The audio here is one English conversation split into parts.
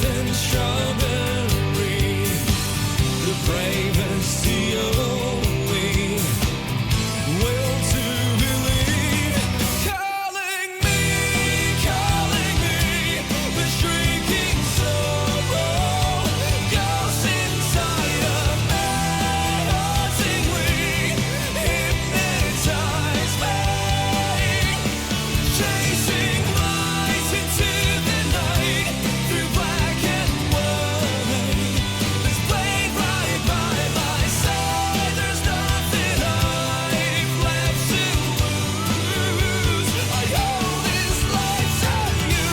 and strawberry, the bravest the only will to believe. Calling me, the shrieking sorrow, ghosts inside of me, hauntingly hypnotize me, chasing lights into the night, through black and white. This blade right by my side, there's nothing I've left to lose. I owe this life to you.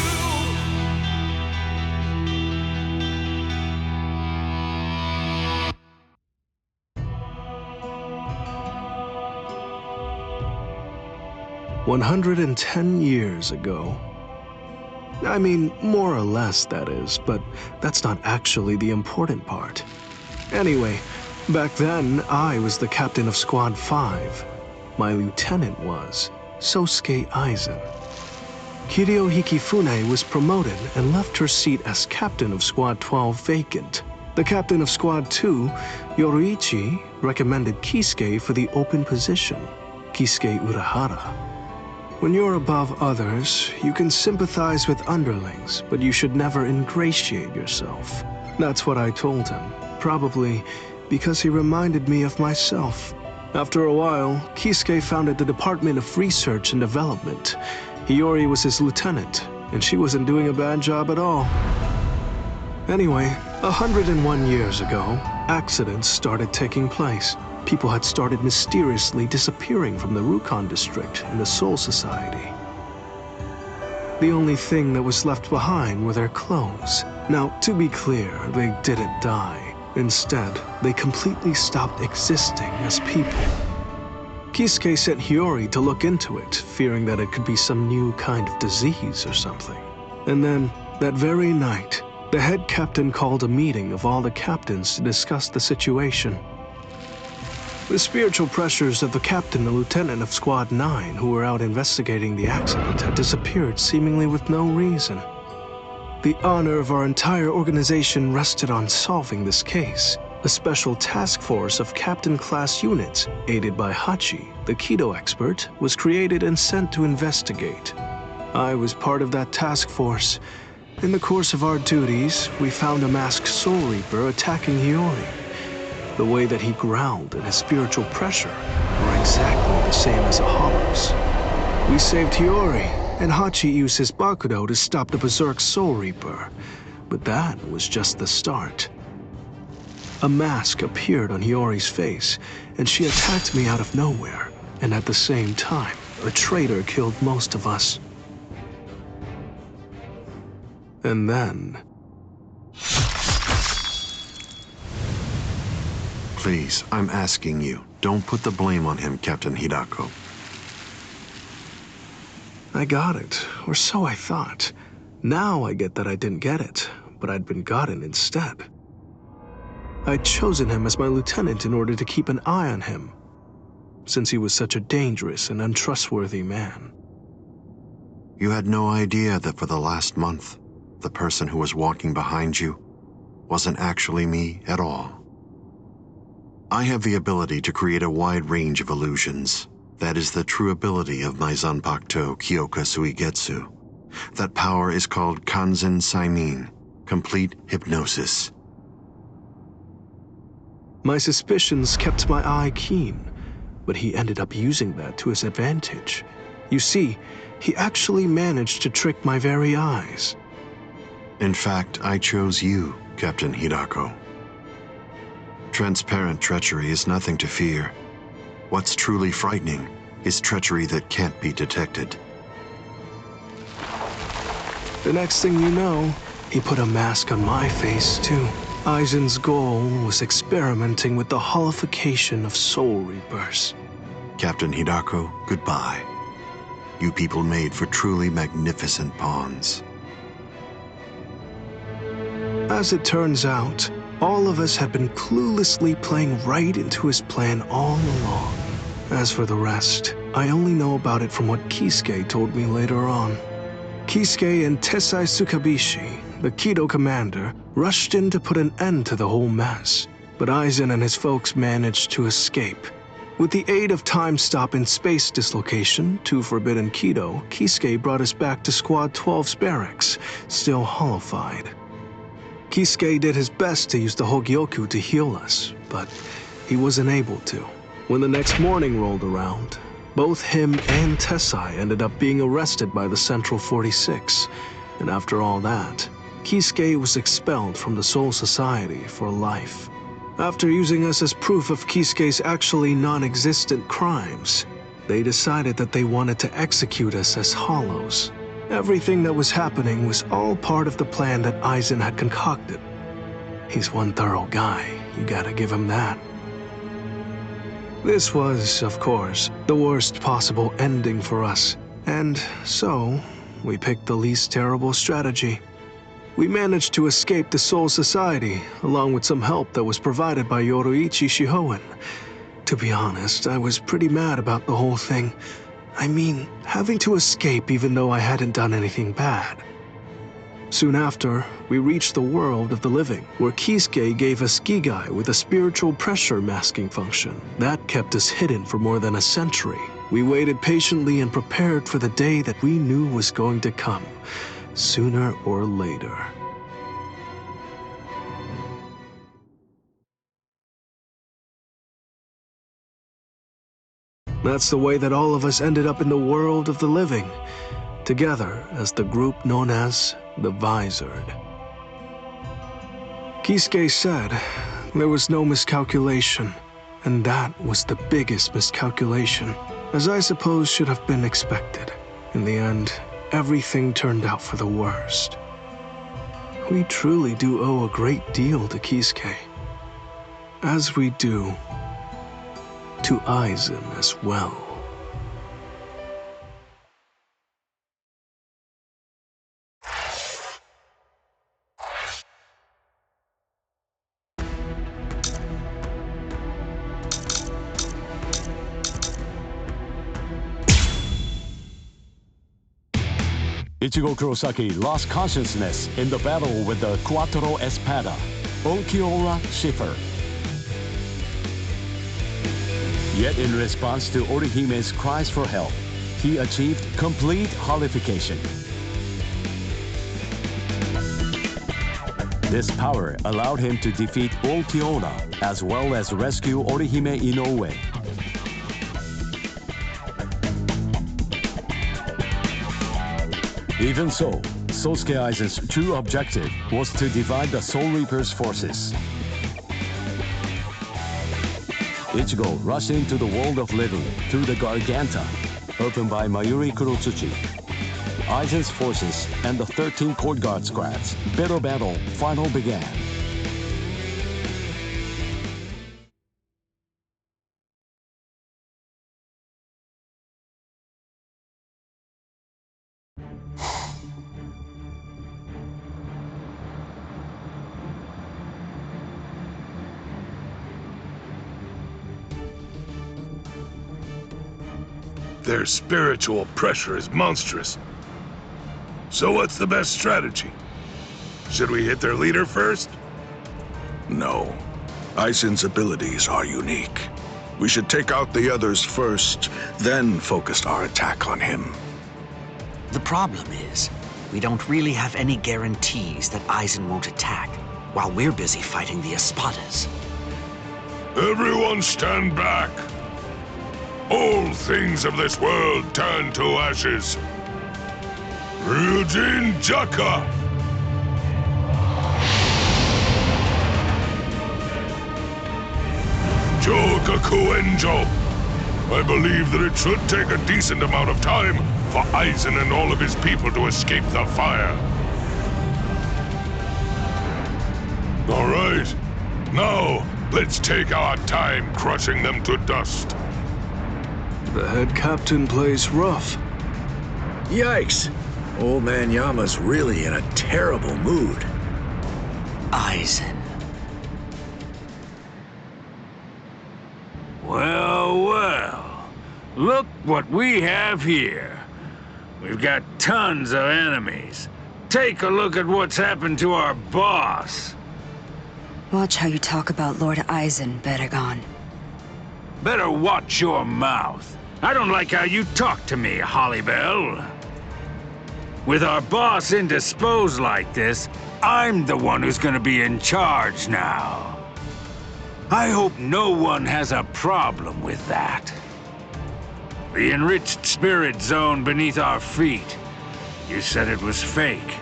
110 years ago. I mean, more or less, that is, but that's not actually the important part. Anyway, back then, I was the captain of Squad 5. My lieutenant was Sosuke Aizen. Kiryo Hikifune was promoted and left her seat as captain of Squad 12 vacant. The captain of Squad 2, Yoruichi, recommended Kisuke for the open position, Kisuke Urahara. When you're above others, you can sympathize with underlings, but you should never ingratiate yourself. That's what I told him, probably because he reminded me of myself. After a while, Kisuke founded the Department of Research and Development. Hiyori was his lieutenant, and she wasn't doing a bad job at all. Anyway, 101 years ago, accidents started taking place. People had started mysteriously disappearing from the Rukon district in the Soul Society. The only thing that was left behind were their clothes. Now, to be clear, they didn't die. Instead, they completely stopped existing as people. Kisuke sent Hiyori to look into it, fearing that it could be some new kind of disease or something. And then, that very night, the head captain called a meeting of all the captains to discuss the situation. The spiritual pressures of the captain and lieutenant of Squad 9 who were out investigating the accident had disappeared seemingly with no reason. The honor of our entire organization rested on solving this case. A special task force of captain-class units, aided by Hachi, the Kido expert, was created and sent to investigate. I was part of that task force. In the course of our duties, we found a masked Soul Reaper attacking Hiyori. The way that he growled and his spiritual pressure were exactly the same as a hollow's. We saved Hiyori, and Hachi used his Bakudo to stop the Berserk Soul Reaper. But that was just the start. A mask appeared on Hiyori's face, and she attacked me out of nowhere. And at the same time, a traitor killed most of us. And then... Please, I'm asking you, don't put the blame on him, Captain Hidako. I got it, or so I thought. Now I get that I didn't get it, but I'd been gotten instead. I'd chosen him as my lieutenant in order to keep an eye on him, since he was such a dangerous and untrustworthy man. You had no idea that for the last month, the person who was walking behind you wasn't actually me at all. I have the ability to create a wide range of illusions. That is the true ability of my Zanpakuto Kyoka Suigetsu. That power is called Kanzen Saimin, complete hypnosis. My suspicions kept my eye keen, but he ended up using that to his advantage. You see, he actually managed to trick my very eyes. In fact, I chose you, Captain Hidako. Transparent treachery is nothing to fear. What's truly frightening is treachery that can't be detected. The next thing you know, he put a mask on my face too. Aizen's goal was experimenting with the holification of Soul Reapers. Captain Hidako, goodbye. You people made for truly magnificent pawns. As it turns out, all of us had been cluelessly playing right into his plan all along. As for the rest, I only know about it from what Kisuke told me later on. Kisuke and Tessai Tsukabishi, the Kido commander, rushed in to put an end to the whole mess. But Aizen and his folks managed to escape. With the aid of time stop and space dislocation to Forbidden Kido, Kisuke brought us back to Squad 12's barracks, still hollow-fied. Kisuke did his best to use the Hogyoku to heal us, but he wasn't able to. When the next morning rolled around, both him and Tessai ended up being arrested by the Central 46, and after all that, Kisuke was expelled from the Soul Society for life. After using us as proof of Kisuke's actually non-existent crimes, they decided that they wanted to execute us as hollows. Everything that was happening was all part of the plan that Aizen had concocted. He's one thorough guy, you gotta give him that. This was, of course, the worst possible ending for us, and so we picked the least terrible strategy. We managed to escape the Soul Society, along with some help that was provided by Yoruichi Shihoen. To be honest, I was pretty mad about the whole thing. I mean, having to escape even though I hadn't done anything bad. Soon after, we reached the world of the living, where Kisuke gave us Gigai with a spiritual pressure masking function. That kept us hidden for more than a century. We waited patiently and prepared for the day that we knew was going to come, sooner or later. That's the way that all of us ended up in the world of the living, together as the group known as the Visored. Kisuke said there was no miscalculation, and that was the biggest miscalculation, as I suppose should have been expected. In the end, everything turned out for the worst. We truly do owe a great deal to Kisuke, as we do to Aizen as well. Ichigo Kurosaki lost consciousness in the battle with the Quattro Espada, Onkyoura Schiffer. Yet in response to Orihime's cries for help, he achieved complete holification. This power allowed him to defeat Onkyoura as well as rescue Orihime Inoue. Even so, Sosuke Aizen's true objective was to divide the Soul Reaper's forces. Ichigo rushed into the world of living through the Garganta, opened by Mayuri Kurotsuchi. Aizen's forces and the 13 Court Guard squads' bitter battle finally began. Their spiritual pressure is monstrous. So what's the best strategy? Should we hit their leader first? No. Aizen's abilities are unique. We should take out the others first, then focus our attack on him. The problem is, we don't really have any guarantees that Aizen won't attack, while we're busy fighting the Espadas. Everyone stand back! All things of this world turn to ashes. Ryujin Jaka! Jogaku Enjo! I believe that it should take a decent amount of time for Aizen and all of his people to escape the fire. All right, now let's take our time crushing them to dust. The head captain plays rough. Yikes! Old man Yama's really in a terrible mood. Aizen. Well, well. Look what we have here. We've got tons of enemies. Take a look at what's happened to our boss. Watch how you talk about Lord Aizen, Bedagon. Better watch your mouth. I don't like how you talk to me, Hollybell. With our boss indisposed like this, I'm the one who's gonna be in charge now. I hope no one has a problem with that. The enriched spirit zone beneath our feet. You said it was fake.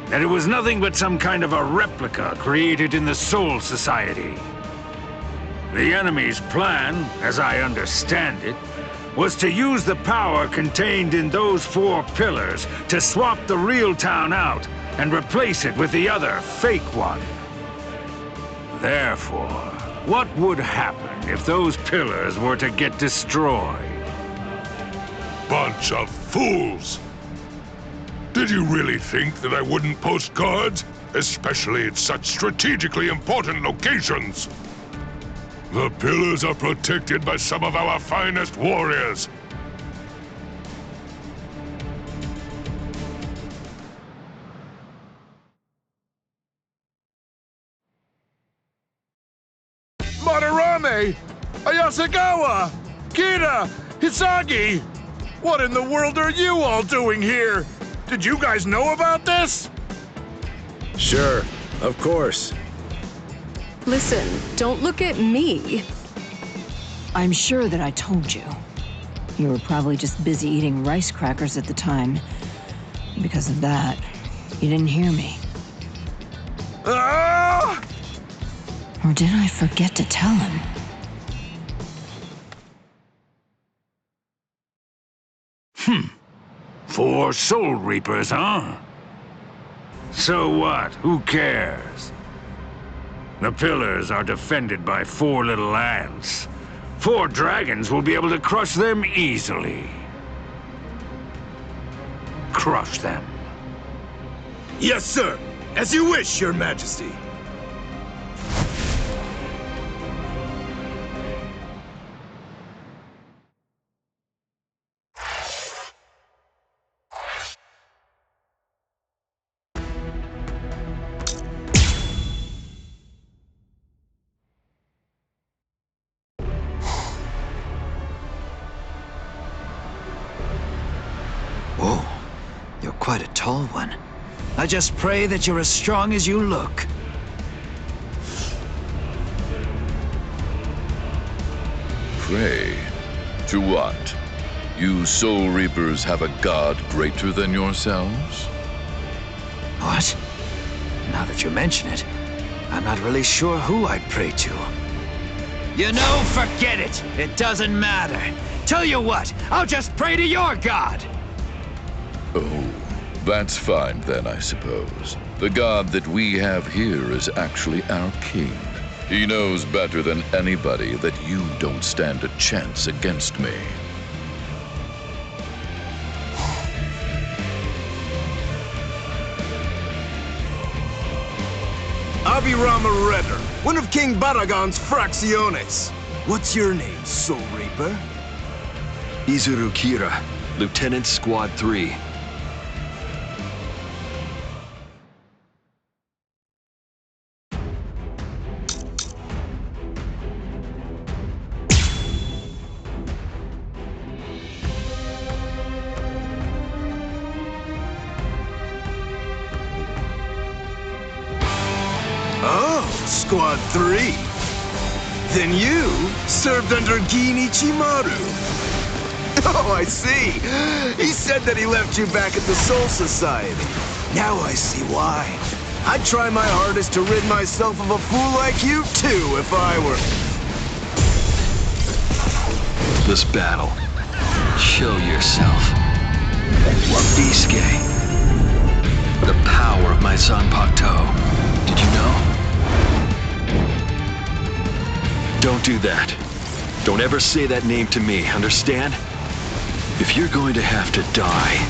That it was nothing but some kind of a replica created in the Soul Society. The enemy's plan, as I understand it, was to use the power contained in those 4 pillars to swap the real town out and replace it with the other fake one. Therefore, what would happen if those pillars were to get destroyed? Bunch of fools! Did you really think that I wouldn't post guards? Especially at such strategically important locations? The pillars are protected by some of our finest warriors. Madarame! Ayasagawa! Kira! Hisagi! What in the world are you all doing here? Did you guys know about this? Sure, of course. Listen, don't look at me. I'm sure that I told you. You were probably just busy eating rice crackers at the time. Because of that, you didn't hear me. Ah! Or did I forget to tell him? Four Soul Reapers, huh? So what? Who cares? The pillars are defended by 4 little ants. 4 dragons will be able to crush them easily. Crush them. Yes, sir. As you wish, Your Majesty. Whoa, you're quite a tall one. I just pray that you're as strong as you look. Pray? To what? You Soul Reapers have a god greater than yourselves? What? Now that you mention it, I'm not really sure who I'd pray to. You know, forget it. It doesn't matter. Tell you what, I'll just pray to your god. Oh, that's fine then, I suppose. The god that we have here is actually our king. He knows better than anybody that you don't stand a chance against me. Abirama Redder, one of King Baragon's Fracciones. What's your name, Soul Reaper? Izuru Kira, Lieutenant Squad 3. Squad 3. Then you served under Gin Ichimaru. Oh, I see. He said that he left you back at the Soul Society. Now I see why. I'd try my hardest to rid myself of a fool like you too if I were... This battle. Show yourself. Isuke. The power of my Zanpakuto. Did you know? Don't do that. Don't ever say that name to me, understand? If you're going to have to die,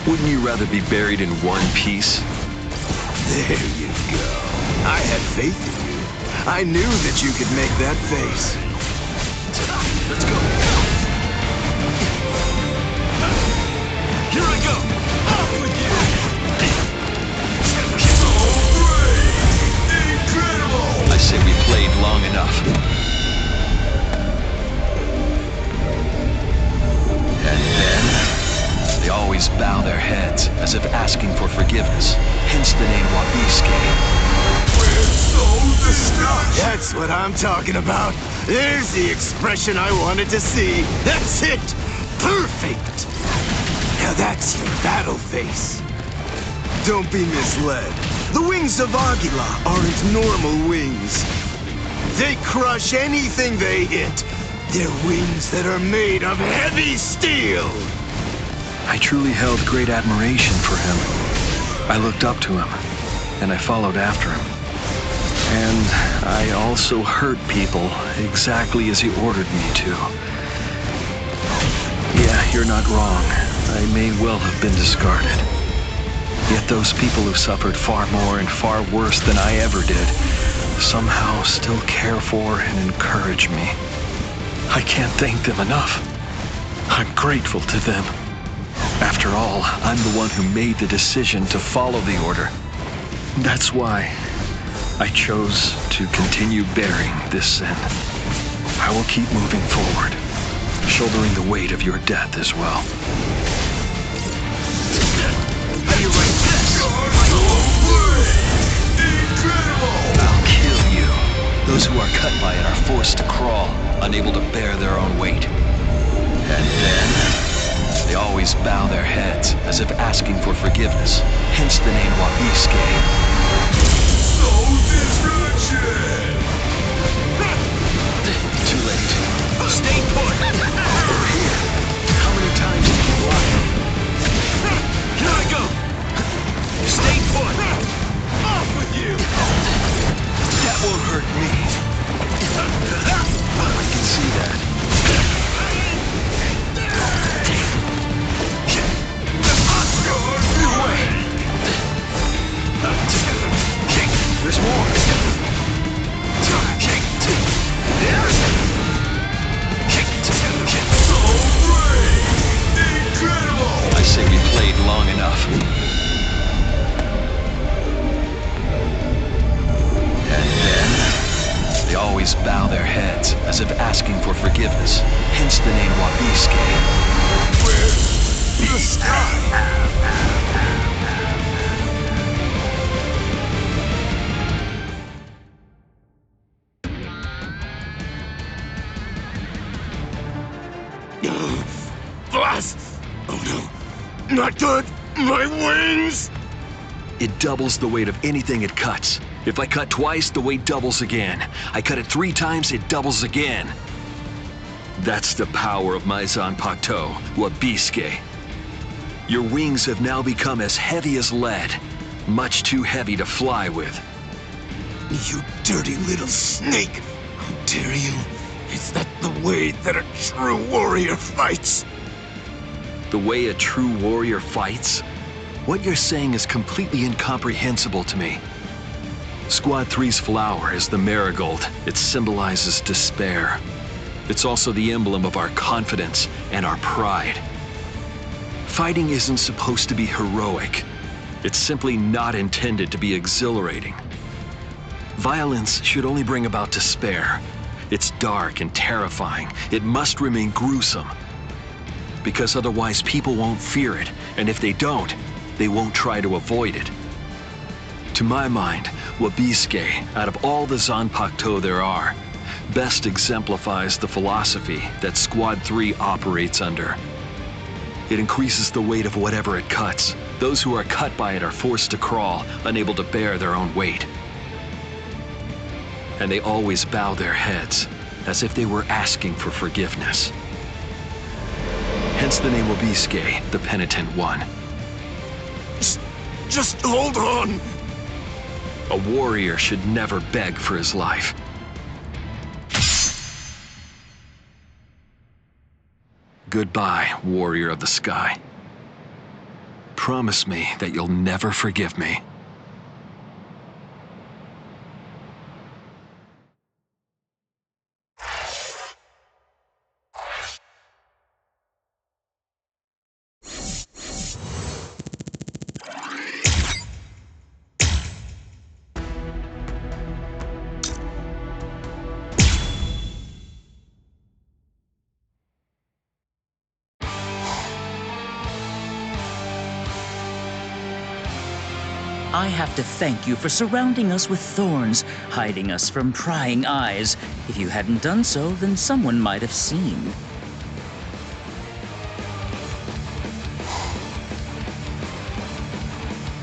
wouldn't you rather be buried in one piece? There you go. I had faith in you. I knew that you could make that face. Let's go. Here I go. Off with you. the name Wabisuke. That's what I'm talking about. There's the expression I wanted to see. That's it! Perfect! Now that's your battle face. Don't be misled. The wings of Aguila aren't normal wings. They crush anything they hit. They're wings that are made of heavy steel. I truly held great admiration for him. I looked up to him, and I followed after him. And I also hurt people exactly as he ordered me to. Yeah, you're not wrong. I may well have been discarded. Yet those people who suffered far more and far worse than I ever did somehow still care for and encourage me. I can't thank them enough. I'm grateful to them. After all, I'm the one who made the decision to follow the order. That's why I chose to continue bearing this sin. I will keep moving forward, shouldering the weight of your death as well. I'll kill you. Those who are cut by it are forced to crawl, unable to bear their own weight. And then they always bow their heads as if asking for forgiveness, hence the name Wabisuke. Too late. Stay put! We're here. How many times did you block me? Here I go! Stay put! Off with you! That won't hurt me. I can see that. There's more. I say we played long enough. And then they always bow their heads as if asking for forgiveness, hence the name Wabisuke. Where's the sky? Oh no, not good! My wings! It doubles the weight of anything it cuts. If I cut twice, the weight doubles again. I cut it 3 times, it doubles again. That's the power of my Zanpakuto, Wabisuke. Your wings have now become as heavy as lead, much too heavy to fly with. You dirty little snake! How dare you? Is that the way that a true warrior fights? The way a true warrior fights? What you're saying is completely incomprehensible to me. Squad 3's flower is the marigold. It symbolizes despair. It's also the emblem of our confidence and our pride. Fighting isn't supposed to be heroic. It's simply not intended to be exhilarating. Violence should only bring about despair. It's dark and terrifying. It must remain gruesome. Because otherwise people won't fear it, and if they don't, they won't try to avoid it. To my mind, Wabisuke, out of all the Zanpakuto there are, best exemplifies the philosophy that Squad 3 operates under. It increases the weight of whatever it cuts. Those who are cut by it are forced to crawl, unable to bear their own weight. And they always bow their heads, as if they were asking for forgiveness. Hence the name Wabisuke, the penitent one. Just hold on! A warrior should never beg for his life. Goodbye, warrior of the sky. Promise me that you'll never forgive me. I have to thank you for surrounding us with thorns, hiding us from prying eyes. If you hadn't done so, then someone might have seen.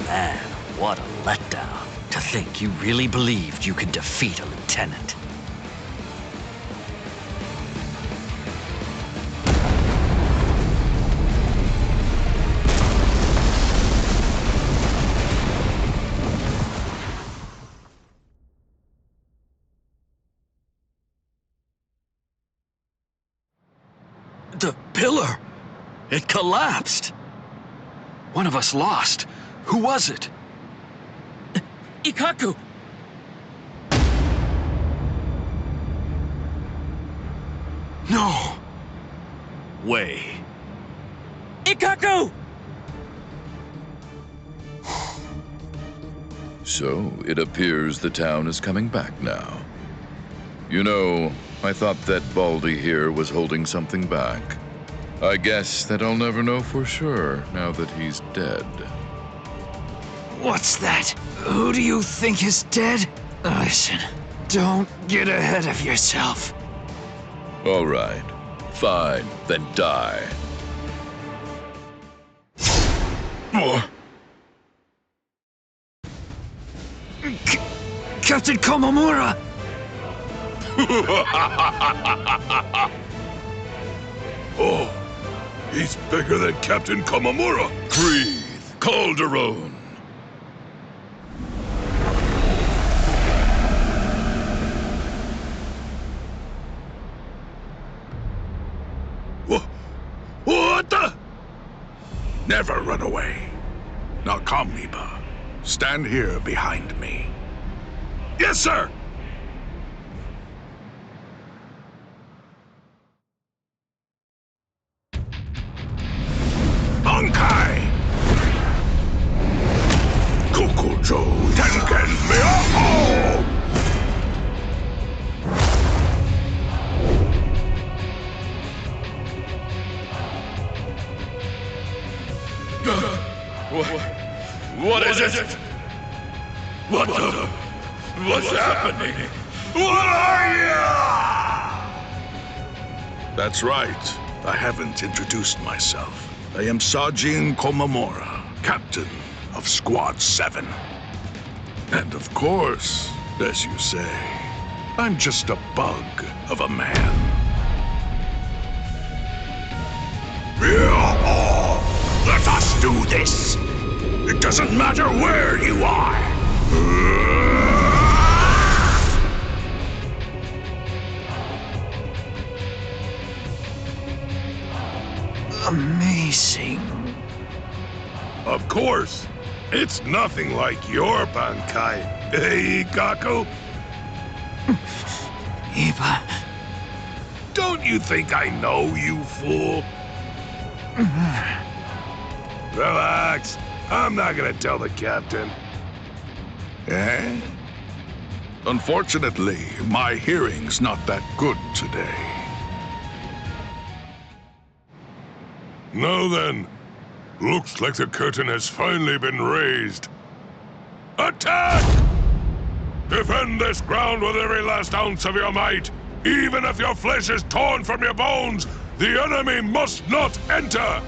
Man, what a letdown. To think you really believed you could defeat a lieutenant. The pillar! It collapsed! One of us lost. Who was it? Ikkaku! No! Way. Ikkaku! So, it appears the town is coming back now. You know, I thought that Baldy here was holding something back. I guess that I'll never know for sure now that he's dead. What's that? Who do you think is dead? Listen, don't get ahead of yourself. All right. Fine, then die. Captain Komamura! Oh, he's bigger than Captain Komamura. Breathe, Calderon. What the? Never run away. Now come, Iba. Stand here behind me. Yes, sir. Bankai! Kokujo Tenken Miyako! What is it? What the? What's happening? What are you? That's right. I haven't introduced myself. I am Sajin Komamura, captain of Squad 7. And of course, as you say, I'm just a bug of a man. Let us do this! It doesn't matter where you are! Amazing. Of course! It's nothing like your Bankai, eh, Ikkaku? Iba. Don't you think I know, you fool? Relax. I'm not gonna tell the captain. Eh? Unfortunately, my hearing's not that good today. Now then, looks like the curtain has finally been raised. Attack! Defend this ground with every last ounce of your might. Even if your flesh is torn from your bones, the enemy must not enter.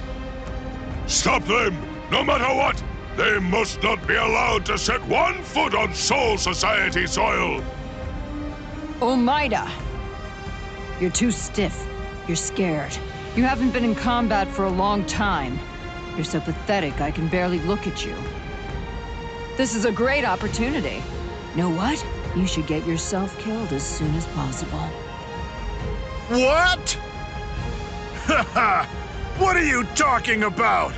Stop them, no matter what. They must not be allowed to set one foot on Soul Society soil. Omaida! You're too stiff. You're scared. You haven't been in combat for a long time. You're so pathetic I can barely look at you. This is a great opportunity. Know what? You should get yourself killed as soon as possible. What? Haha! What are you talking about?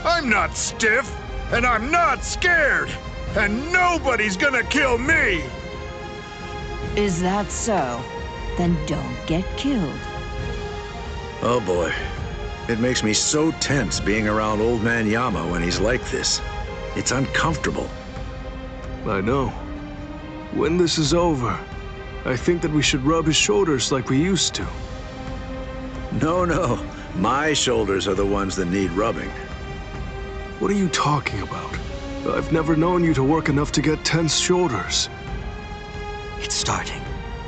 I'm not stiff, and I'm not scared, and nobody's gonna kill me! Is that so? Then don't get killed. Oh boy. It makes me so tense being around Old Man Yama when he's like this. It's uncomfortable. I know. When this is over, I think that we should rub his shoulders like we used to. No. My shoulders are the ones that need rubbing. What are you talking about? I've never known you to work enough to get tense shoulders. It's starting,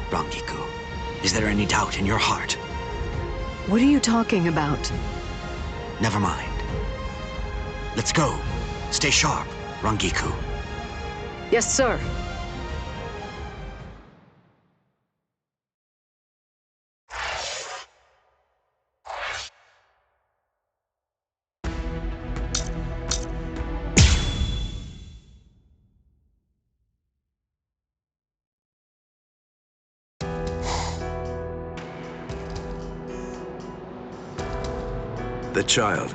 Rangiku. Is there any doubt in your heart? What are you talking about? Never mind. Let's go. Stay sharp, Rangiku. Yes, sir. The child.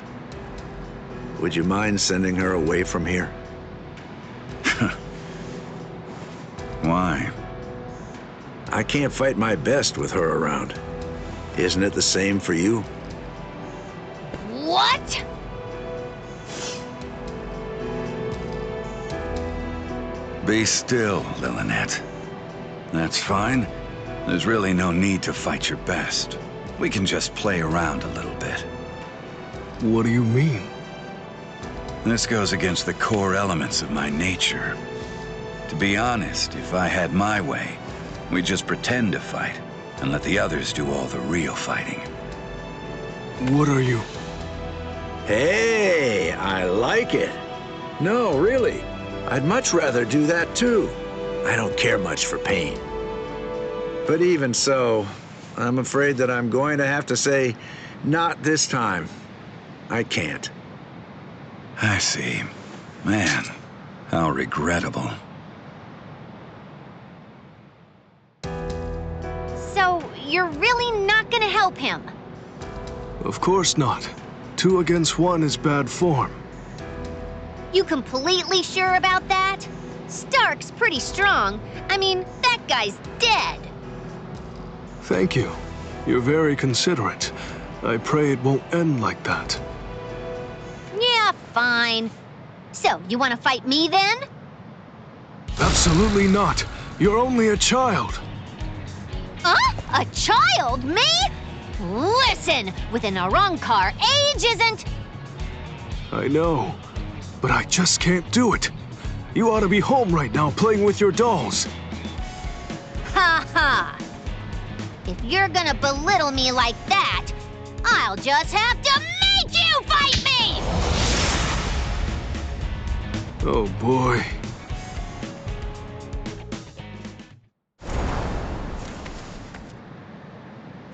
Would you mind sending her away from here? Why? I can't fight my best with her around. Isn't it the same for you? What? Be still, Lillinette. That's fine. There's really no need to fight your best. We can just play around a little bit. What do you mean? This goes against the core elements of my nature. To be honest, if I had my way, we'd just pretend to fight and let the others do all the real fighting. What are you? Hey, I like it. No, really. I'd much rather do that too. I don't care much for pain. But even so, I'm afraid that I'm going to have to say, not this time. I can't. I see. Man, how regrettable. So, you're really not gonna help him? Of course not. 2 against 1 is bad form. You completely sure about that? Stark's pretty strong. I mean, that guy's dead. Thank you. You're very considerate. I pray it won't end like that. Yeah, fine. So, you wanna fight me then? Absolutely not. You're only a child. Huh? A child? Me? Listen, with an Arrancar, age isn't... I know, but I just can't do it. You ought to be home right now playing with your dolls. Ha ha! If you're gonna belittle me like that, I'll just have to make you fight me! Oh boy.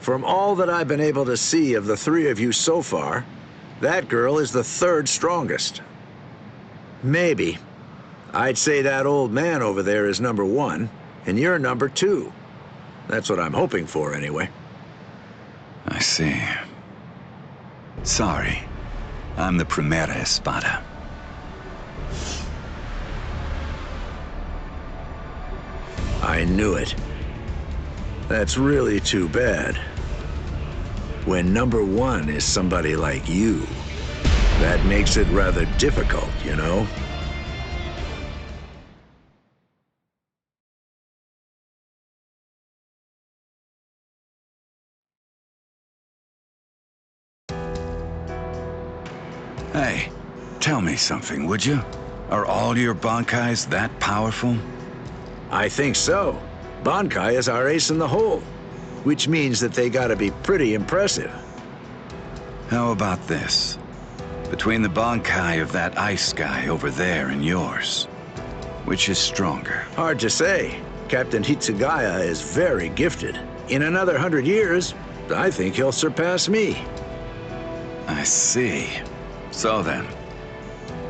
From all that I've been able to see of the 3 of you so far, that girl is the 3rd strongest. Maybe. I'd say that old man over there is number 1, and you're number 2. That's what I'm hoping for, anyway. I see. Sorry. I'm the Primera Espada. I knew it. That's really too bad. When number 1 is somebody like you, that makes it rather difficult, you know? Hey, tell me something, would you? Are all your Bankais that powerful? I think so. Bankai is our ace in the hole, which means that they gotta be pretty impressive. How about this? Between the Bankai of that ice guy over there and yours, which is stronger? Hard to say. Captain Hitsugaya is very gifted. In another 100 years, I think he'll surpass me. I see. So then,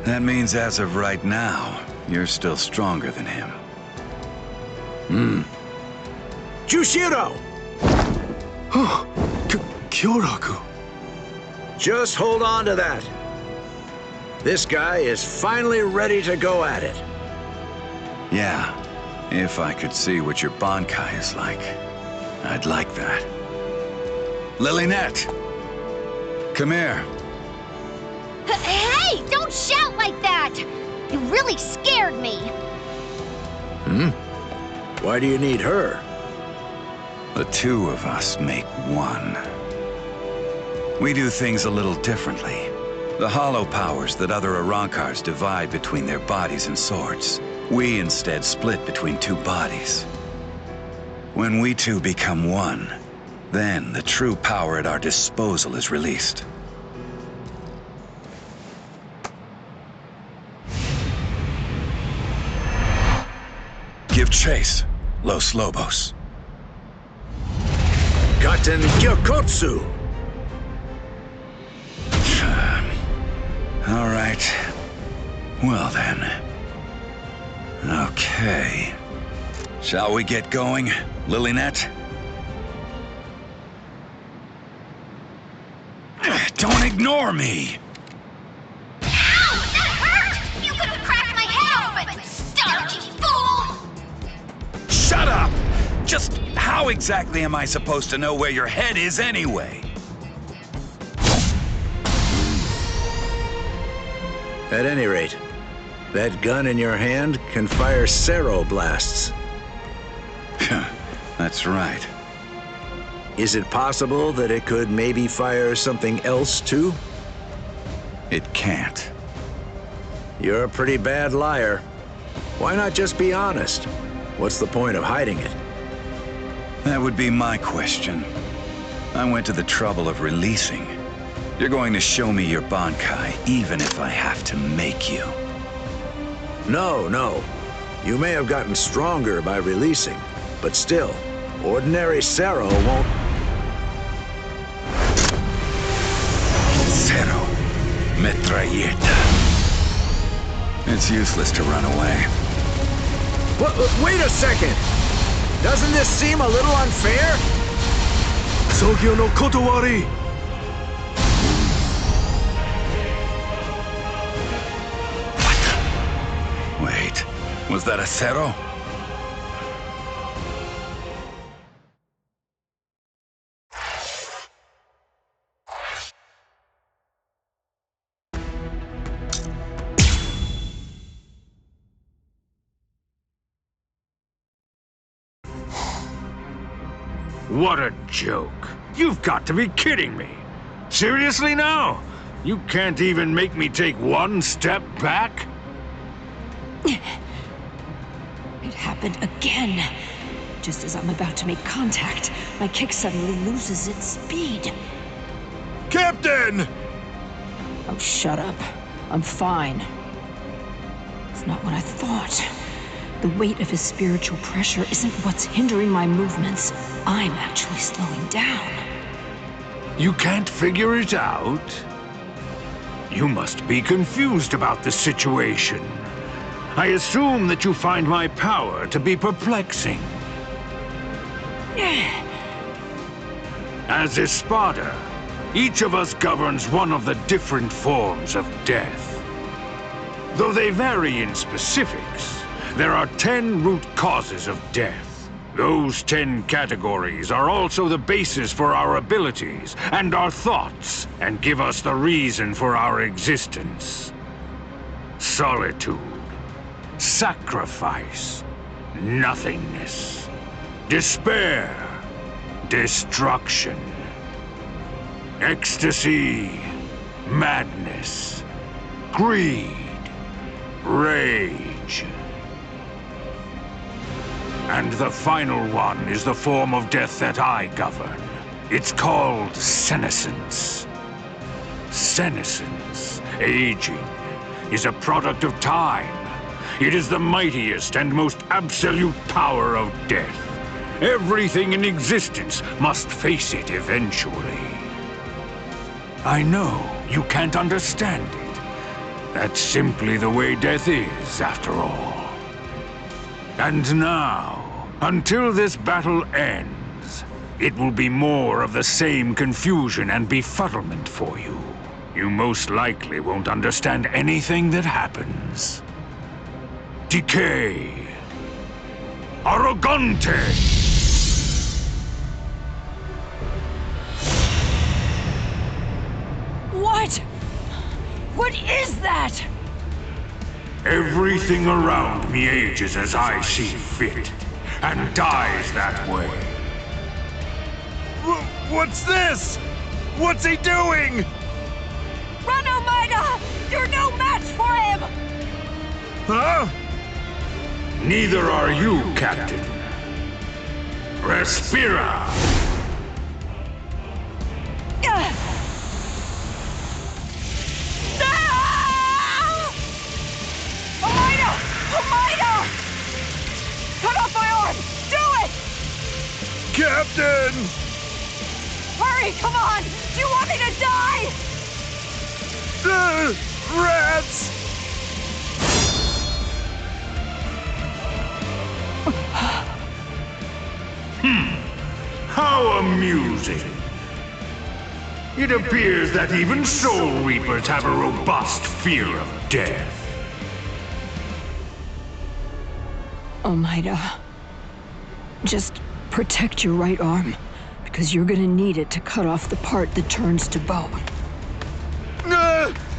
that means as of right now, you're still stronger than him. Jushiro! Kyoraku. Just hold on to that. This guy is finally ready to go at it. Yeah, if I could see what your Bankai is like, I'd like that. Lillinette! Come here. Hey, don't shout like that! You really scared me. Why do you need her? The 2 of us make 1. We do things a little differently. The hollow powers that other Arankars divide between their bodies and swords. We instead split between two bodies. When we two become one, then the true power at our disposal is released. Give chase, Los Lobos. Gaten Gyokotsu! All right. Well then. Okay. Shall we get going, Lilynette? Don't ignore me! Ow! That hurt! You could have cracked my head open, starchy fool! Shut up! Just how exactly am I supposed to know where your head is anyway? At any rate, that gun in your hand can fire Sero blasts. That's right. Is it possible that it could maybe fire something else too? It can't. You're a pretty bad liar. Why not just be honest? What's the point of hiding it? That would be my question. I went to the trouble of releasing. You're going to show me your Bankai, even if I have to make you. No. You may have gotten stronger by releasing, but still, ordinary Sero won't... Sero. Metralleta. It's useless to run away. Wait a second! Doesn't this seem a little unfair? Sogyo no Kotowari! Wait, was that a Sero? What a joke. You've got to be kidding me. Seriously now? You can't even make me take one step back? It happened again. Just as I'm about to make contact, my kick suddenly loses its speed. Captain! Oh, shut up. I'm fine. It's not what I thought. The weight of his spiritual pressure isn't what's hindering my movements. I'm actually slowing down. You can't figure it out? You must be confused about the situation. I assume that you find my power to be perplexing. As Espada, each of us governs one of the different forms of death. Though they vary in specifics, there are 10 root causes of death. Those 10 categories are also the basis for our abilities and our thoughts, and give us the reason for our existence. Solitude, sacrifice, nothingness, despair, destruction, ecstasy, madness, greed, rage. And the final one is the form of death that I govern. It's called senescence. Senescence, aging, is a product of time. It is the mightiest and most absolute power of death. Everything in existence must face it eventually. I know you can't understand it. That's simply the way death is, after all. And now, until this battle ends, it will be more of the same confusion and befuddlement for you. You most likely won't understand anything that happens. Decay. Arrogante! What? What is that? Everything around me ages as I see fit, and dies that way. What's this? What's he doing? Run, Omega! You're no match for him! Huh? Neither are you, Captain. Respira! Amida! Amida! Cut off my arm! Do it! Captain! Hurry, come on! Do you want me to die? Rats! How amusing. It appears that even Soul Reapers have a robust fear of death. Amida, just protect your right arm, because you're gonna need it to cut off the part that turns to bone.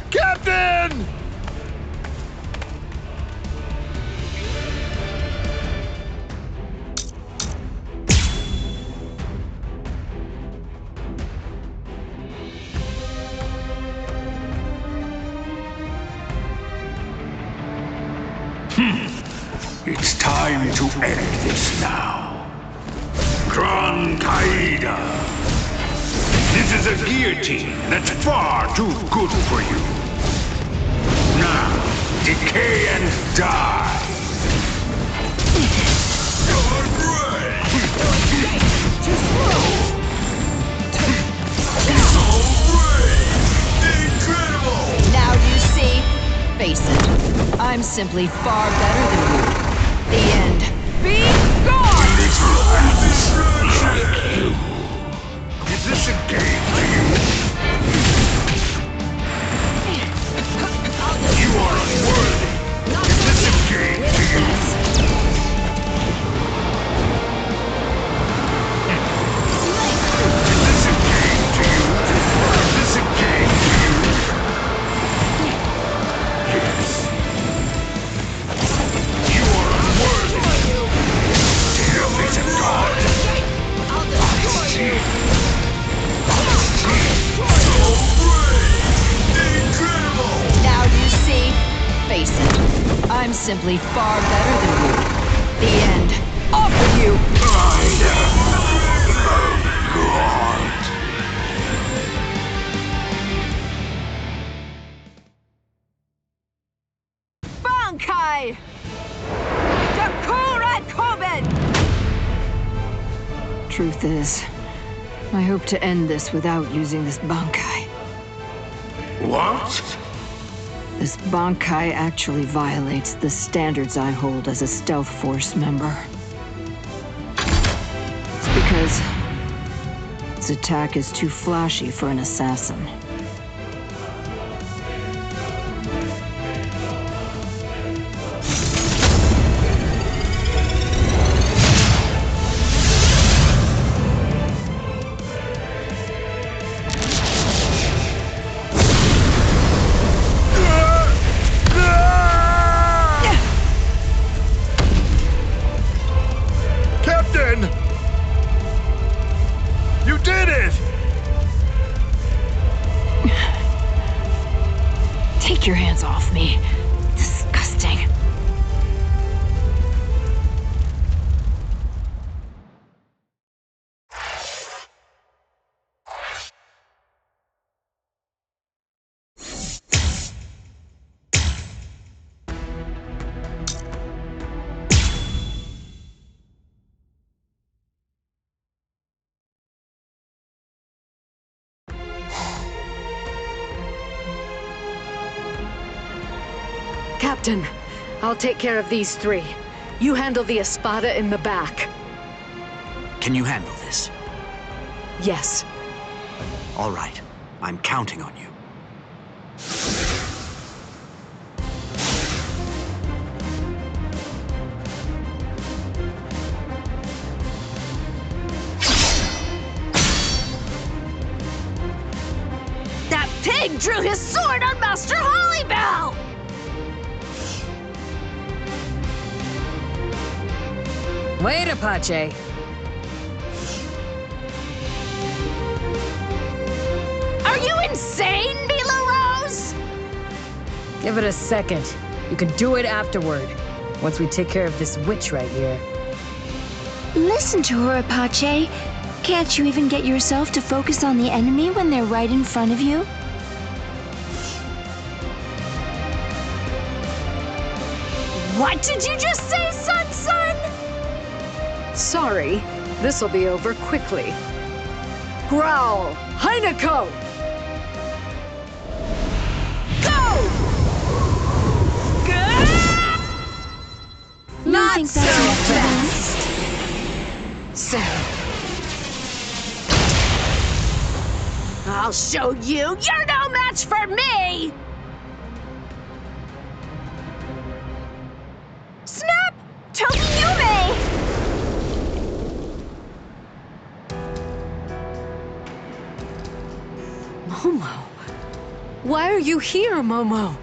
Captain! It's time to end this now. Gran Kaida. This is a guillotine that's far too good for you. Now, decay and die. Too slow! Incredible! Now you see? Face it. I'm simply far better than you. The end. Be gone! Is this a game to you? You are unworthy. Is this a game to you? Is this a game to you? Is this a game to you? Yes. You are unworthy. Dear Vision God. Now you see? Face it. I'm simply far better than you. The end. Off with you! Bankai! Dakura Koben! Truth is, I hope to end this without using this Bankai. What? This Bankai actually violates the standards I hold as a Stealth Force member. It's because its attack is too flashy for an assassin. You did it! Take your hands off me. Disgusting. Captain, I'll take care of these three. You handle the espada in the back. Can you handle this? Yes. All right. I'm counting on you. That pig drew his sword on Master Hollybell! Wait, Apache. Are you insane, Mila Rose? Give it a second. You can do it afterward. Once we take care of this witch right here. Listen to her, Apache. Can't you even get yourself to focus on the enemy when they're right in front of you? What did you just say, son? Sorry, this'll be over quickly. Growl, Heineko! Not think that's so enough for them? So, I'll show you. You're no match for me! Snap! Tokiyume! Momo? Why are you here, Momo?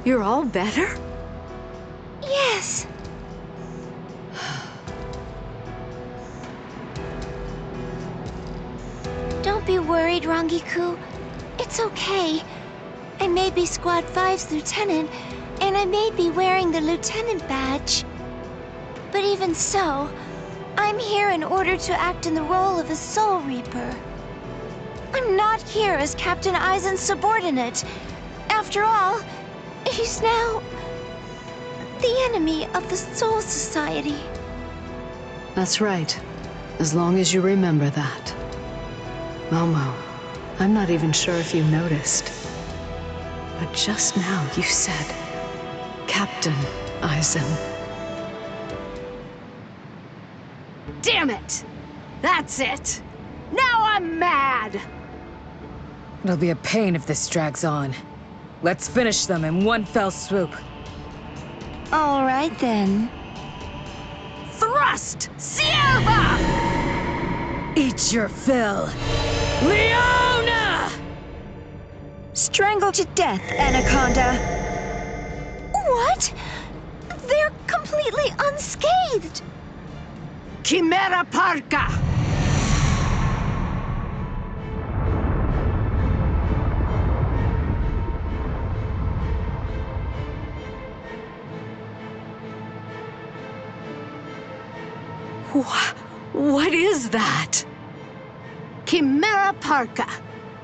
You're all better? Yes. Don't be worried, Rangiku. It's okay. I may be Squad 5's lieutenant, and I may be wearing the lieutenant badge. But even so, I'm here in order to act in the role of a Soul Reaper. I'm not here as Captain Aizen's subordinate. After all, he's now the enemy of the Soul Society. That's right. As long as you remember that. Momo, I'm not even sure if you noticed. But just now you said, Captain Aizen. Damn it! That's it! Now I'm mad! It'll be a pain if this drags on. Let's finish them in one fell swoop. All right then. Thrust! Sierva! Eat your fill. Leona! Strangle to death, Anaconda. What? They're completely unscathed. Chimera Parka! What is that? Chimera Parka.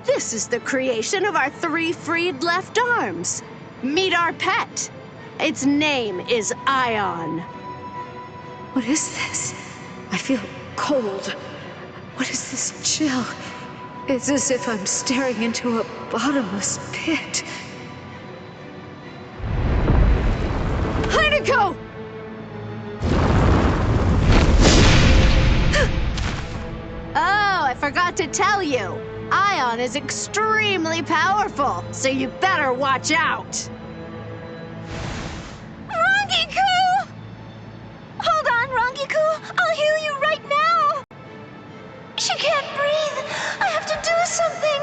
This is the creation of our 3 freed left arms. Meet our pet. Its name is Ion. What is this? I feel cold. What is this chill? It's as if I'm staring into a bottomless pit. Heineko! Oh, I forgot to tell you. Ion is extremely powerful, so you better watch out. Rangiku! Hold on, Rangiku. I'll heal you right now. She can't breathe. I have to do something.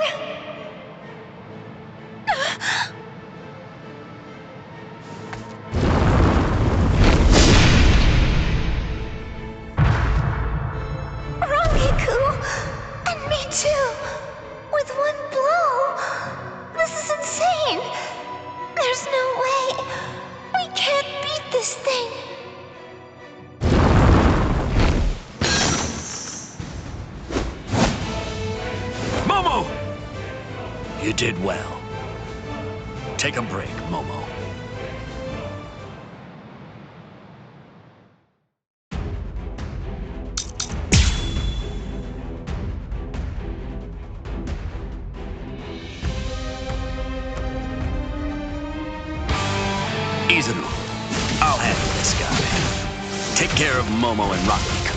Rangiku! And me too! With one blow! This is insane! There's no way! We can't beat this thing! Momo! You did well. Take a break, Momo. Izuru, I'll handle this guy. Take care of Momo and Rangiku.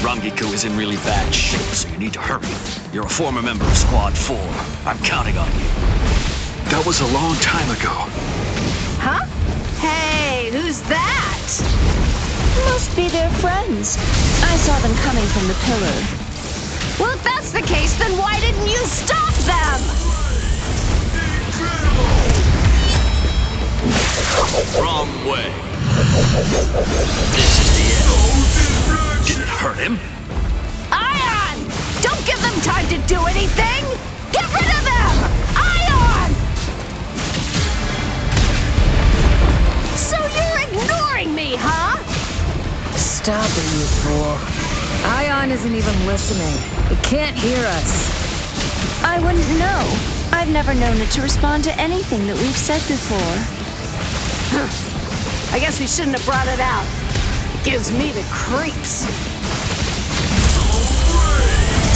Rangiku is in really bad shape, so you need to hurry. You're a former member of Squad 4. I'm counting on you. That was a long time ago. Huh? Hey, who's that? Must be their friends. I saw them coming from the pillar. Well, if that's the case, then why didn't you stop them? Wrong way. This is the end. Did it hurt him? Ion! Don't give them time to do anything! Get rid of them! Ion! Stop it, you fool. Ion isn't even listening. It can't hear us. I wouldn't know. I've never known it to respond to anything that we've said before. I guess we shouldn't have brought it out. It gives me the creeps.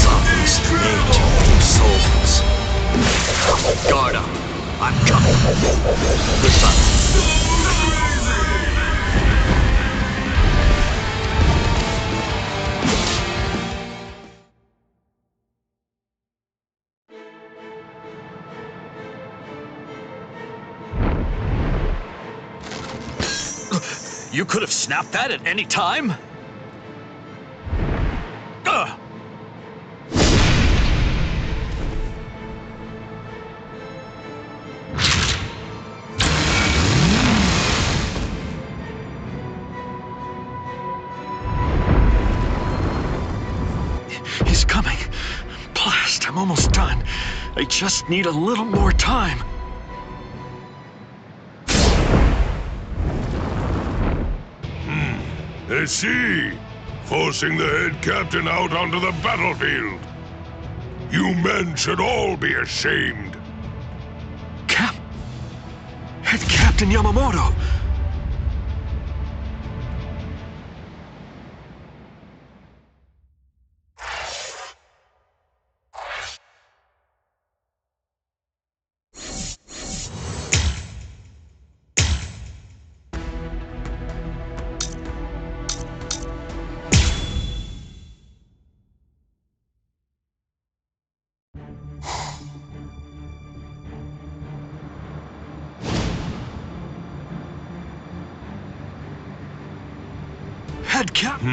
Something's strange in souls. Guard up. I'm coming. Goodbye. You could have snapped that at any time? He's coming. Blast, I'm almost done. I just need a little more time. I see. Forcing the head captain out onto the battlefield. You men should all be ashamed. Head Captain Yamamoto. Head Cap. Poor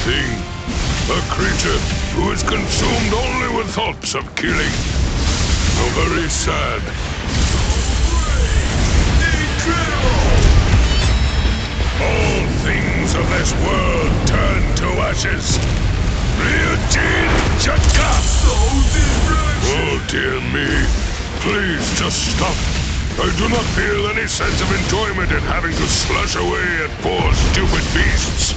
thing. A creature who is consumed only with thoughts of killing. How very sad. All things of this world turn to ashes. Ryujin Jatka! Oh dear me. Please just stop. I do not feel any sense of enjoyment in having to slash away at poor stupid beasts.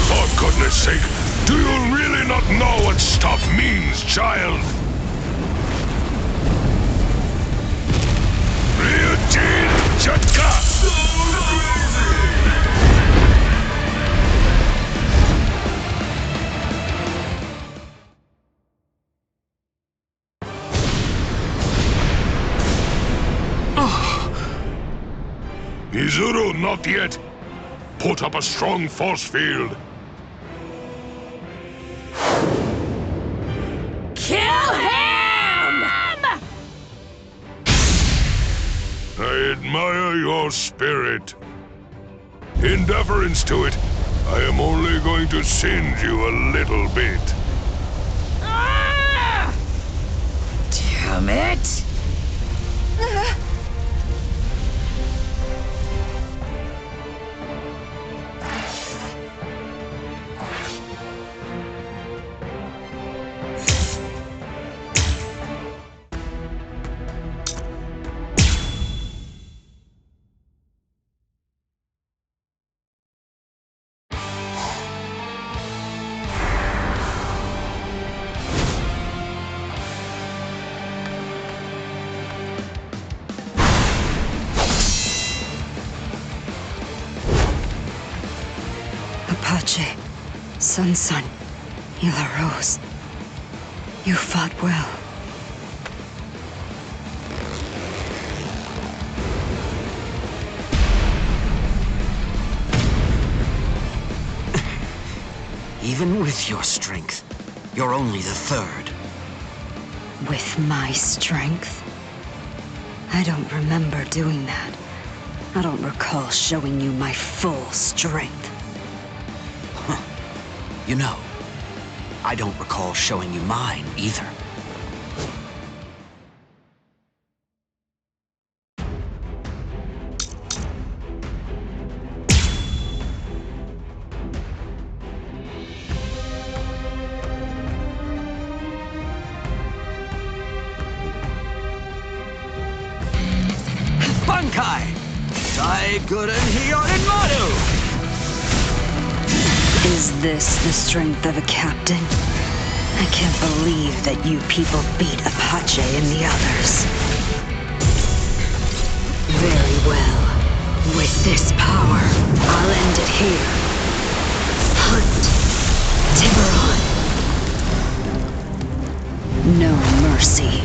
For goodness sake, do you really not know what stop means, child? Ryujin Jatka! Izuru, not yet. Put up a strong force field. Kill him! I admire your spirit. In deference to it, I am only going to singe you a little bit. Damn it! Apache, Sun, Hila Rose. You fought well. Even with your strength, you're only the third. With my strength? I don't remember doing that. I don't recall showing you my full strength. You know, I don't recall showing you mine either. Bankai! Daiguren Hyorin Maru! Is this the strength of a captain? I can't believe that you people beat Apache and the others. Very well. With this power, I'll end it here. Hunt Tiburon. No mercy.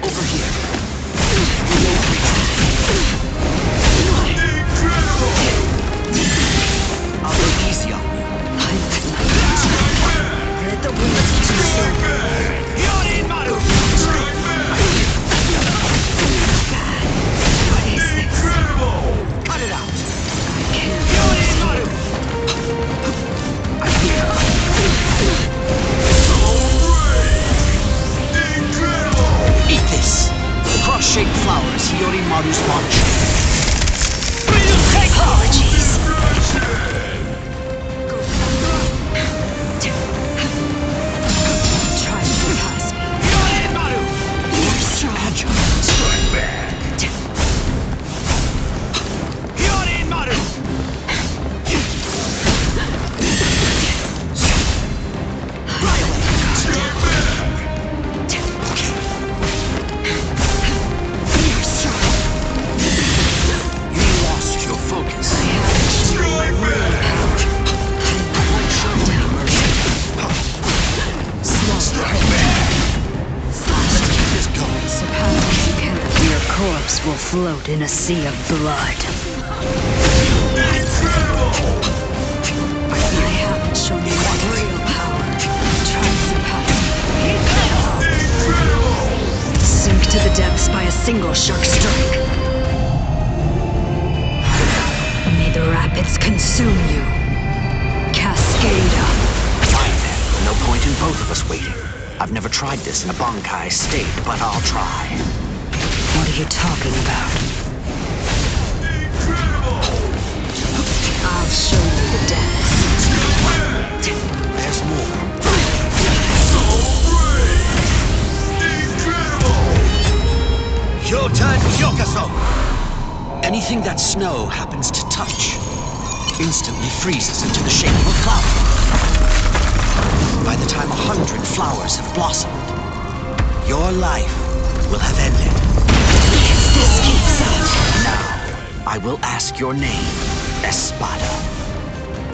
Over here. I'll go easy on you. Let the winds consume. Hyorin Maru! What is this? Cut it out! I can't. Hyorin Maru! I'm here. Eat this! Cross-shaped flowers, Hyorin Maru's launch. Apologies. Try to pass me. Hyorin Maru! You're strong. Strike back! Hyorin Maru! Right away! You're strong. You lost your focus. I haven't shown my real power. I won't show any mercy. Slow. Keep this going. Surpass if you can. Your corpse will float in a sea of blood. I haven't shown you my real power. Try to surpass me. Sink to the depths by a single shark strike. May the rapids consume you. Cascada. Fine then. No point in both of us waiting. I've never tried this in a Bankai state, but I'll try. What are you talking about? I'll show you the depths. There's more. Hyotan Hyokaso! Anything that snow happens to touch instantly freezes into the shape of a flower. By the time 100 flowers have blossomed, your life will have ended. If this keeps up. Now, I will ask your name, Espada.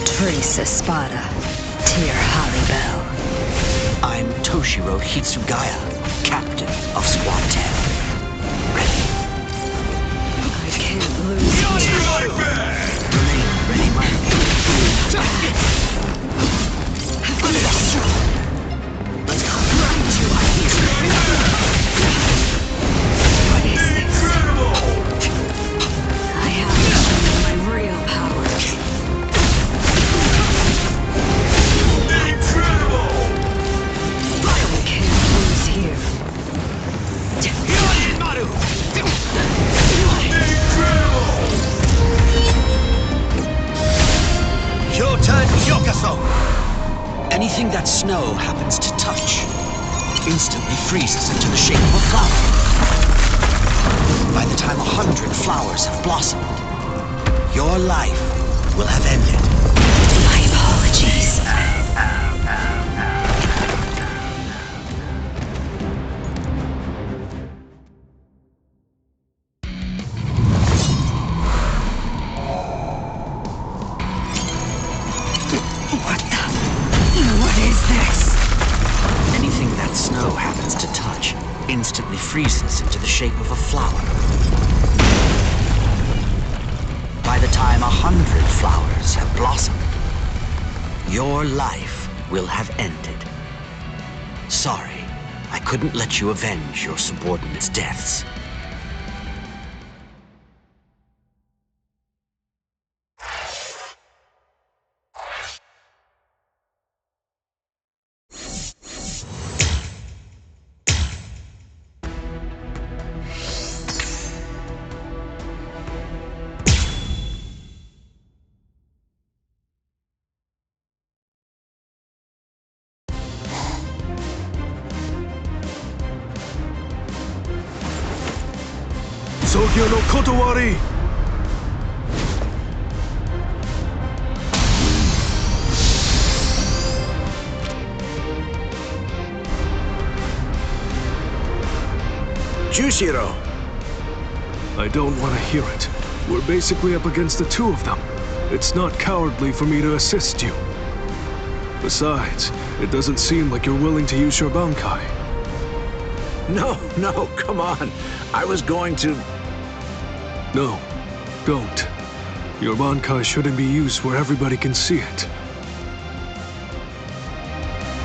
Trace Espada. Tear Hallibell. I'm Toshiro Hitsugaya, captain of Squad 10. Ready? I can't lose you. Remain ready, my Let's go. Grind you out here. What is this? I haven't shown you my real power. I can't lose here. Hyorin Maru! Hyotan Hyokaso! Anything that snow happens to touch instantly freezes into the shape of a flower. By the time 100 flowers have blossomed, your life will have ended. My apologies. What is this? Anything that snow happens to touch instantly freezes into the shape of a flower. By the time 100 flowers have blossomed, your life will have ended. Sorry, I couldn't let you avenge your subordinates' deaths. Hyogyo no Kotowari! Jushiro! I don't want to hear it. We're basically up against the two of them. It's not cowardly for me to assist you. Besides, it doesn't seem like you're willing to use your Bankai. No, come on. I was going to... No, don't. Your Bankai shouldn't be used where everybody can see it.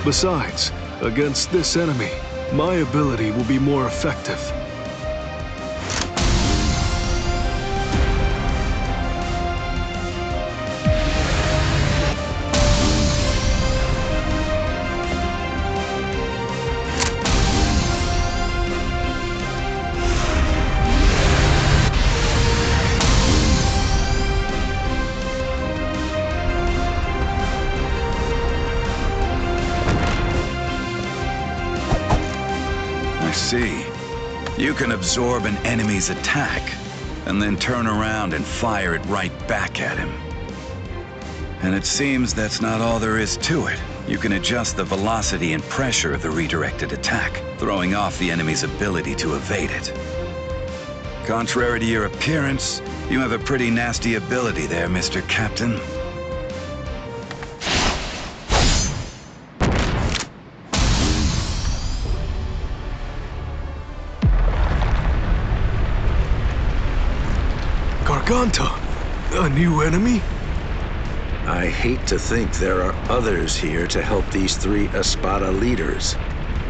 Besides, against this enemy, my ability will be more effective. See, you can absorb an enemy's attack and then turn around and fire it right back at him. And it seems that's not all there is to it. You can adjust the velocity and pressure of the redirected attack, throwing off the enemy's ability to evade it. Contrary to your appearance, you have a pretty nasty ability there, Mr. Captain. Garganta? A new enemy? I hate to think there are others here to help these three Espada leaders.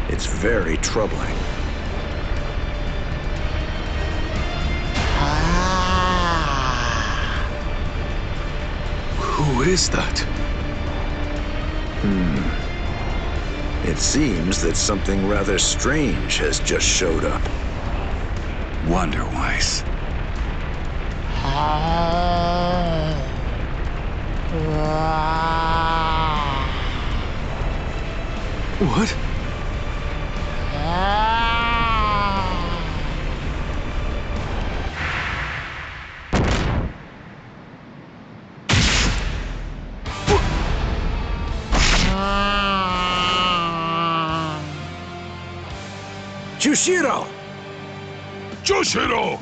It's very troubling. Who is that? It seems that something rather strange has just showed up. Wonder-Weiss. What? Jushiro! Jushiro!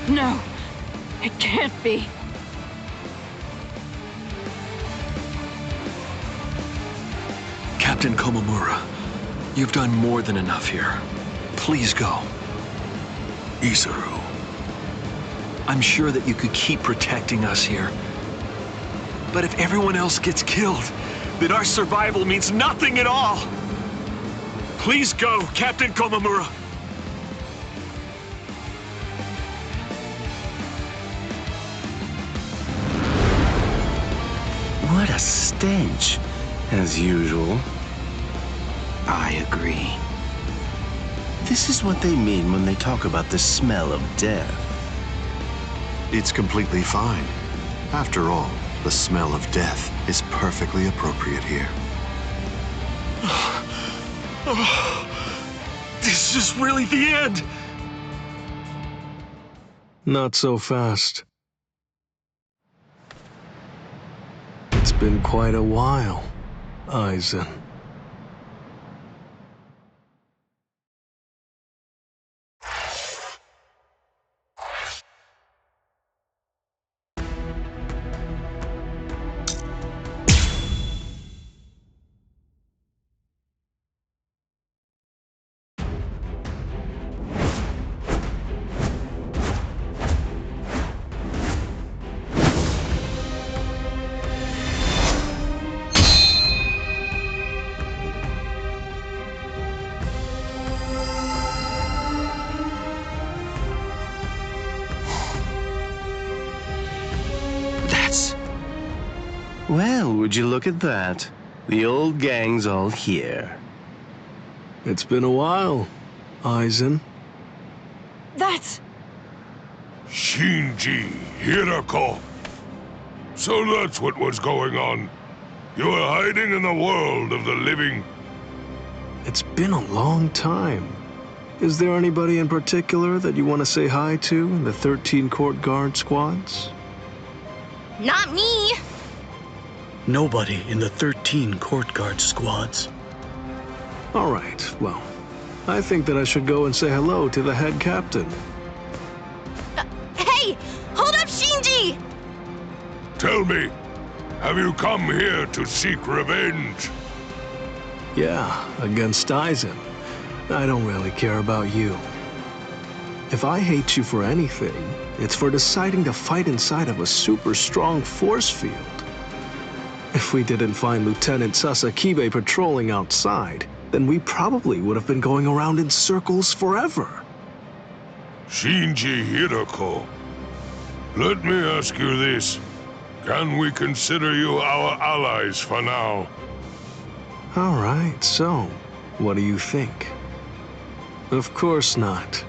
No, it can't be. Captain Komamura, you've done more than enough here. Please go. Isuru. I'm sure that you could keep protecting us here. But if everyone else gets killed, then our survival means nothing at all. Please go, Captain Komamura. What a stench, as usual. I agree. This is what they mean when they talk about the smell of death. It's completely fine. After all, the smell of death is perfectly appropriate here. This is really the end. Not so fast. It's been quite a while, Aizen. Well, would you look at that? The old gang's all here. It's been a while, Aizen. That's... Shinji Hirako. So that's what was going on. You were hiding in the world of the living. It's been a long time. Is there anybody in particular that you want to say hi to in the 13 Court Guard squads? Not me. Nobody in the 13 Court Guard squads. All right, well, I think that I should go and say hello to the head captain. Hey! Hold up, Shinji! Tell me, have you come here to seek revenge? Yeah, against Aizen. I don't really care about you. If I hate you for anything, it's for deciding to fight inside of a super strong force field. If we didn't find Lieutenant Sosuke patrolling outside, then we probably would have been going around in circles forever. Shinji Hirako, let me ask you this. Can we consider you our allies for now? All right, so, what do you think? Of course not.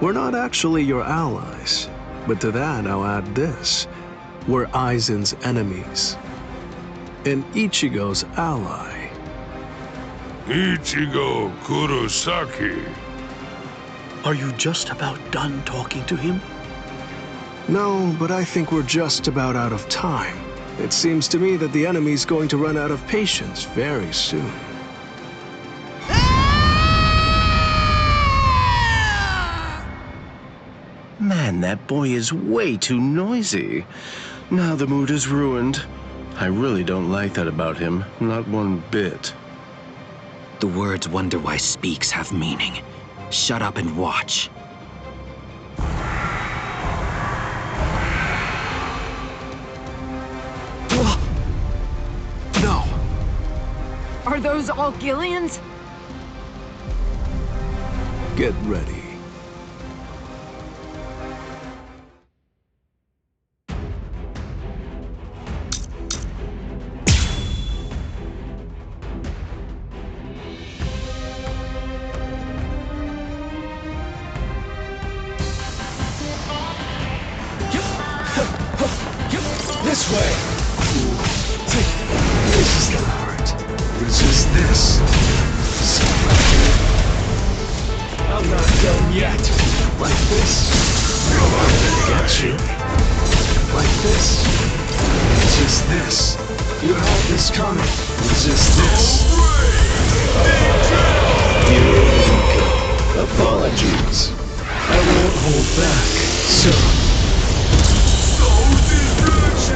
We're not actually your allies, but to that I'll add this. We're Aizen's enemies. And Ichigo's ally. Ichigo Kurosaki. Are you just about done talking to him? No, but I think we're just about out of time. It seems to me that the enemy's going to run out of patience very soon. Man, that boy is way too noisy. Now the mood is ruined. I really don't like that about him, not one bit. The words "wonder why speaks" have meaning. Shut up and watch. No. Are those all Gillians? Get ready. This way! This is gonna hurt. Resist this. I'm not done yet. Like this. I'm gonna get you. Like this. Resist this. Your help is coming. Resist this. You're weak. Apologies. I won't hold back, so...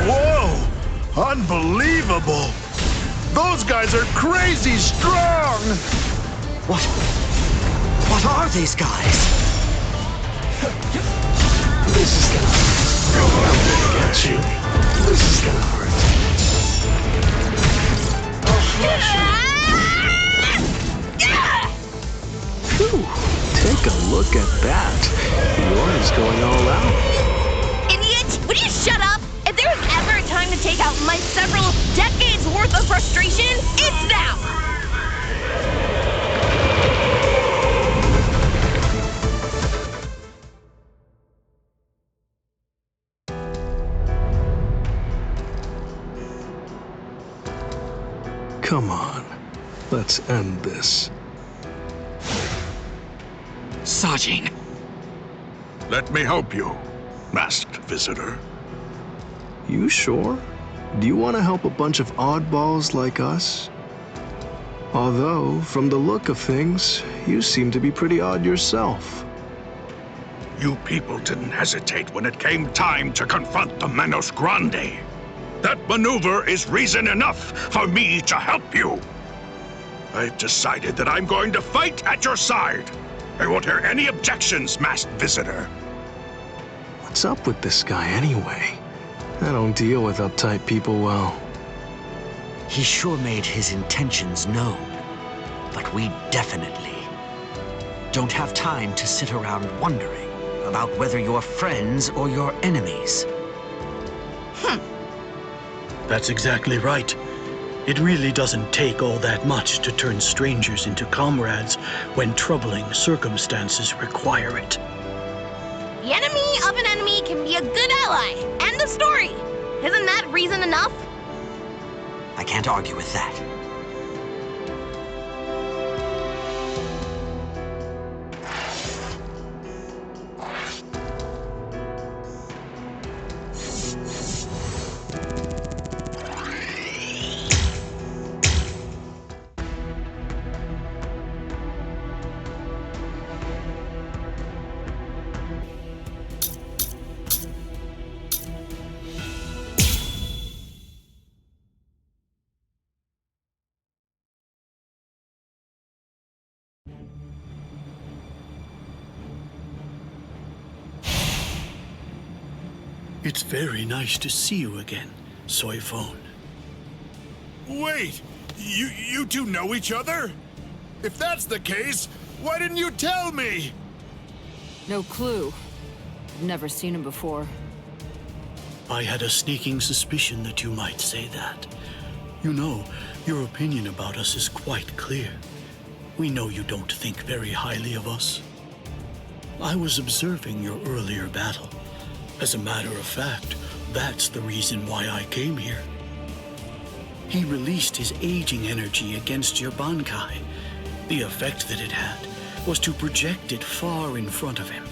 Whoa! Unbelievable! Those guys are crazy strong! What are these guys? This is gonna hurt. I'm gonna get you. This is gonna hurt. I'll crush you. Phew, take a look at that. Yours going all out. Idiot! Would you shut up? If there was ever a time to take out my several decades worth of frustration, it's now! Come on, let's end this. Sajin. Let me help you, masked visitor. You sure? Do you want to help a bunch of oddballs like us? Although, from the look of things, you seem to be pretty odd yourself. You people didn't hesitate when it came time to confront the Manos Grande. That maneuver is reason enough for me to help you. I've decided that I'm going to fight at your side. I won't hear any objections, masked visitor. What's up with this guy anyway? I don't deal with uptight people well. He sure made his intentions known, but we definitely don't have time to sit around wondering. about whether you're friends or your enemies. That's exactly right. It really doesn't take all that much to turn strangers into comrades when troubling circumstances require it. The enemy of an enemy can be a good ally. End of story. Isn't that reason enough? I can't argue with that. It's very nice to see you again, Soifone. Wait! You two know each other? If that's the case, why didn't you tell me? No clue. I've never seen him before. I had a sneaking suspicion that you might say that. You know, your opinion about us is quite clear. We know you don't think very highly of us. I was observing your earlier battle. As a matter of fact, that's the reason why I came here. He released his aging energy against your Bankai. The effect that it had was to project it far in front of him,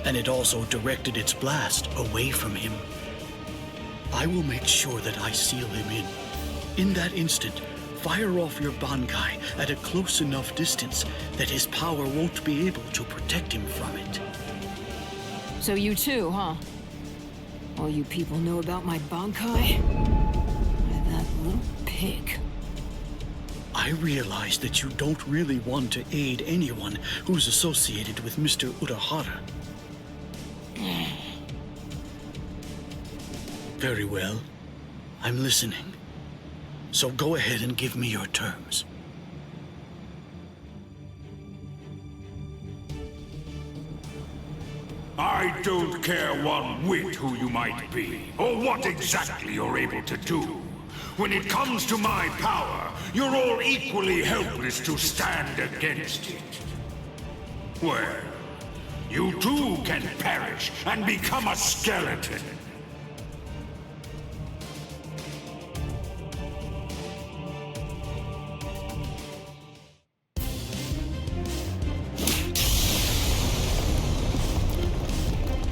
and it also directed its blast away from him. I will make sure that I seal him in. In that instant, fire off your Bankai at a close enough distance that his power won't be able to protect him from it. So you too, huh? All you people know about my Bankai? That little pig. I realize that you don't really want to aid anyone who's associated with Mr. Urahara. Very well. I'm listening. So go ahead and give me your terms. I don't care one whit who you might be, or what exactly you're able to do. When it comes to my power, you're all equally helpless to stand against it. Well, you too can perish and become a skeleton.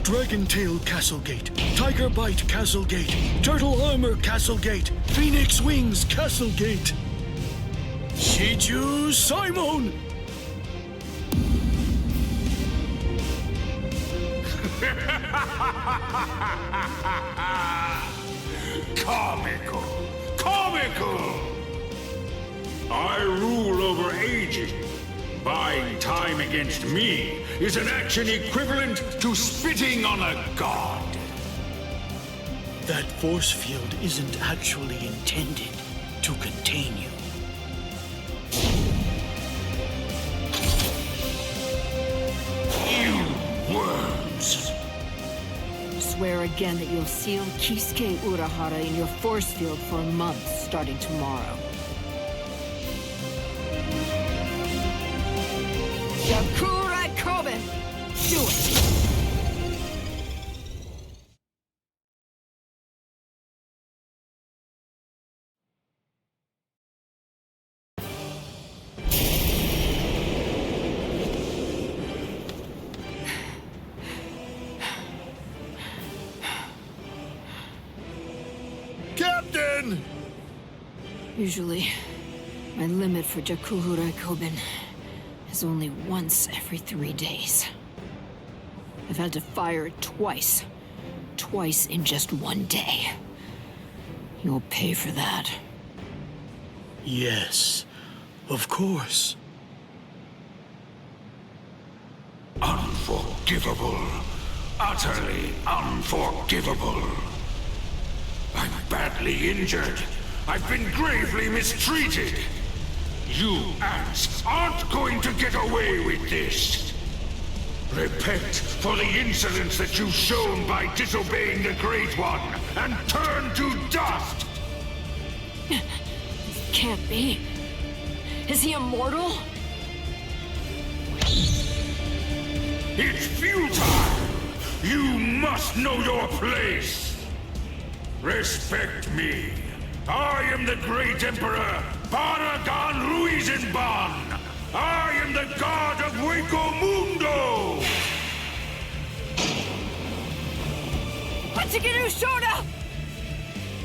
Dragon Tail Castle Gate, Tiger Bite Castle Gate, Turtle Armor Castle Gate, Phoenix Wings Castle Gate. Shiju Simon! Comical! Comical! I rule over aging. Buying time against me is an action equivalent to spitting on a god. That force field isn't actually intended to contain you. You worms! Swear again that you'll seal Kisuke Urahara in your force field for a month starting tomorrow. Yakurai-Koben! Do it! Captain! Usually, my limit for Yakurai-Koben is only once every 3 days. I've had to fire it twice. Twice in just 1 day. You'll pay for that. Yes, of course. Unforgivable. Utterly unforgivable. I'm badly injured. I've been gravely mistreated. You ants aren't going to get away with this. Repent for the insolence that you've shown by disobeying the Great One, and turn to dust! Can't be. Is he immortal? It's futile! You must know your place! Respect me. I am the great Emperor, Baragan Ruizenban! I am the god of Hueco-Mundo! Ichigo showdown!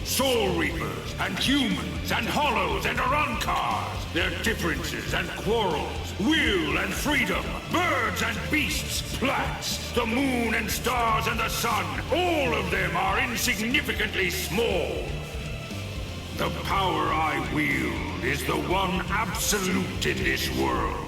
Soul Reapers, and humans, and hollows, and Arankars, their differences and quarrels, will and freedom, birds and beasts, plants, the moon and stars and the sun, all of them are insignificantly small. The power I wield is the one absolute in this world.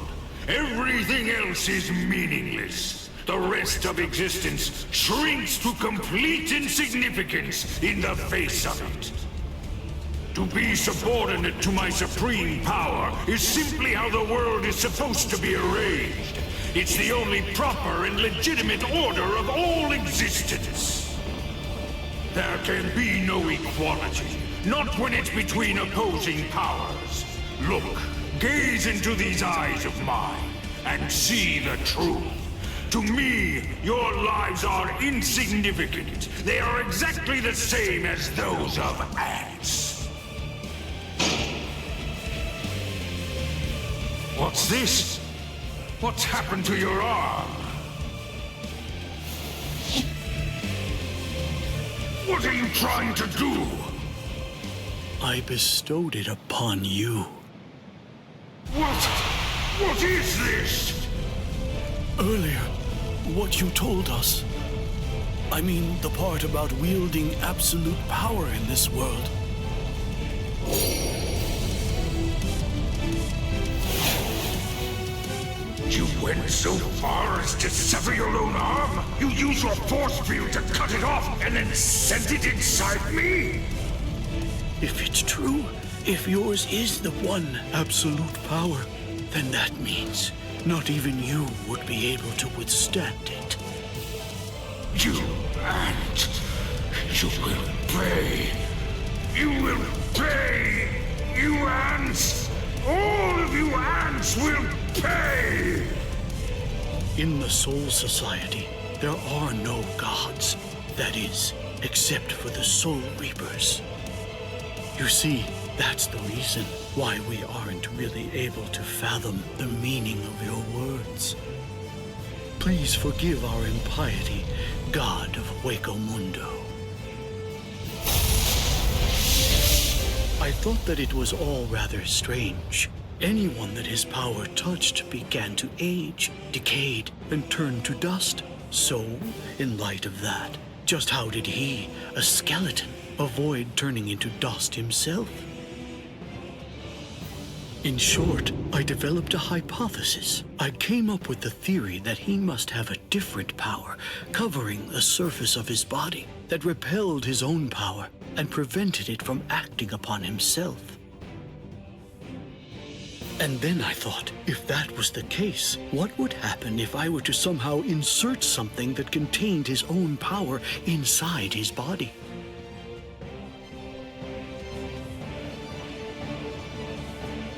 Everything else is meaningless. The rest of existence shrinks to complete insignificance in the face of it. To be subordinate to my supreme power is simply how the world is supposed to be arranged. It's the only proper and legitimate order of all existence. There can be no equality, not when it's between opposing powers. Look, gaze into these eyes of mine, and see the truth. To me, your lives are insignificant. They are exactly the same as those of ants. What's this? What's happened to your arm? What are you trying to do? I bestowed it upon you. What is this? Earlier, what you told us. I mean, the part about wielding absolute power in this world. You went so far as to sever your own arm? You used your force field to cut it off and then sent it inside me? If it's true, if yours is the one absolute power, then that means not even you would be able to withstand it. You ant! You will pay! You will pay! You ants! All of you ants will pay! In the Soul Society, there are no gods. That is, except for the Soul Reapers. You see, that's the reason why we aren't really able to fathom the meaning of your words. Please forgive our impiety, God of Hueco-Mundo. I thought that it was all rather strange. Anyone that his power touched began to age, decayed, and turned to dust. So, in light of that, just how did he, a skeleton, avoid turning into dust himself? In short, I developed a hypothesis. I came up with the theory that he must have a different power covering the surface of his body that repelled his own power and prevented it from acting upon himself. And then I thought, if that was the case, what would happen if I were to somehow insert something that contained his own power inside his body?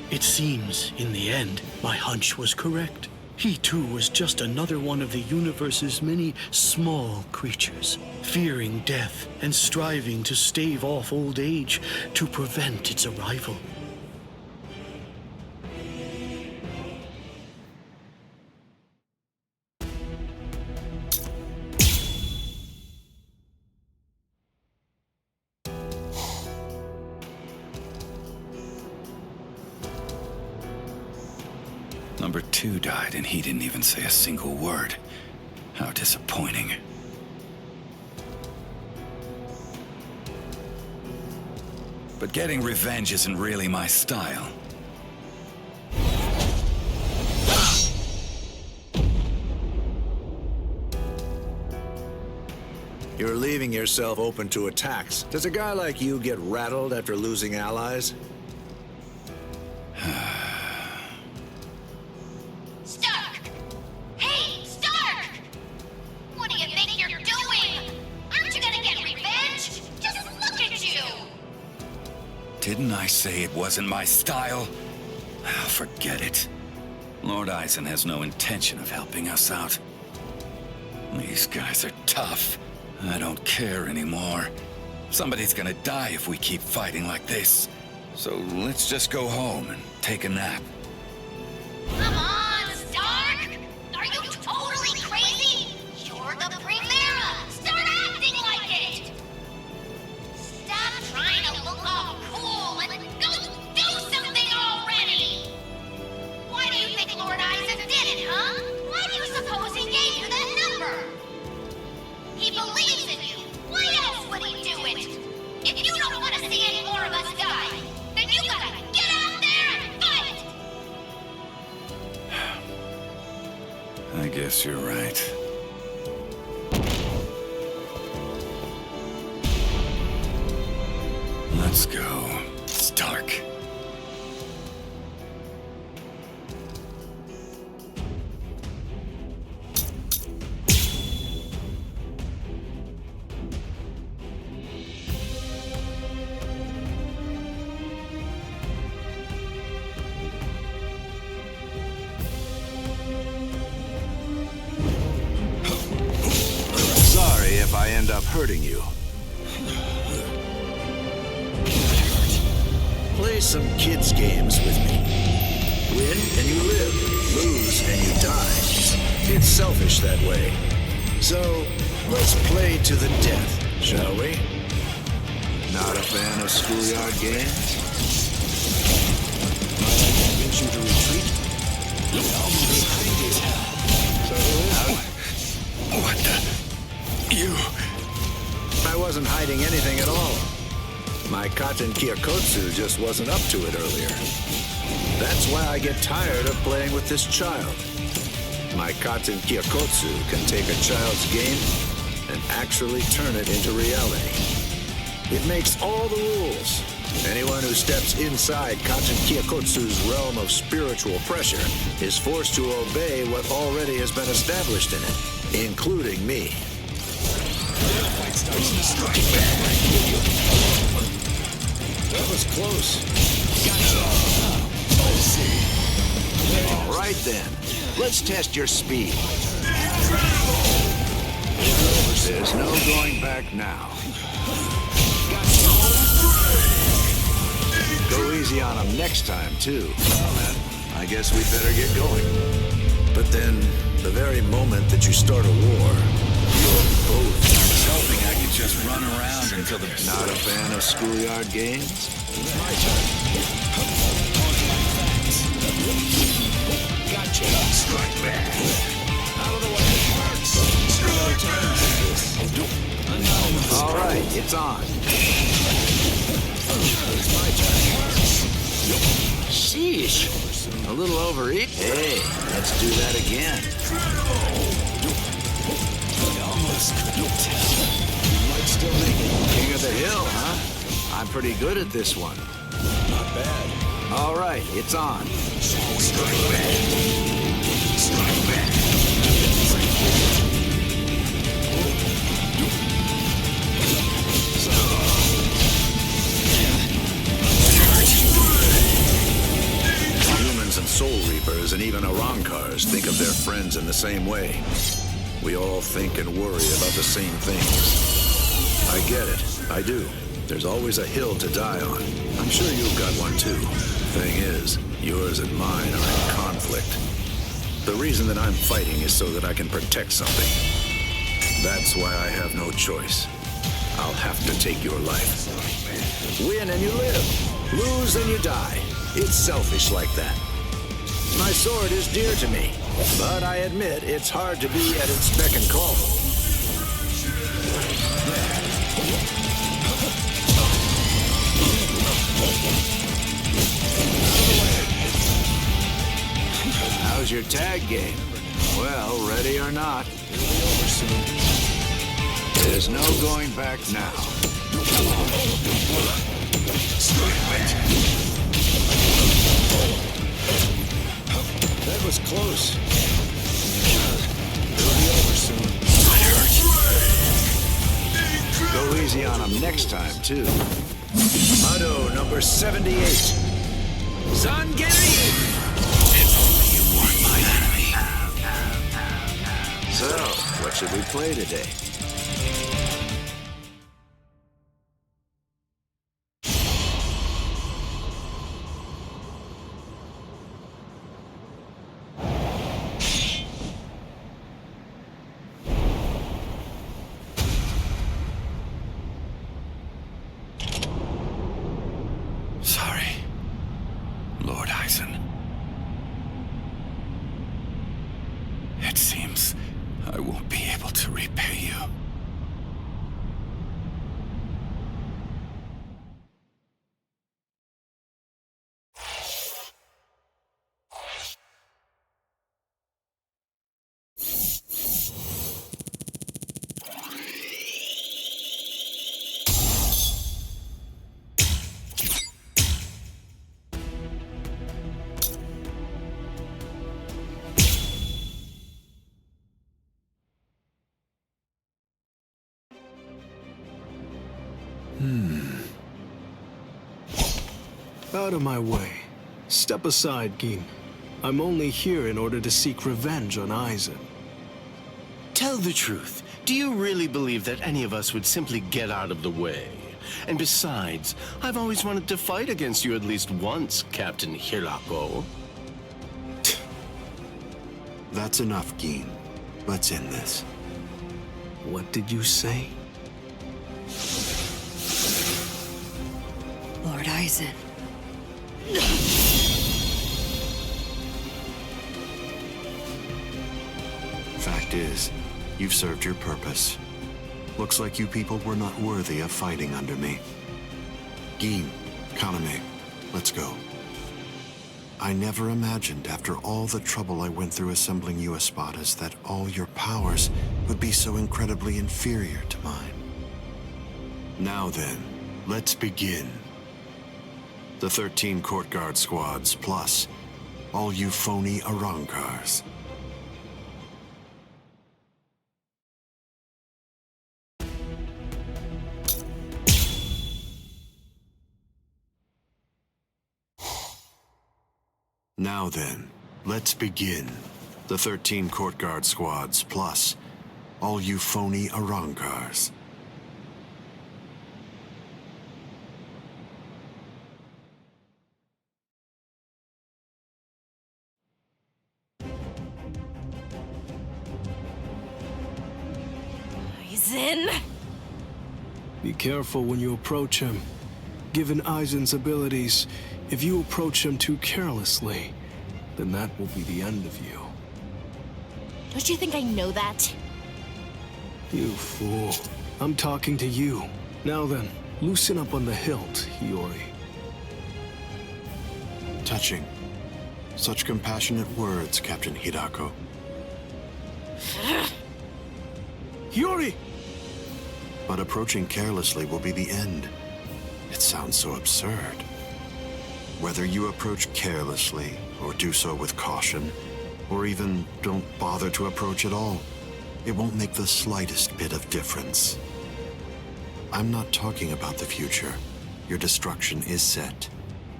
It seems, in the end, my hunch was correct. He too was just another one of the universe's many small creatures, fearing death and striving to stave off old age to prevent its arrival. Number 2 died and he didn't even say a single word. How disappointing. But getting revenge isn't really my style. You're leaving yourself open to attacks. Does a guy like you get rattled after losing allies? Stark! Hey, Stark! I say it wasn't my style? Forget it. Lord Aizen has no intention of helping us out. These guys are tough. I don't care anymore. Somebody's gonna die if we keep fighting like this. So let's just go home and take a nap. Come on, Stark! Are you totally crazy? You're the Primera! Start acting like it! Stop trying to look all cool and go do something already! Why do you think Lord Aizen did it, huh? Why do you suppose he gave you that number? He believes in you! Why else would he do it? If you don't want to see any more of us die, then you gotta get out there and fight! I guess you're right. Let's go. It's dark. Sorry if I end up hurting you. Play some kids' games with me. Win and you live, lose and you die. It's selfish that way. So, let's play to the death, shall we? Not a fan of schoolyard games? Might I convince you to retreat? Behind you. So who is it? What the? You... I wasn't hiding anything at all. My Katen Kyokotsu just wasn't up to it earlier. That's why I get tired of playing with this child. My Katen Kyokotsu can take a child's game and actually turn it into reality. It makes all the rules. Anyone who steps inside Katen Kyokotsu's realm of spiritual pressure is forced to obey what already has been established in it, including me. That was close. All right then, let's test your speed. There's no going back now. Go easy on him next time, too. Well, then, I guess we better get going. But then, the very moment that you start a war, you're both. I was hoping I could just run around until the... Not a fan of schoolyard games? My turn. Gotcha. Strike back. Out of the way. Strike back. All right, it's on. It's my turn. Sheesh. A little overeat. Hey, let's do that again. You might still make it. King of the hill, huh? I'm pretty good at this one. Not bad. All right, it's on. Strike back. Strike back. Humans and Soul Reapers and even Arankars think of their friends in the same way. We all think and worry about the same things. I get it. I do. There's always a hill to die on. I'm sure you've got one too. Thing is, yours and mine are in conflict. The reason that I'm fighting is so that I can protect something. That's why I have no choice. I'll have to take your life. Win and you live. Lose and you die. It's selfish like that. My sword is dear to me, but I admit it's hard to be at its beck and call. How's your tag game? Well, ready or not. It'll be over soon. There's no going back now. That was close. It'll be over soon. Go easy on him next time, too. Hado number 78. Zangiri! If only you weren't my enemy. So, what should we play today? Sorry, Lord Aizen. It seems I won't be able to repay you. Out of my way. Step aside, Gin. I'm only here in order to seek revenge on Aizen. Tell the truth. Do you really believe that any of us would simply get out of the way? And besides, I've always wanted to fight against you at least once, Captain Hirako. That's enough, Gin. Let's end this. What did you say? Lord Aizen. Fact is, you've served your purpose. Looks like you people were not worthy of fighting under me. Gin, Kaname, let's go. I never imagined, after all the trouble I went through assembling you Espadas, that all your powers would be so incredibly inferior to mine. Now then, let's begin. The 13 court guard squads, plus all you phony Arankars. Now then, let's begin. The 13 court guard squads, plus all you phony Arankars. Aizen! Be careful when you approach him. Given Aizen's abilities, if you approach him too carelessly, then that will be the end of you. Don't you think I know that? You fool. I'm talking to you. Now then, loosen up on the hilt, Hiyori. Touching. Such compassionate words, Captain Hidako. Hiyori! But approaching carelessly will be the end. It sounds so absurd. Whether you approach carelessly, or do so with caution, or even don't bother to approach at all, it won't make the slightest bit of difference. I'm not talking about the future. Your destruction is set.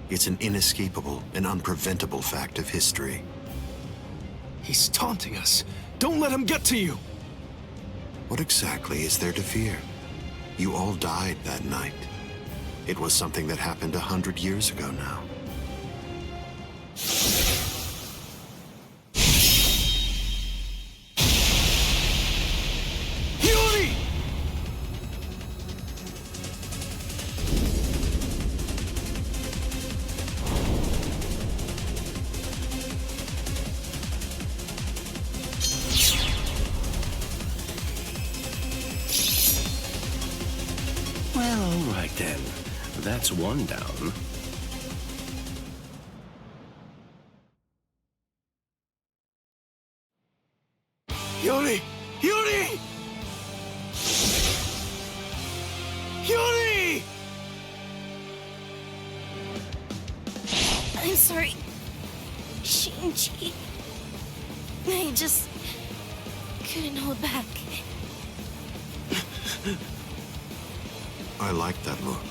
It's an inescapable and unpreventable fact of history. He's taunting us. Don't let him get to you! What exactly is there to fear? You all died that night. It was something that happened 100 years ago now. Hiyori! Well, all right then. That's one down. Hiyori! Hiyori! Hiyori! I'm sorry, Shinji. I just couldn't hold back. I like that look.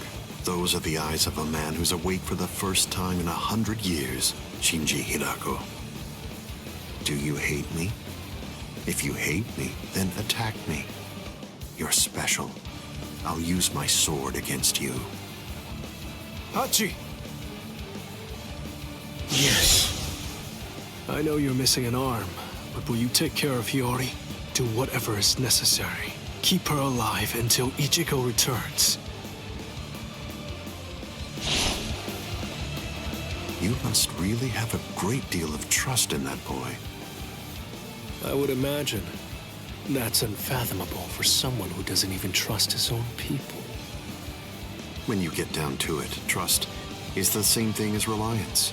Those are the eyes of a man who's awake for the first time in 100 years, Shinji Hirako. Do you hate me? If you hate me, then attack me. You're special. I'll use my sword against you. Hachi! Yes. I know you're missing an arm, but will you take care of Hiyori? Do whatever is necessary. Keep her alive until Ichigo returns. You must really have a great deal of trust in that boy. I would imagine. That's unfathomable for someone who doesn't even trust his own people. When you get down to it, trust is the same thing as reliance.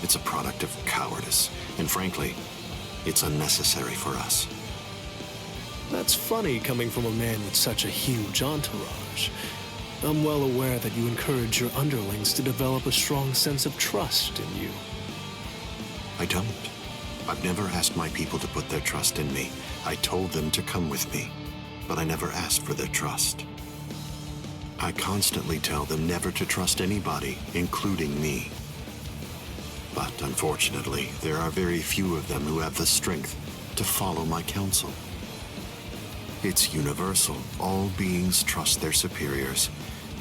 It's a product of cowardice, and frankly, it's unnecessary for us. That's funny coming from a man with such a huge entourage. I'm well aware that you encourage your underlings to develop a strong sense of trust in you. I don't. I've never asked my people to put their trust in me. I told them to come with me, but I never asked for their trust. I constantly tell them never to trust anybody, including me. But unfortunately, there are very few of them who have the strength to follow my counsel. It's universal. All beings trust their superiors.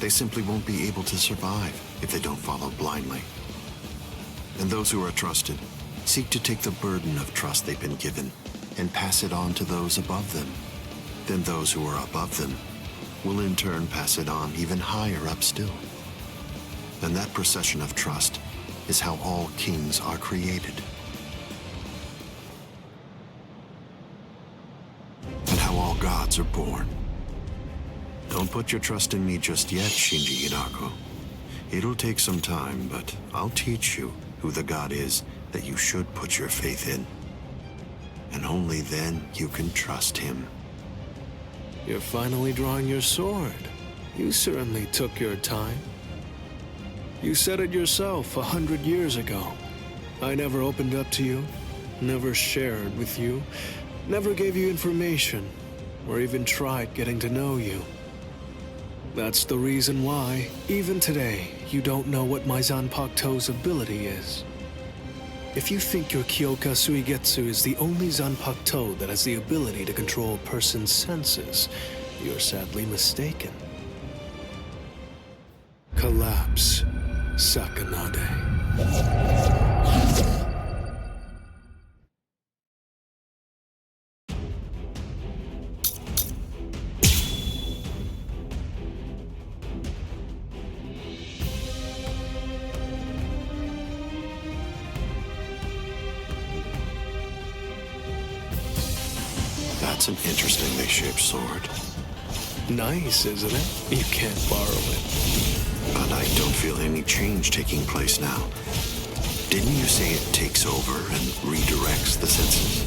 They simply won't be able to survive if they don't follow blindly. And those who are trusted seek to take the burden of trust they've been given and pass it on to those above them. Then those who are above them will in turn pass it on even higher up still. And that procession of trust is how all kings are created. And how all gods are born. Don't put your trust in me just yet, Shinji Hirako. It'll take some time, but I'll teach you who the god is that you should put your faith in. And only then you can trust him. You're finally drawing your sword. You certainly took your time. You said it yourself 100 years ago. I never opened up to you, never shared with you, never gave you information, or even tried getting to know you. That's the reason why, even today, you don't know what my Zanpakuto's ability is. If you think your Kyoka Suigetsu is the only Zanpakuto that has the ability to control a person's senses, you're sadly mistaken. Collapse, Sakanade. That's an interestingly shaped sword. Nice, isn't it? You can't borrow it. But I don't feel any change taking place now. Didn't you say it takes over and redirects the senses?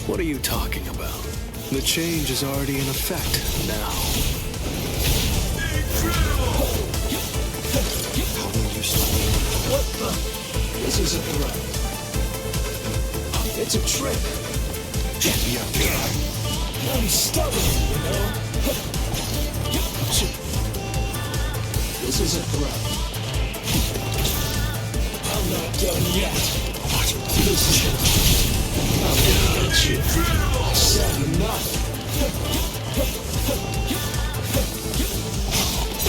What are you talking about? The change is already in effect now. How will you stop me? What the? This is a threat. It's a trick. Get me up here. I'm stubborn, you know? This is a threat. I'm not done yet. What? This is it. I'm gonna get you. I said enough.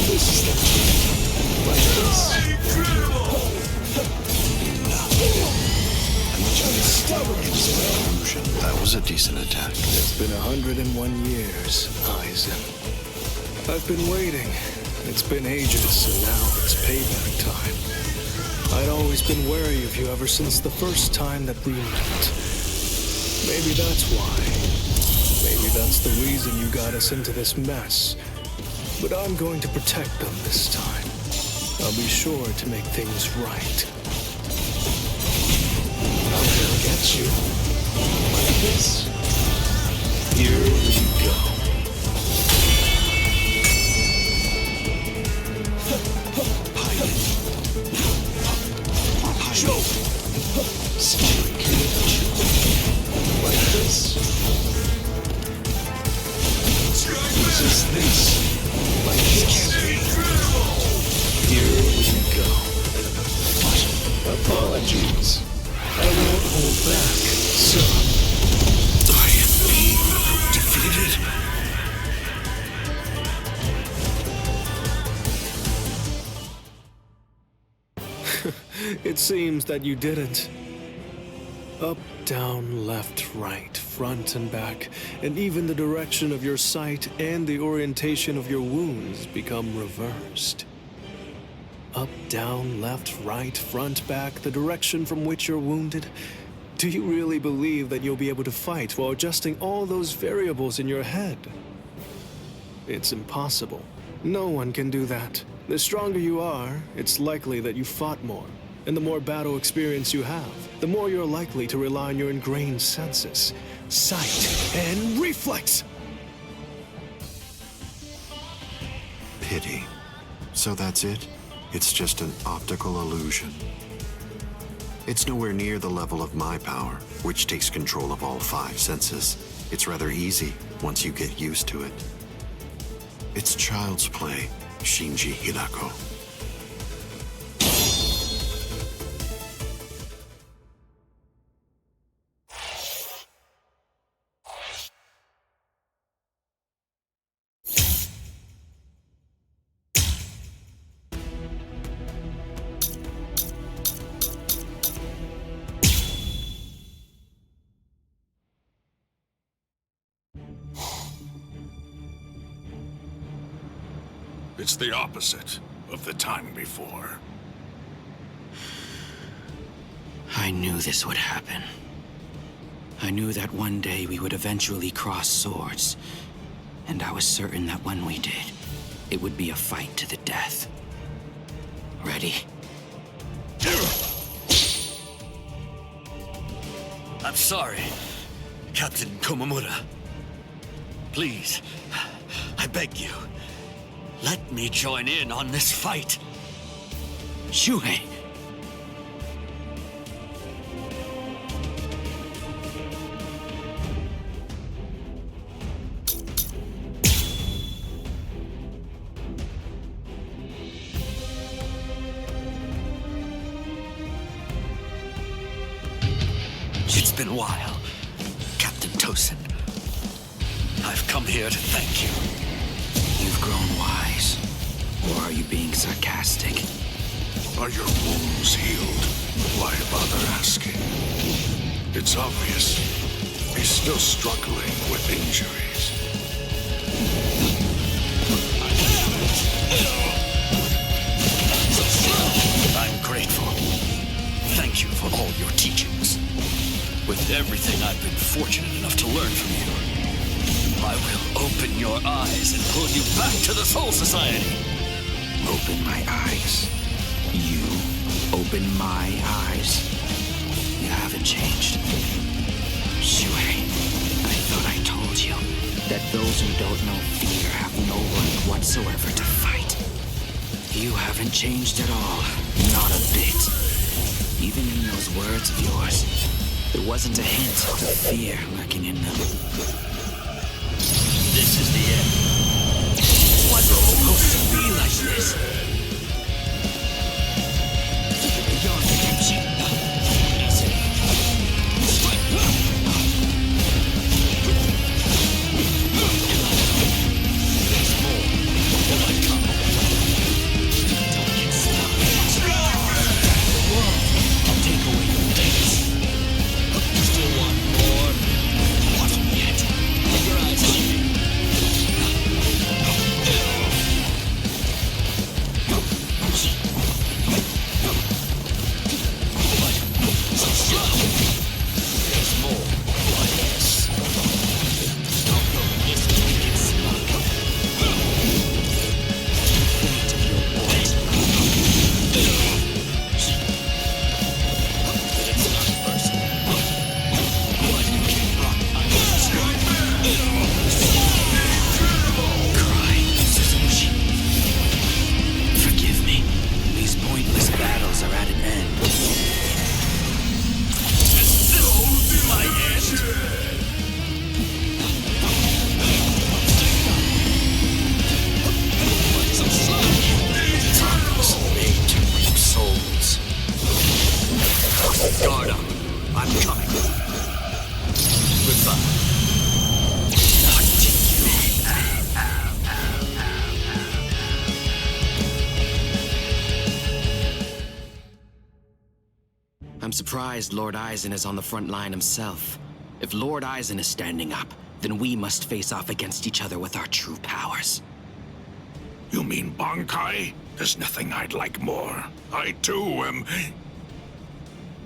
This is the trick. Like this. That was a decent attack. It's been 101 years, Aizen. I've been waiting. It's been ages, and now it's payback time. I'd always been wary of you ever since the first time that we met. Maybe that's why. Maybe that's the reason you got us into this mess. But I'm going to protect them this time. I'll be sure to make things right. I'm gonna get you. Like this. Here we go. Choke. Like this. Resist this. Like this. It seems that you didn't. Up, down, left, right, front and back, and even the direction of your sight and the orientation of your wounds become reversed. Up, down, left, right, front, back, the direction from which you're wounded. Do you really believe that you'll be able to fight while adjusting all those variables in your head? It's impossible. No one can do that. The stronger you are, it's likely that you fought more. And the more battle experience you have, the more you're likely to rely on your ingrained senses, sight, and reflex. Pity. So that's it? It's just an optical illusion. It's nowhere near the level of my power, which takes control of all 5 senses. It's rather easy once you get used to it. It's child's play, Shinji Hirako. It's the opposite of the time before. I knew this would happen. I knew that one day we would eventually cross swords. And I was certain that when we did, it would be a fight to the death. Ready? I'm sorry, Captain Komamura. Please, I beg you, let me join in on this fight. Shuhei! It's been a while, Captain Tosin. I've come here to thank you. You've grown wise. Or are you being sarcastic? Are your wounds healed? Why bother asking? It's obvious. He's still struggling with injuries. I'm grateful. Thank you for all your teachings. With everything I've been fortunate enough to learn from you, I will open your eyes and pull you back to the Soul Society. Open my eyes. You open my eyes. You haven't changed. Shuhei, I thought I told you that those who don't know fear have no right whatsoever to fight. You haven't changed at all. Not a bit. Even in those words of yours, there wasn't a hint of fear lurking in them. This is the end. It wasn't supposed to be like this. Beyond redemption. Easy. There's more. Will I come? Don't get stuck. Whoa. I'll take away your legs. You still want more? Wasn't yet. Keep your eyes on me. surprised Lord Aizen is on the front line himself. If Lord Aizen is standing up, then we must face off against each other with our true powers. You mean Bankai? There's nothing I'd like more. I too am...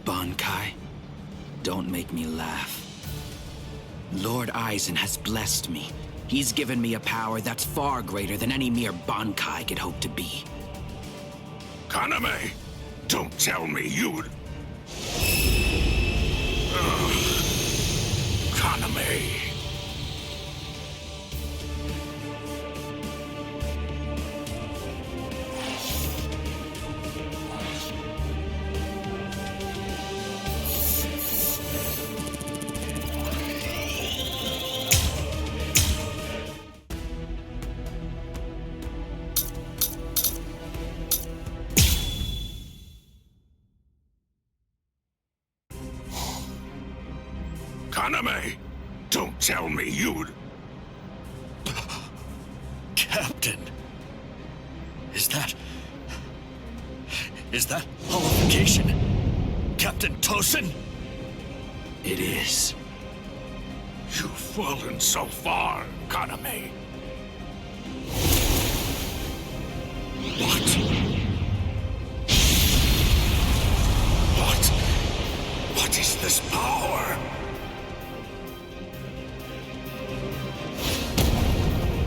Bankai? Don't make me laugh. Lord Aizen has blessed me. He's given me a power that's far greater than any mere Bankai could hope to be. Kaname, don't tell me you'd... Kaname... Kaname, don't tell me you'd... Captain, is that holographication? Captain Tosen? It is. You've fallen so far, Kaname. What is this power?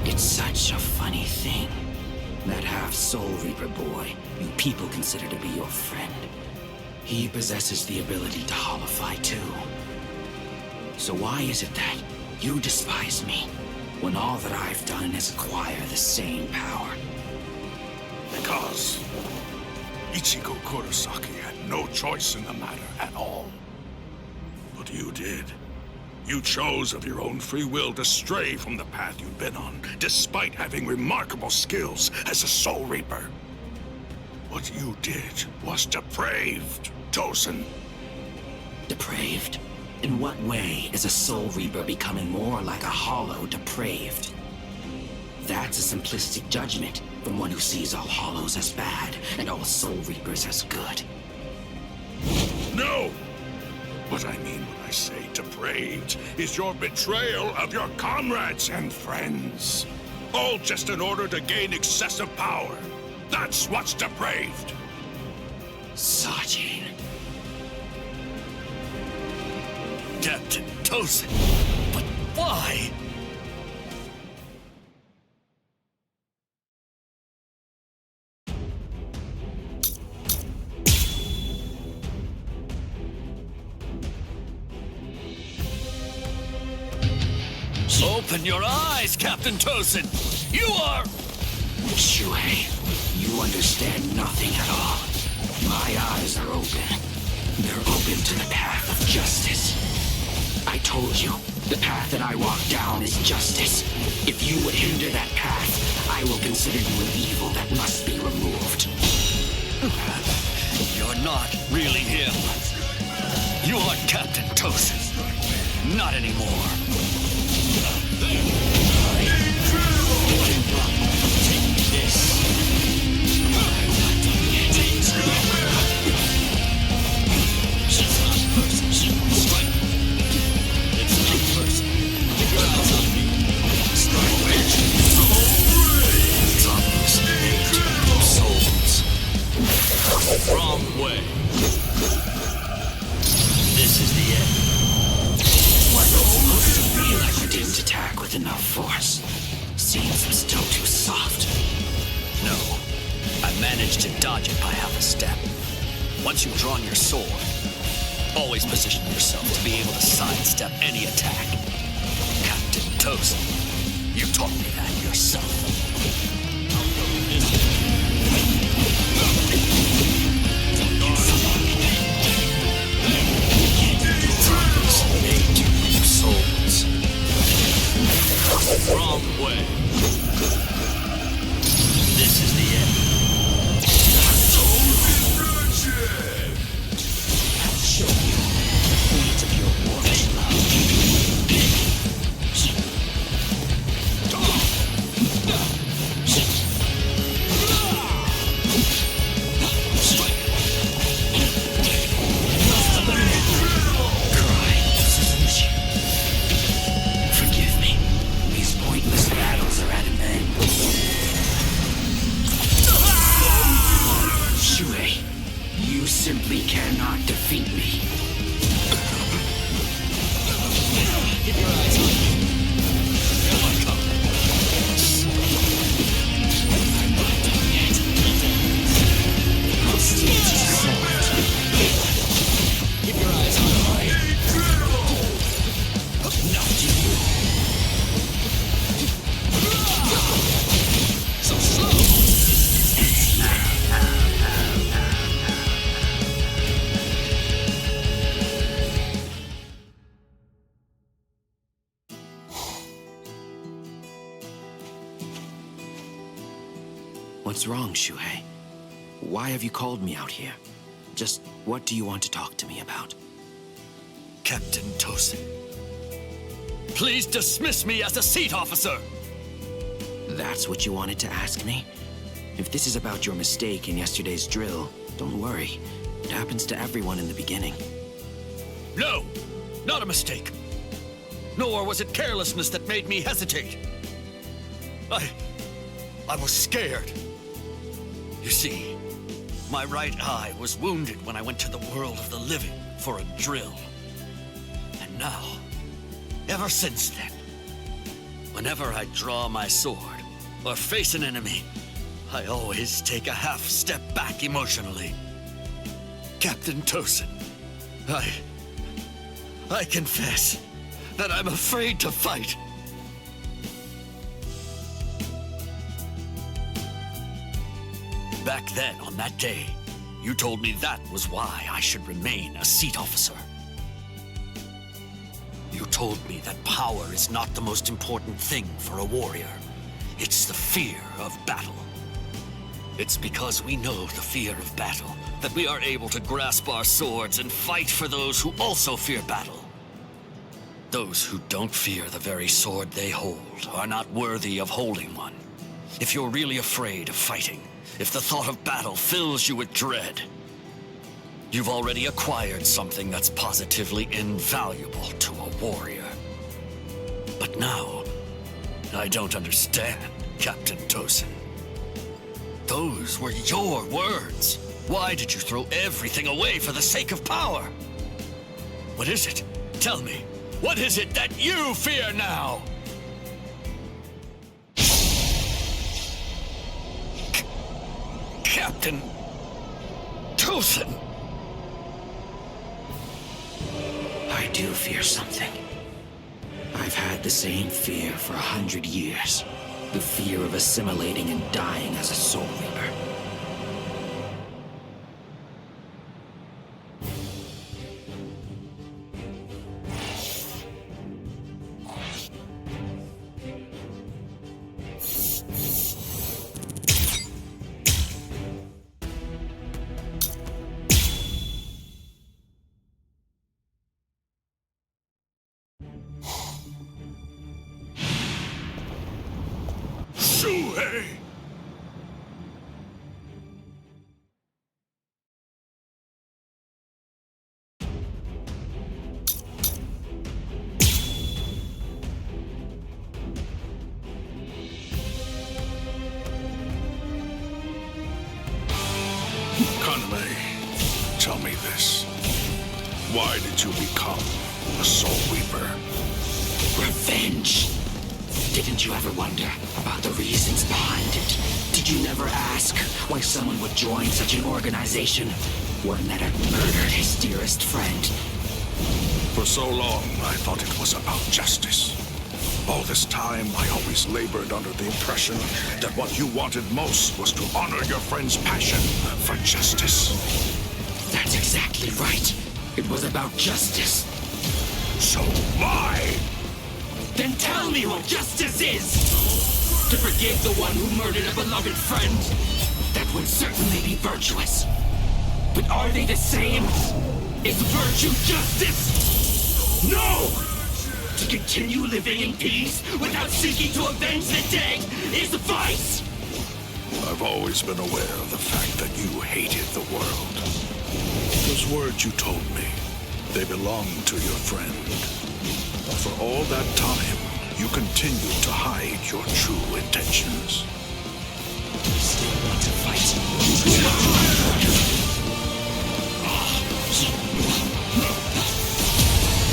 It's such a funny thing. That half-Soul Reaper boy you people consider to be your friend. He possesses the ability to holofy too. So why is it that you despise me, when all that I've done is acquire the same power? Because Ichigo Kurosaki had no choice in the matter at all. But you did. You chose of your own free will to stray from the path you'd been on, despite having remarkable skills as a Soul Reaper. What you did was depraved, Tosen. Depraved? In what way is a Soul Reaper becoming more like a hollow depraved? That's a simplistic judgment from one who sees all hollows as bad and all Soul Reapers as good. No! What I mean when I say depraved is your betrayal of your comrades and friends. All just in order to gain excessive power. That's what's depraved. Sajin. Captain Tosen, but why? Open your eyes, Captain Tosen! You are... Shuhei, you understand nothing at all. My eyes are open. They're open to the path of justice. I told you, the path that I walk down is justice. If you would hinder that path, I will consider you an evil that must be removed. You're not really him. You are Captain Tosen. Not anymore. Wrong way. This is the end. Was it supposed to be like you didn't attack with enough force? Seems I'm still too soft. No. I managed to dodge it by half a step. Once you've drawn your sword, always position yourself to be able to sidestep any attack. Captain Tosen, you taught me that yourself. Souls. Wrong way. This is the end. I'll show you the weight of your warped love. So slow! What's wrong, Shuhei? Why have you called me out here? Just what do you want to talk to me about? Captain Tosin, please dismiss me as a seat officer! That's what you wanted to ask me? If this is about your mistake in yesterday's drill, don't worry. It happens to everyone in the beginning. No! Not a mistake! Nor was it carelessness that made me hesitate. I was scared. You see, my right eye was wounded when I went to the world of the living for a drill. And now, ever since then, whenever I draw my sword or face an enemy, I always take a half step back emotionally. Captain Tosin, I confess that I'm afraid to fight. Back then, on that day, you told me that was why I should remain a seat officer. You told me that power is not the most important thing for a warrior. It's the fear of battle. It's because we know the fear of battle that we are able to grasp our swords and fight for those who also fear battle. Those who don't fear the very sword they hold are not worthy of holding one. If you're really afraid of fighting, if the thought of battle fills you with dread, you've already acquired something that's positively invaluable to a warrior. But now, I don't understand, Captain Tosin. Those were your words. Why did you throw everything away for the sake of power? What is it? Tell me, what is it that you fear now? Captain Tosin! I do fear something. I've had the same fear for 100 years. The fear of assimilating and dying as a Soul Reaper. Shuhei! Kaname, tell me this. Why did you become a Soul Reaper? Revenge! Didn't you ever wonder about the reasons behind it? Did you never ask why someone would join such an organization? One that had murdered his dearest friend. For so long, I thought it was about justice. All this time, I always labored under the impression that what you wanted most was to honor your friend's passion for justice. That's exactly right. It was about justice. So why? Then tell me what justice is! To forgive the one who murdered a beloved friend? That would certainly be virtuous. But are they the same? Is virtue justice? No! To continue living in peace without seeking to avenge the dead is vice! I've always been aware of the fact that you hated the world. Those words you told me, they belonged to your friend. But for all that time, you continued to hide your true intentions. You still want to fight?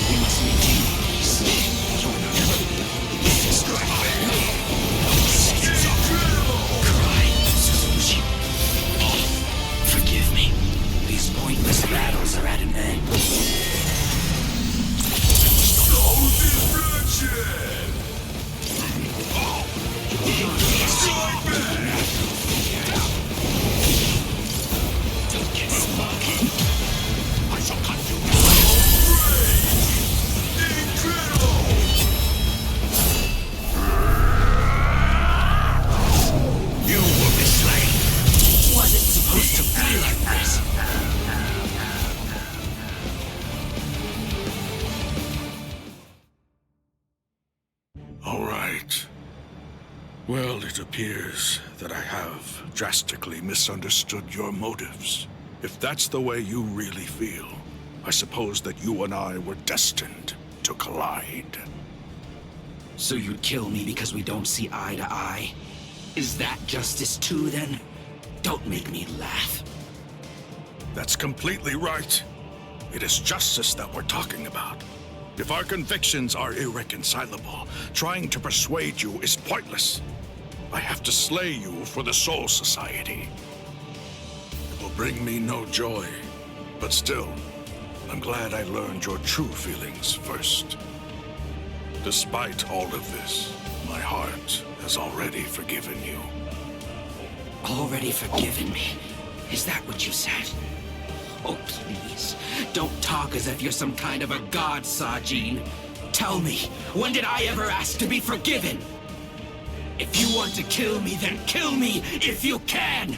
We must maintain peace. Cry, Suzuki. Forgive me. These pointless battles are at an end. So destruction! Don't get smug. I shall cut you. You will be slain. Was it supposed to be like this? All right. Well, it appears that I have drastically misunderstood your motives. If that's the way you really feel, I suppose that you and I were destined to collide. So you'd kill me because we don't see eye to eye? Is that justice too, then? Don't make me laugh. That's completely right. It is justice that we're talking about. If our convictions are irreconcilable, trying to persuade you is pointless. I have to slay you for the Soul Society. It will bring me no joy, but still, I'm glad I learned your true feelings first. Despite all of this, my heart has already forgiven you. Already forgiven me? Is that what you said? Oh, please, don't talk as if you're some kind of a god, Sajin. Tell me, when did I ever ask to be forgiven? If you want to kill me, then kill me if you can!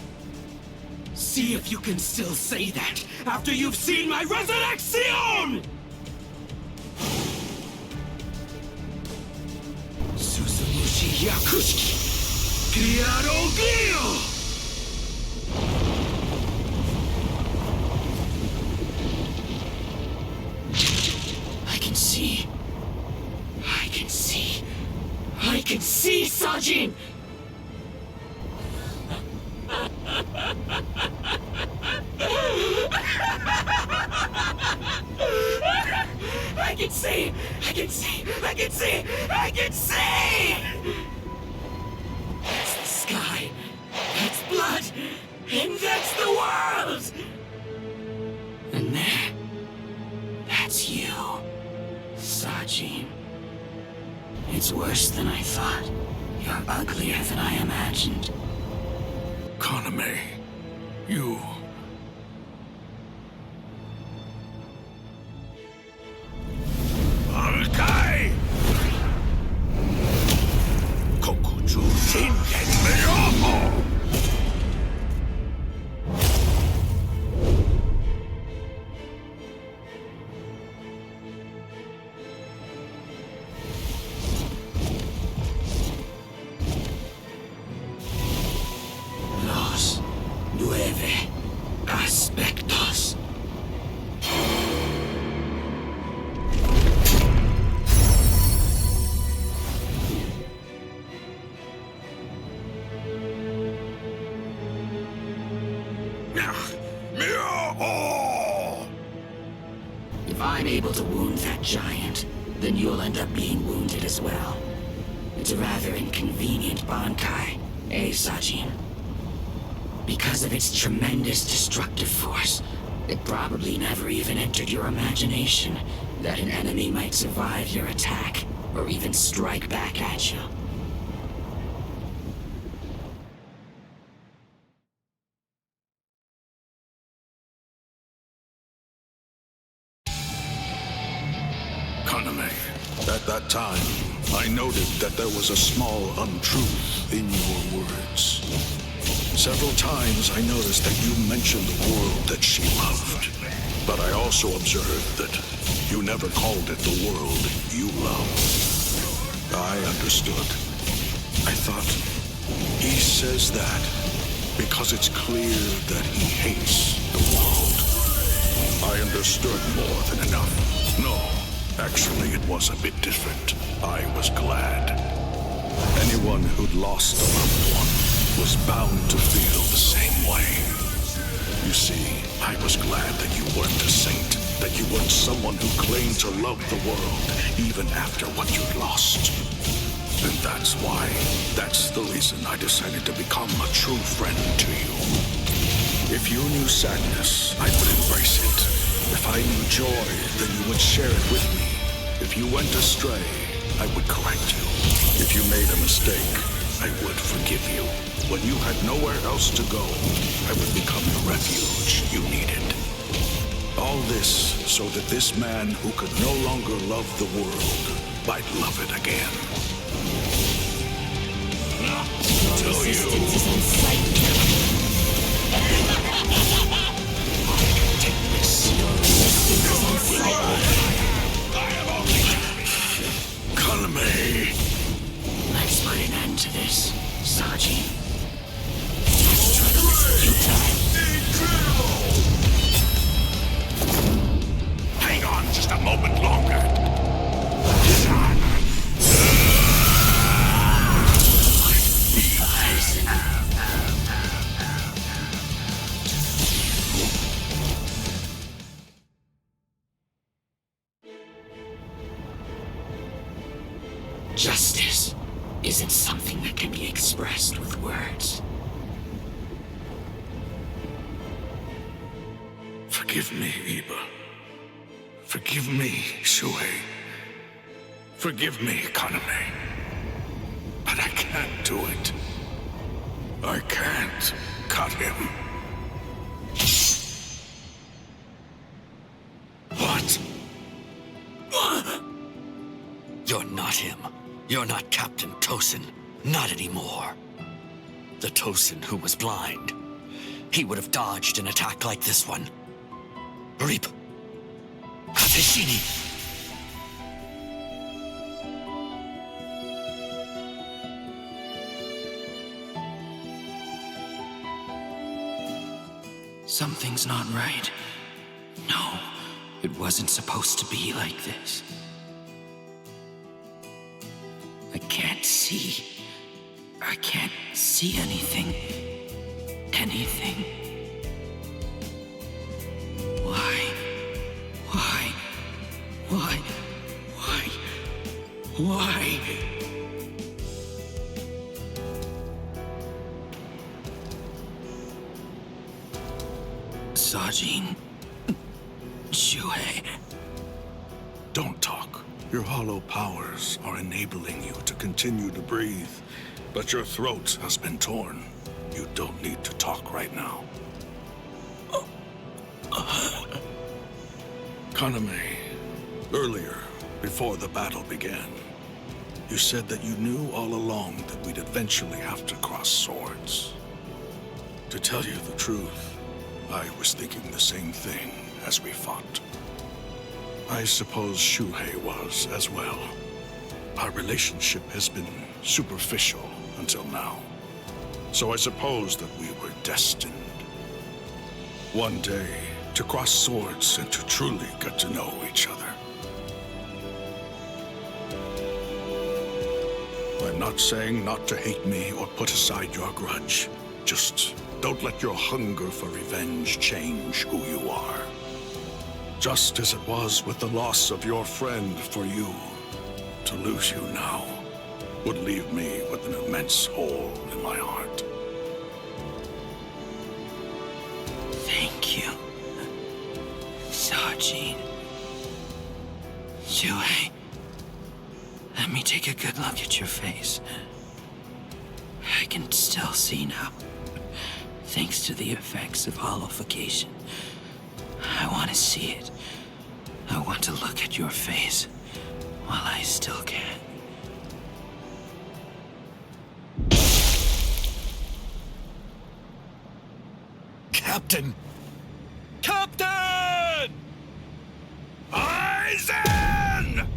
See if you can still say that after you've seen my resurrection! Suzumushi Yakushiki! Criado Glio! I can see, Sajin! I can see! That's the sky, that's blood, and that's the world! And there, that's you, Sajin. It's worse than I thought. You're uglier than I imagined. Kaname, you... Alkai! Kokuju Shingen Miyomo! Los 9 aspectos. If I'm able to wound that giant, then you'll end up being wounded as well. It's a rather inconvenient Bankai, eh, Sajin? Because of its tremendous destructive force, it probably never even entered your imagination that an enemy might survive your attack, or even strike back at you. Kaname, at that time, I noted that there was a small untruth in your words. Several times I noticed that you mentioned the world that she loved, but I also observed that you never called it the world you loved. I understood. I thought, he says that because it's clear that he hates the world. I understood more than enough. No, actually it was a bit different. I was glad. Anyone who'd lost a loved one was bound to feel the same way. You see, I was glad that you weren't a saint, that you weren't someone who claimed to love the world even after what you'd lost. And that's the reason I decided to become a true friend to you. If you knew sadness, I would embrace it. If I knew joy, then you would share it with me. If you went astray, I would correct you. If you made a mistake, I would forgive you. When you had nowhere else to go, I would become the refuge you needed. All this so that this man who could no longer love the world might love it again. To you. Kalame. Let's put an end to this, Saji. Hang on just a moment longer. Justice isn't something that can be expressed with words. Forgive me, Iba. Forgive me, Shuhei. Forgive me, Kaname. But I can't do it. I can't cut him. What? You're not him. You're not Captain Tosin. Not anymore. The Tosin who was blind. He would have dodged an attack like this one. Reap. Hateshini. Something's not right. No, it wasn't supposed to be like this. I can't see. I can't see anything. Anything. Why? Why? Why? Why? Why? Sajin. Shuhei. Don't talk. Your hollow powers are enabling you to continue to breathe, but your throat has been torn. You don't need to talk right now. Kaname, earlier, before the battle began, you said that you knew all along that we'd eventually have to cross swords. To tell you the truth, I was thinking the same thing as we fought. I suppose Shuhei was as well. Our relationship has been superficial until now. So I suppose that we were destined. One day, to cross swords and to truly get to know each other. I'm not saying not to hate me or put aside your grudge. Just don't let your hunger for revenge change who you are. Just as it was with the loss of your friend for you, to lose you now would leave me with an immense hole in my heart. Thank you, Sajin. Shuhei, let me take a good look at your face. I can still see now, thanks to the effects of hollowification. I want to see it. I want to look at your face while I still can. Captain! Captain! Aizen!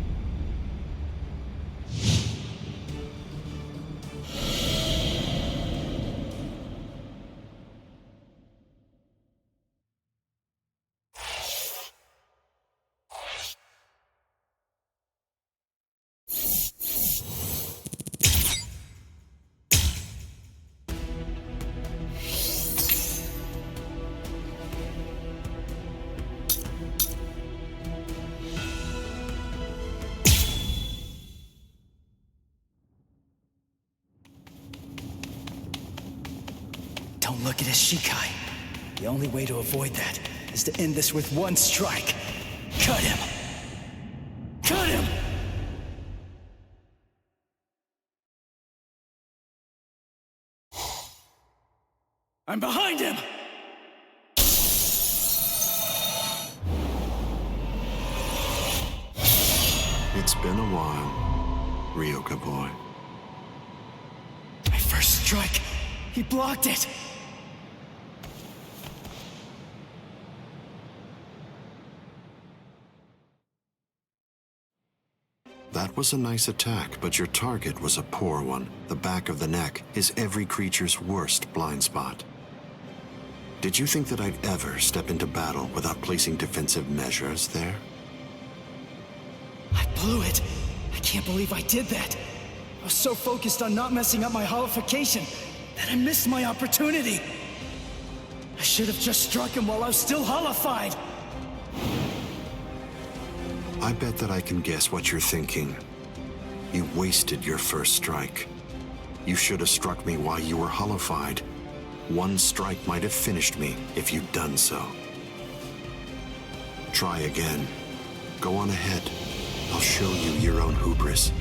Don't look at his Shikai. The only way to avoid that is to end this with one strike. Cut him! Cut him! I'm behind him! It's been a while, Ryoka boy. My first strike! He blocked it! That was a nice attack, but your target was a poor one. The back of the neck is every creature's worst blind spot. Did you think that I'd ever step into battle without placing defensive measures there? I blew it! I can't believe I did that! I was so focused on not messing up my holification that I missed my opportunity! I should have just struck him while I was still holified! I bet that I can guess what you're thinking. You wasted your first strike. You should have struck me while you were holified. One strike might have finished me if you'd done so. Try again. Go on ahead. I'll show you your own hubris.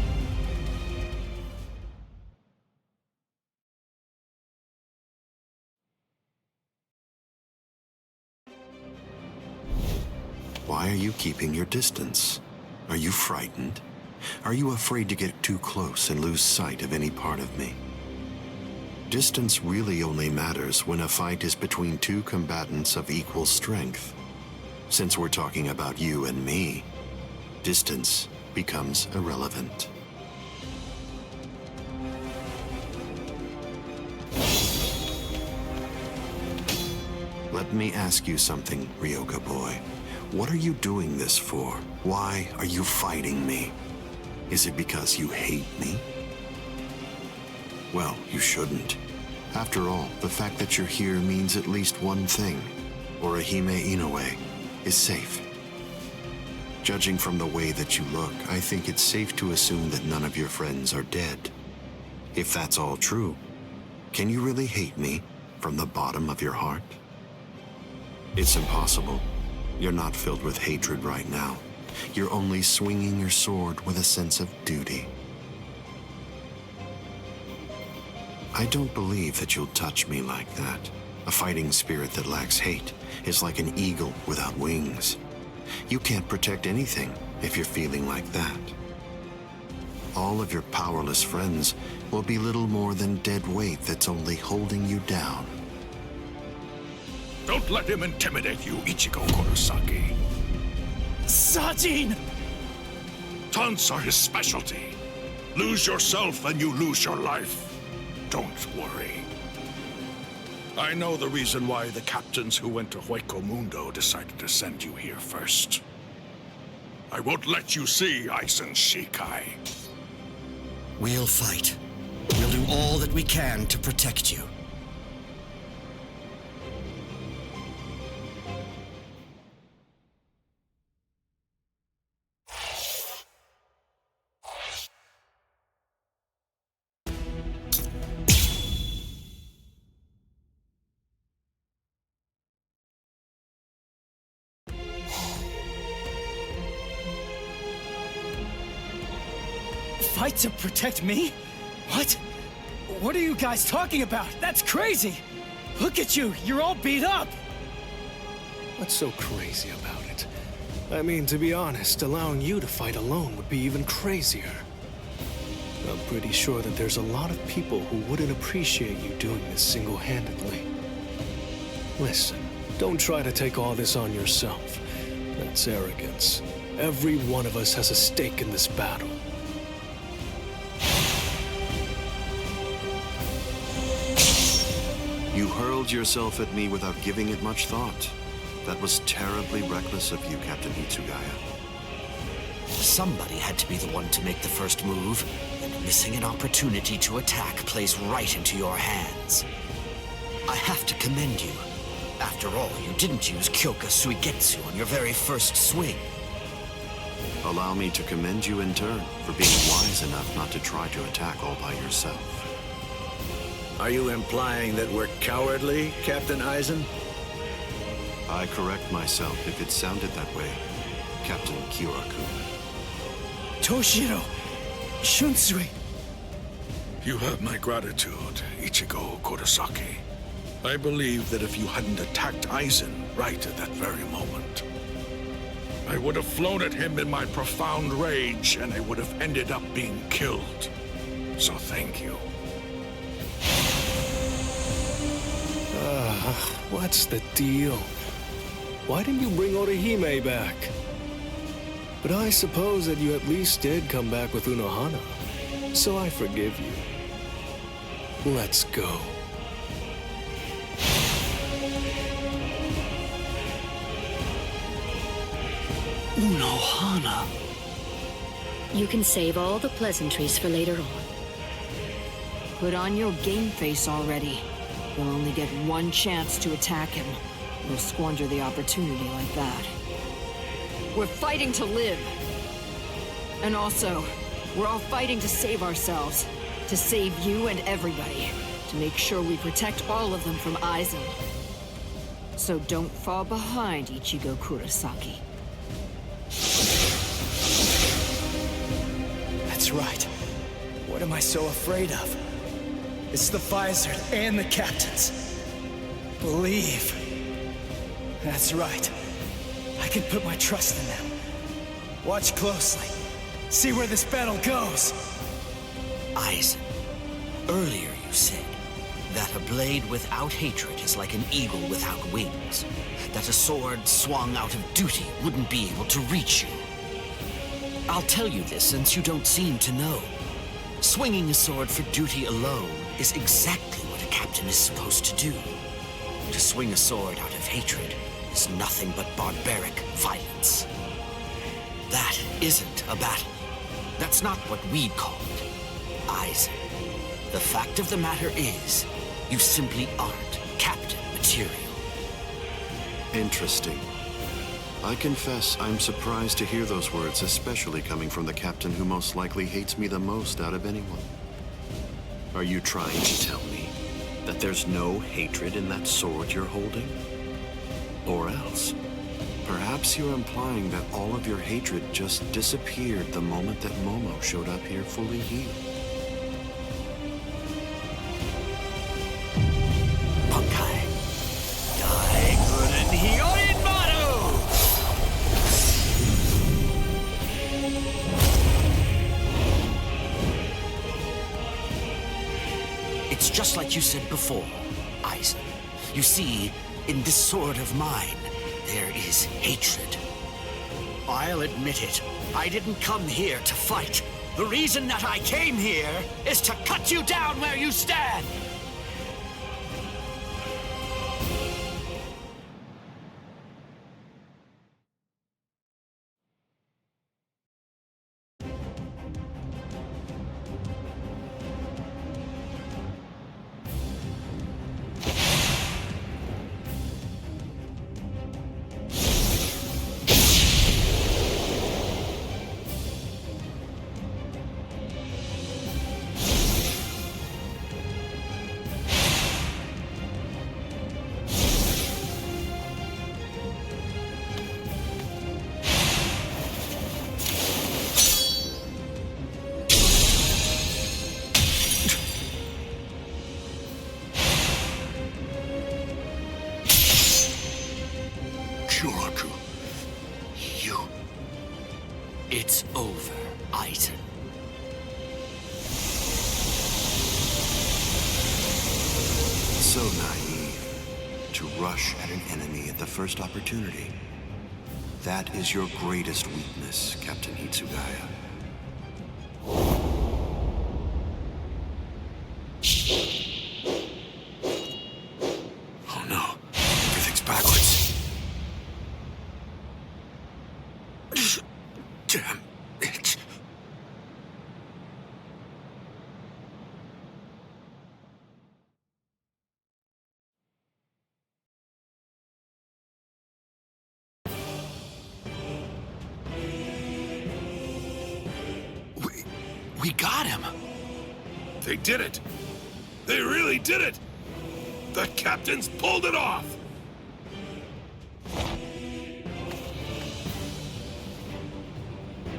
Why are you keeping your distance? Are you frightened? Are you afraid to get too close and lose sight of any part of me? Distance really only matters when a fight is between two combatants of equal strength. Since we're talking about you and me, distance becomes irrelevant. Let me ask you something, Ryoka boy. What are you doing this for? Why are you fighting me? Is it because you hate me? Well, you shouldn't. After all, the fact that you're here means at least one thing. Orihime Inoue is safe. Judging from the way that you look, I think it's safe to assume that none of your friends are dead. If that's all true, can you really hate me from the bottom of your heart? It's impossible. You're not filled with hatred right now. You're only swinging your sword with a sense of duty. I don't believe that you'll touch me like that. A fighting spirit that lacks hate is like an eagle without wings. You can't protect anything if you're feeling like that. All of your powerless friends will be little more than dead weight that's only holding you down. Don't let him intimidate you, Ichigo Kurosaki. Sajin! Taunts are his specialty. Lose yourself and you lose your life. Don't worry. I know the reason why the captains who went to Hueco Mundo decided to send you here first. I won't let you see Aizen Shikai. We'll fight. We'll do all that we can to protect you. Fight to protect me? What? What are you guys talking about? That's crazy! Look at you, you're all beat up! What's so crazy about it? I mean, to be honest, allowing you to fight alone would be even crazier. I'm pretty sure that there's a lot of people who wouldn't appreciate you doing this single-handedly. Listen, don't try to take all this on yourself. That's arrogance. Every one of us has a stake in this battle. You hurled yourself at me without giving it much thought. That was terribly reckless of you, Captain Hitsugaya. Somebody had to be the one to make the first move, and missing an opportunity to attack plays right into your hands. I have to commend you. After all, you didn't use Kyoka Suigetsu on your very first swing. Allow me to commend you in turn for being wise enough not to try to attack all by yourself. Are you implying that we're cowardly, Captain Aizen? I correct myself if it sounded that way, Captain Kyoraku. Toshiro! Shunsui! You have my gratitude, Ichigo Kurosaki. I believe that if you hadn't attacked Aizen right at that very moment, I would have flown at him in my profound rage, and I would have ended up being killed. So thank you. What's the deal? Why didn't you bring Orihime back? But I suppose that you at least did come back with Unohana, so I forgive you. Let's go. Unohana. You can save all the pleasantries for later on. Put on your game face already. You'll only get one chance to attack him. You'll squander the opportunity like that. We're fighting to live. And also, we're all fighting to save ourselves. To save you and everybody. To make sure we protect all of them from Aizen. So don't fall behind, Ichigo Kurosaki. That's right. What am I so afraid of? It's the Vizard and the captains. Believe. That's right. I can put my trust in them. Watch closely. See where this battle goes. Aizen, earlier you said that a blade without hatred is like an eagle without wings. That a sword swung out of duty wouldn't be able to reach you. I'll tell you this since you don't seem to know. Swinging a sword for duty alone is exactly what a captain is supposed to do. To swing a sword out of hatred is nothing but barbaric violence. That isn't a battle. That's not what we'd call it. Aizen, the fact of the matter is, you simply aren't captain material. Interesting. I confess I'm surprised to hear those words, especially coming from the captain who most likely hates me the most out of anyone. Are you trying to tell me that there's no hatred in that sword you're holding? Or else, perhaps you're implying that all of your hatred just disappeared the moment that Momo showed up here fully healed. Bunkai. Daiguren Hyorin Maru! It's just like you said before, Aizen. You see, in this sword of mine, there is hatred. I'll admit it. I didn't come here to fight. The reason that I came here is to cut you down where you stand. It's over, Aizen. So naive to rush at an enemy at the first opportunity. That is your greatest weakness, Captain Hitsugaya. Oh no, everything's backwards. Damn it. We got him. They did it. They really did it. The captains pulled it off.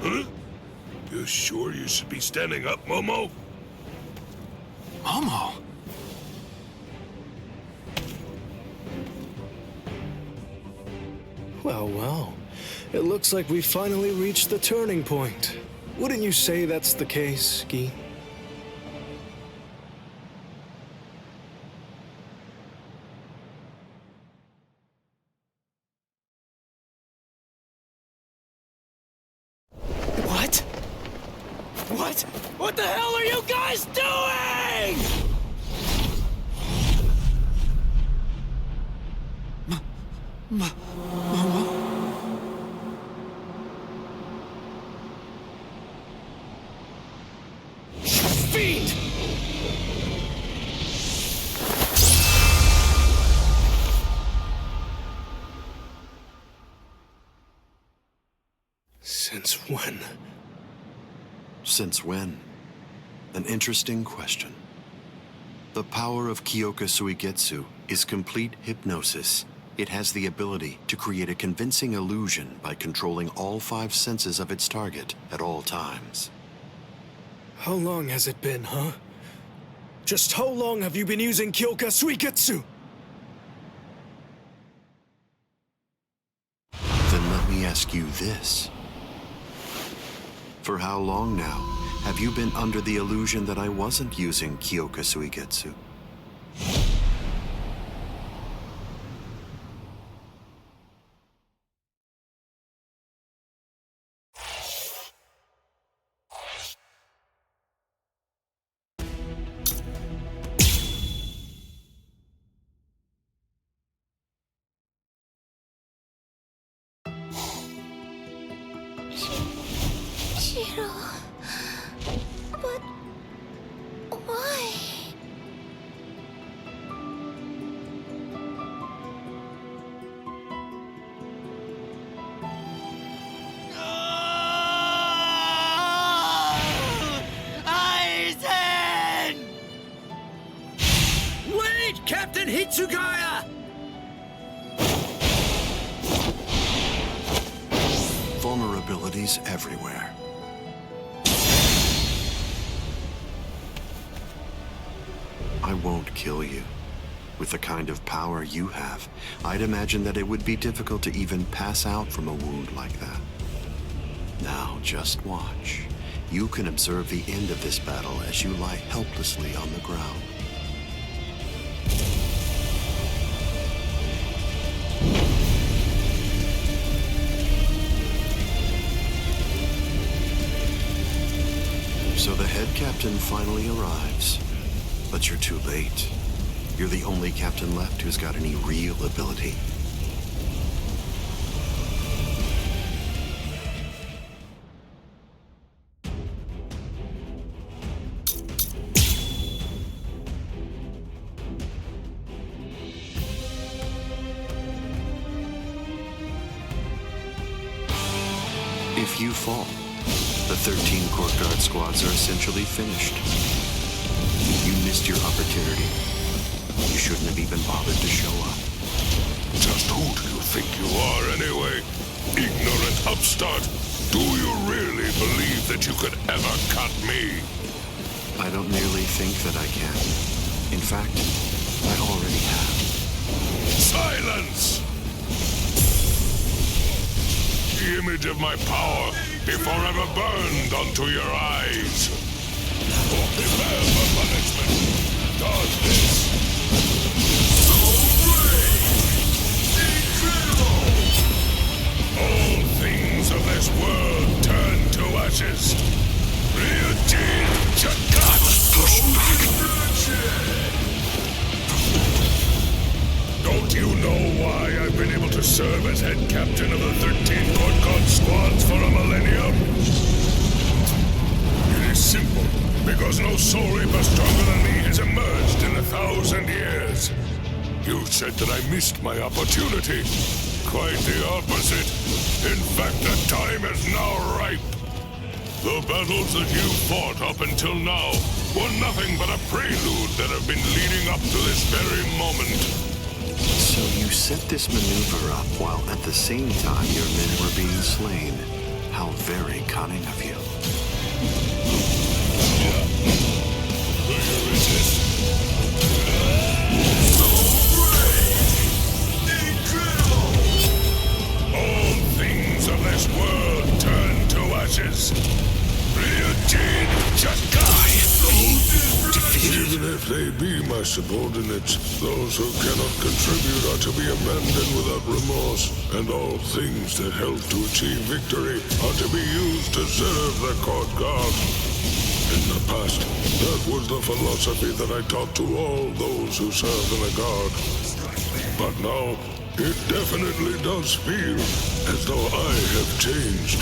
Huh? You sure you should be standing up, Momo? Momo? Well, well. It looks like we finally reached the turning point. Wouldn't you say that's the case, Gi? What? What? What the hell are you guys doing? Fiend! Since when? Since when? An interesting question. The power of Kyoka Suigetsu is complete hypnosis. It has the ability to create a convincing illusion by controlling all 5 senses of its target at all times. How long has it been, huh? Just how long have you been using Kyoka Suigetsu? Then let me ask you this. For how long now have you been under the illusion that I wasn't using Kyoka Suigetsu? Shiro... But... why? Aizen! Wait, Captain Hitsugaya! Vulnerabilities everywhere. I won't kill you. With the kind of power you have, I'd imagine that it would be difficult to even pass out from a wound like that. Now, just watch. You can observe the end of this battle as you lie helplessly on the ground. So the head captain finally arrives. But you're too late. You're the only captain left who's got any real ability. If you fall, the 13 court guard squads are essentially finished. You missed your opportunity. You shouldn't have even bothered to show up. Just who do you think you are anyway? Ignorant upstart! Do you really believe that you could ever cut me? I don't merely think that I can. In fact, I already have. Silence! The image of my power be forever burned onto your eyes. Prepare for punishment. Dodge this. So brave! Incredible! All things of this world turn to ashes. Ryujin Chakat! Push back! Don't you know why I've been able to serve as head captain of the 13 court guard squads for a millennium? It is simple. Because no soul reaper stronger than me has emerged in 1,000 years. You said that I missed my opportunity. Quite the opposite. In fact, the time is now ripe. The battles that you fought up until now were nothing but a prelude that have been leading up to this very moment. So you set this maneuver up while at the same time your men were being slain. How very cunning of you. Even if they be my subordinates, those who cannot contribute are to be abandoned without remorse, and all things that help to achieve victory are to be used to serve the court guard. In the past, that was the philosophy that I taught to all those who serve in the guard. But now, it definitely does feel as though I have changed.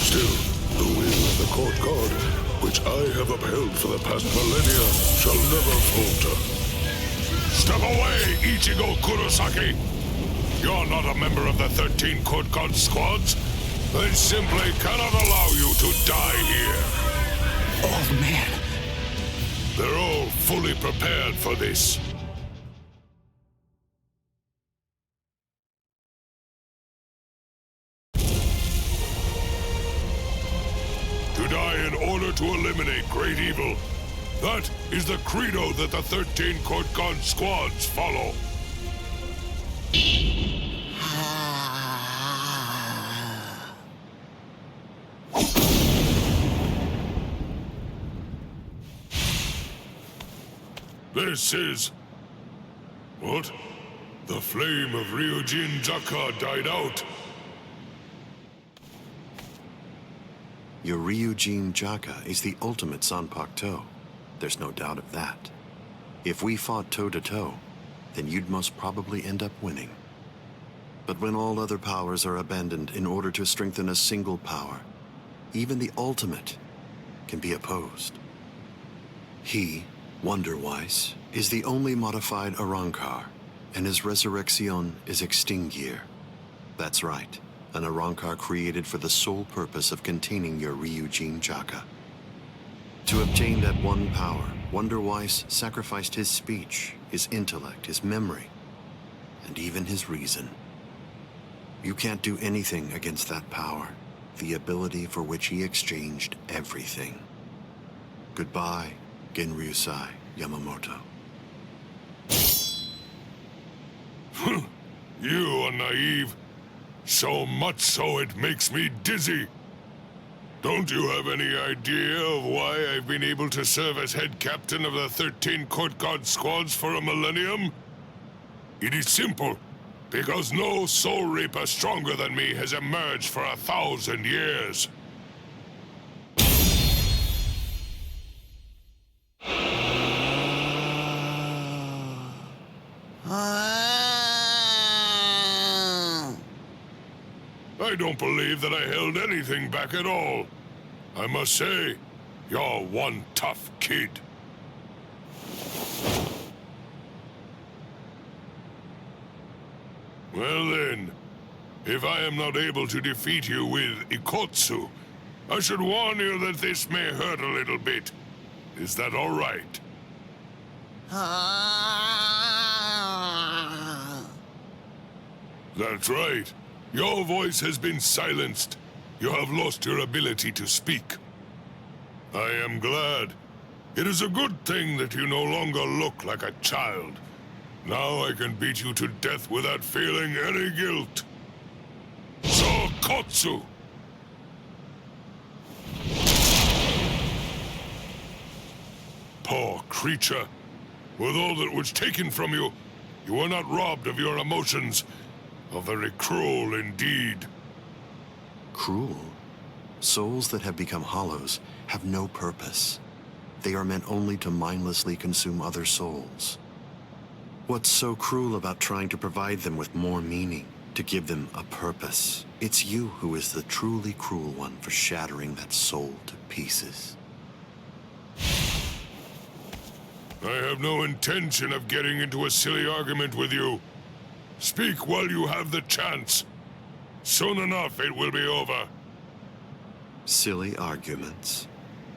Still, the will of the court guard, which I have upheld for the past millennia, shall never falter. Step away, Ichigo Kurosaki! You're not a member of the 13 court guard squads. They simply cannot allow you to die here. Old man. They're all fully prepared for this. To die in order to eliminate great evil. That is the credo that the 13 court guard squads follow. This is... what? The flame of Ryujin Jaka died out. Your Ryujin Jaka is the ultimate Zanpakuto. There's no doubt of that. If we fought toe-to-toe, then you'd most probably end up winning. But when all other powers are abandoned in order to strengthen a single power, even the ultimate can be opposed. He, Wonder-Weiss, is the only modified Arrancar, and his resurrection is Extinguir. That's right. An Arrancar created for the sole purpose of containing your Ryujin Jaka. To obtain that one power, Wonder-Weiss sacrificed his speech, his intellect, his memory, and even his reason. You can't do anything against that power, the ability for which he exchanged everything. Goodbye, Genryusai Yamamoto. You are naive. So much so it makes me dizzy. Don't you have any idea of why I've been able to serve as head captain of the 13 court guard squads for a millennium? It is simple. Because no soul reaper stronger than me has emerged for 1,000 years. I don't believe that I held anything back at all. I must say, you're one tough kid. Well then, if I am not able to defeat you with Ikotsu, I should warn you that this may hurt a little bit. Is that all right? That's right. Your voice has been silenced. You have lost your ability to speak. I am glad. It is a good thing that you no longer look like a child. Now I can beat you to death without feeling any guilt. Sokotsu! Poor creature. With all that was taken from you, you were not robbed of your emotions. How very cruel indeed. Cruel? Souls that have become hollows have no purpose. They are meant only to mindlessly consume other souls. What's so cruel about trying to provide them with more meaning, to give them a purpose? It's you who is the truly cruel one for shattering that soul to pieces. I have no intention of getting into a silly argument with you. Speak while you have the chance. Soon enough, it will be over. Silly arguments?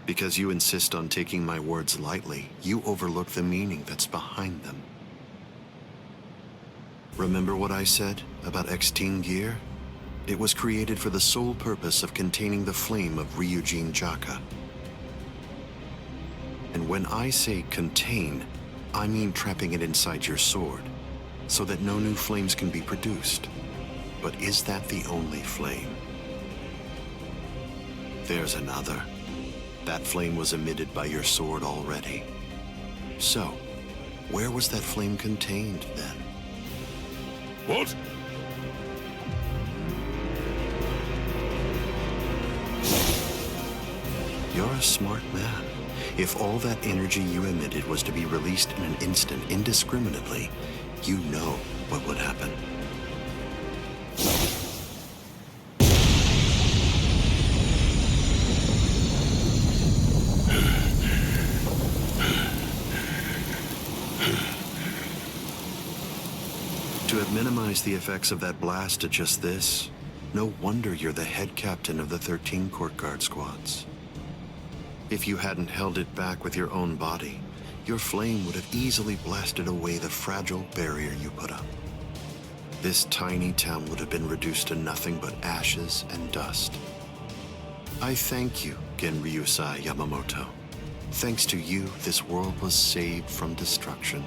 Because you insist on taking my words lightly, you overlook the meaning that's behind them. Remember what I said about Extinguir? It was created for the sole purpose of containing the flame of Ryujin Jaka. And when I say contain, I mean trapping it inside your sword, so that no new flames can be produced. But is that the only flame? There's another. That flame was emitted by your sword already. So, where was that flame contained then? What? You're a smart man. If all that energy you emitted was to be released in an instant indiscriminately, you know what would happen. To have minimized the effects of that blast to just this, no wonder you're the head captain of the 13 Court Guard squads. If you hadn't held it back with your own body, your flame would have easily blasted away the fragile barrier you put up. This tiny town would have been reduced to nothing but ashes and dust. I thank you, Genryusai Yamamoto. Thanks to you, this world was saved from destruction.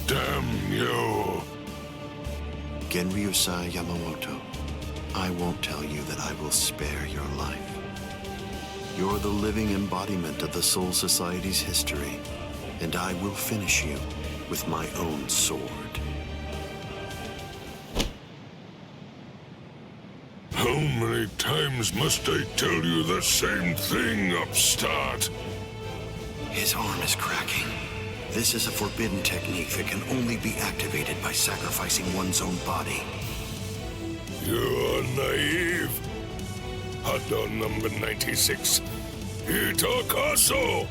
Damn you! Genryusai Yamamoto, I won't tell you that I will spare your life. You're the living embodiment of the Soul Society's history, and I will finish you with my own sword. How many times must I tell you the same thing, upstart? His arm is cracking. This is a forbidden technique that can only be activated by sacrificing one's own body. You're naive. Hot on number 96. Itakaso!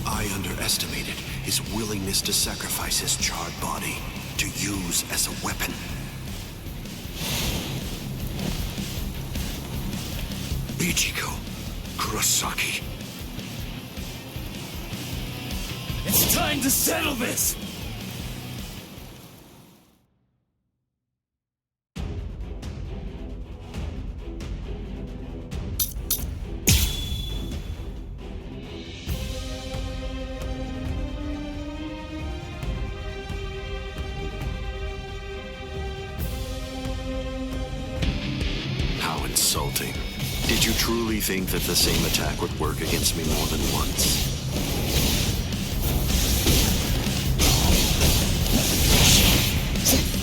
I underestimated his willingness to sacrifice his charred body to use as a weapon. Ichigo, Kurosaki. It's time to settle this! How insulting. Did you truly think that the same attack would work against me more than once?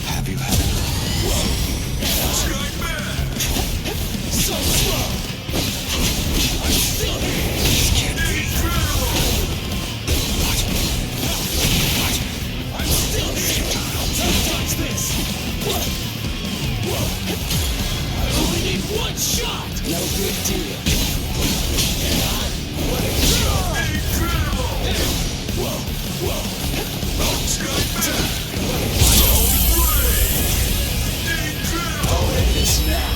Have you had enough? So slow! I'm still here! This can't be! I'm still here! Don't touch this! I only need one shot! No big deal. What a kill! Incredible! Whoa! Oh, it is now!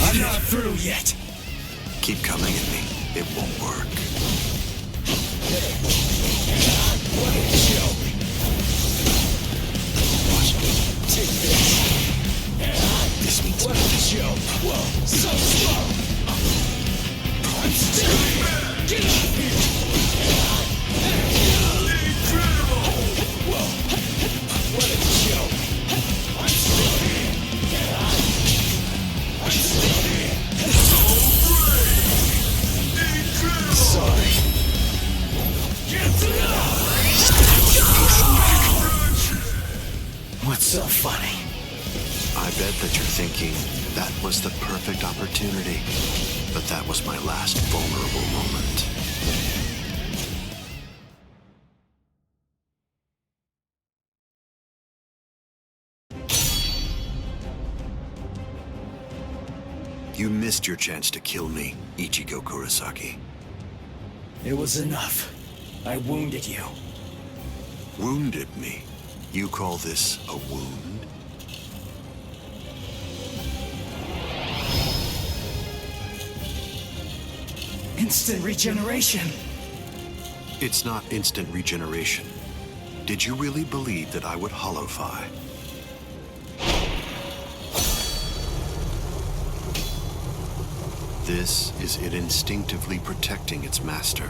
I'm not through yet. Keep coming at me. It won't work. What a joke! Take this. This means what a joke! Whoa, so slow! I'm still here! Get out of here! Incredible! Whoa, what a joke! I'm still here! I'm still here! Sorry. What's so funny? I bet that you're thinking, that was was the perfect opportunity, but that was my last vulnerable moment. You missed your chance to kill me, Ichigo Kurosaki. It was enough. I wounded you. Wounded me? You call this a wound? Instant regeneration. It's not instant regeneration. Did you really believe that I would holofy? This is it instinctively protecting its master.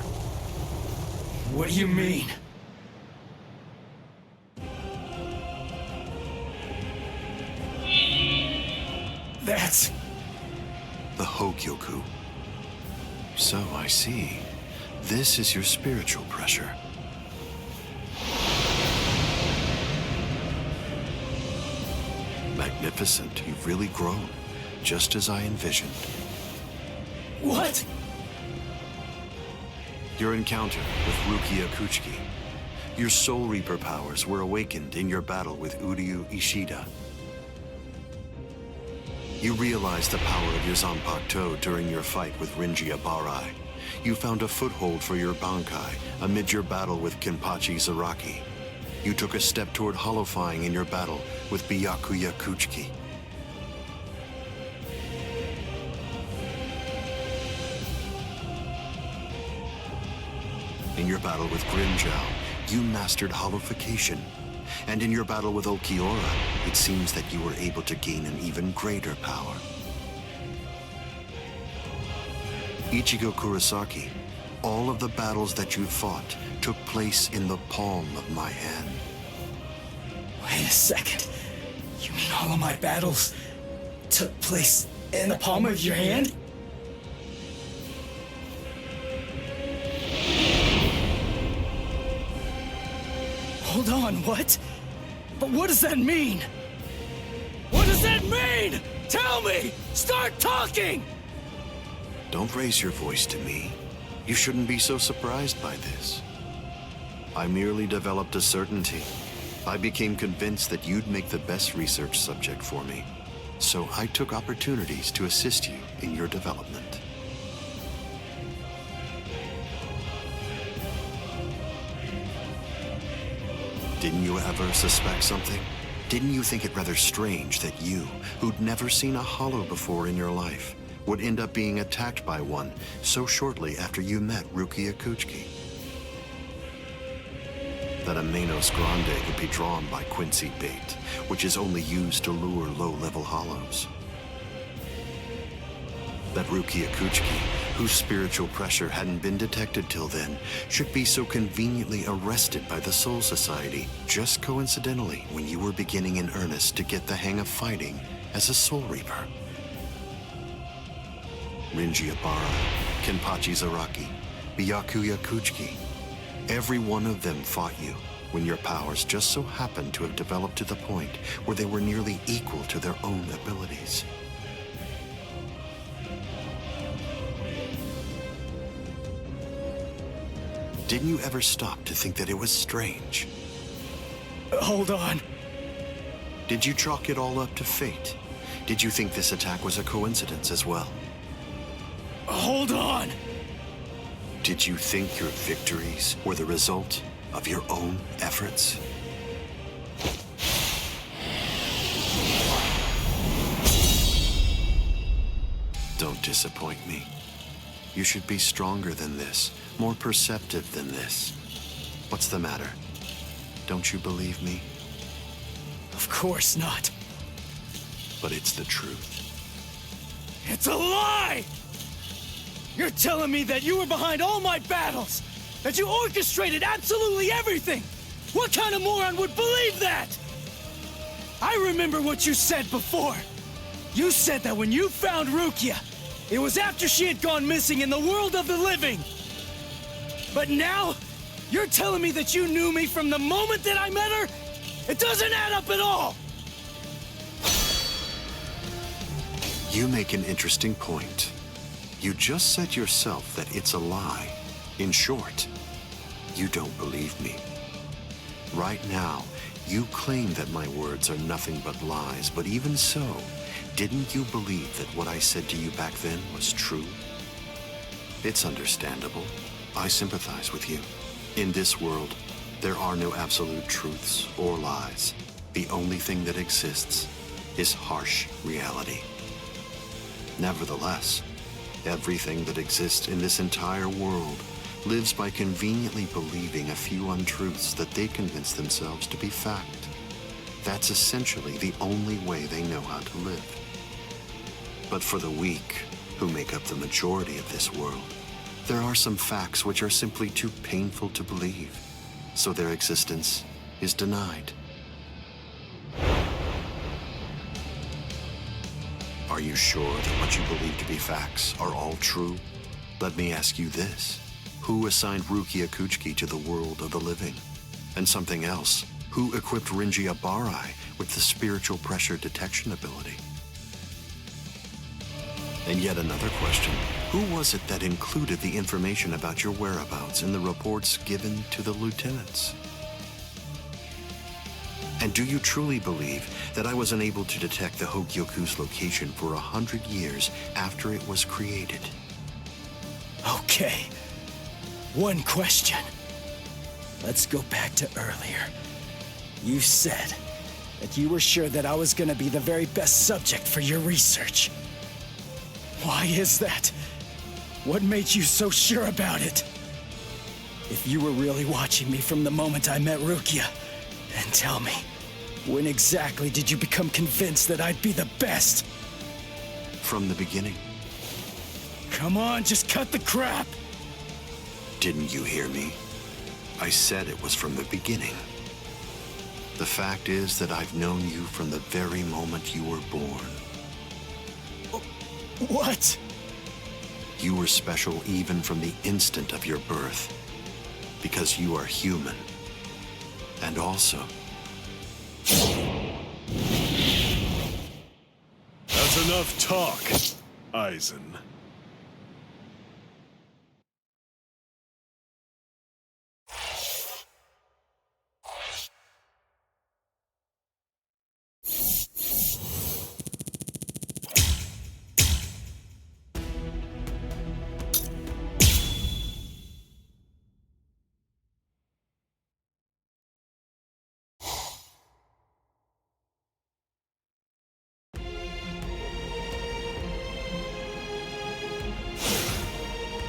What do you mean? That's... the Hyogyoku. So I see. This is your spiritual pressure. Magnificent. You've really grown, just as I envisioned. What? Your encounter with Rukia Kuchiki. Your Soul Reaper powers were awakened in your battle with Uryu Ishida. You realized the power of your Zanpakuto during your fight with Rinji Abarai. You found a foothold for your Bankai amid your battle with Kenpachi Zaraki. You took a step toward holofying in your battle with Byakuya Kuchiki. In your battle with Grimjow, you mastered holification. And in your battle with Ulquiorra, it seems that you were able to gain an even greater power. Ichigo Kurosaki, all of the battles that you fought took place in the palm of my hand. Wait a second. You mean all of my battles took place in the palm of your hand? Hold on, what? But what does that mean? What does that mean? Tell me! Start talking! Don't raise your voice to me. You shouldn't be so surprised by this. I merely developed a certainty. I became convinced that you'd make the best research subject for me. So I took opportunities to assist you in your development. Didn't you ever suspect something? Didn't you think it rather strange that you, who'd never seen a hollow before in your life, would end up being attacked by one so shortly after you met Rukia Kuchiki? That a Manos Grande could be drawn by Quincy bait, which is only used to lure low-level hollows. That Rukia Kuchiki, whose spiritual pressure hadn't been detected till then, should be so conveniently arrested by the Soul Society, just coincidentally when you were beginning in earnest to get the hang of fighting as a Soul Reaper. Rinji Abarai, Kenpachi Zaraki, Byakuya Kuchiki, every one of them fought you when your powers just so happened to have developed to the point where they were nearly equal to their own abilities. Didn't you ever stop to think that it was strange? Hold on. Did you chalk it all up to fate? Did you think this attack was a coincidence as well? Hold on! Did you think your victories were the result of your own efforts? Don't disappoint me. You should be stronger than this, more perceptive than this. What's the matter? Don't you believe me? Of course not. But it's the truth. It's a lie! You're telling me that you were behind all my battles! That you orchestrated absolutely everything! What kind of moron would believe that? I remember what you said before. You said that when you found Rukia, it was after she had gone missing in the world of the living. But now, you're telling me that you knew me from the moment that I met her? It doesn't add up at all! You make an interesting point. You just said yourself that it's a lie. In short, you don't believe me. Right now, you claim that my words are nothing but lies, but even so, didn't you believe that what I said to you back then was true? It's understandable. I sympathize with you. In this world, there are no absolute truths or lies. The only thing that exists is harsh reality. Nevertheless, everything that exists in this entire world lives by conveniently believing a few untruths that they convince themselves to be fact. That's essentially the only way they know how to live. But for the weak, who make up the majority of this world, there are some facts which are simply too painful to believe, so their existence is denied. Are you sure that what you believe to be facts are all true? Let me ask you this. Who assigned Rukia Kuchiki to the world of the living? And something else, who equipped Rinji Abarai with the spiritual pressure detection ability? And yet another question, who was it that included the information about your whereabouts in the reports given to the lieutenants? And do you truly believe that I was unable to detect the Hogyoku's location for 100 years after it was created? Okay. One question. Let's go back to earlier. You said that you were sure that I was gonna be the very best subject for your research. Why is that? What made you so sure about it? If you were really watching me from the moment I met Rukia, then tell me, when exactly did you become convinced that I'd be the best? From the beginning. Come on, just cut the crap! Didn't you hear me? I said it was from the beginning. The fact is that I've known you from the very moment you were born. What? You were special even from the instant of your birth, because you are human. And also... That's enough talk, Aizen.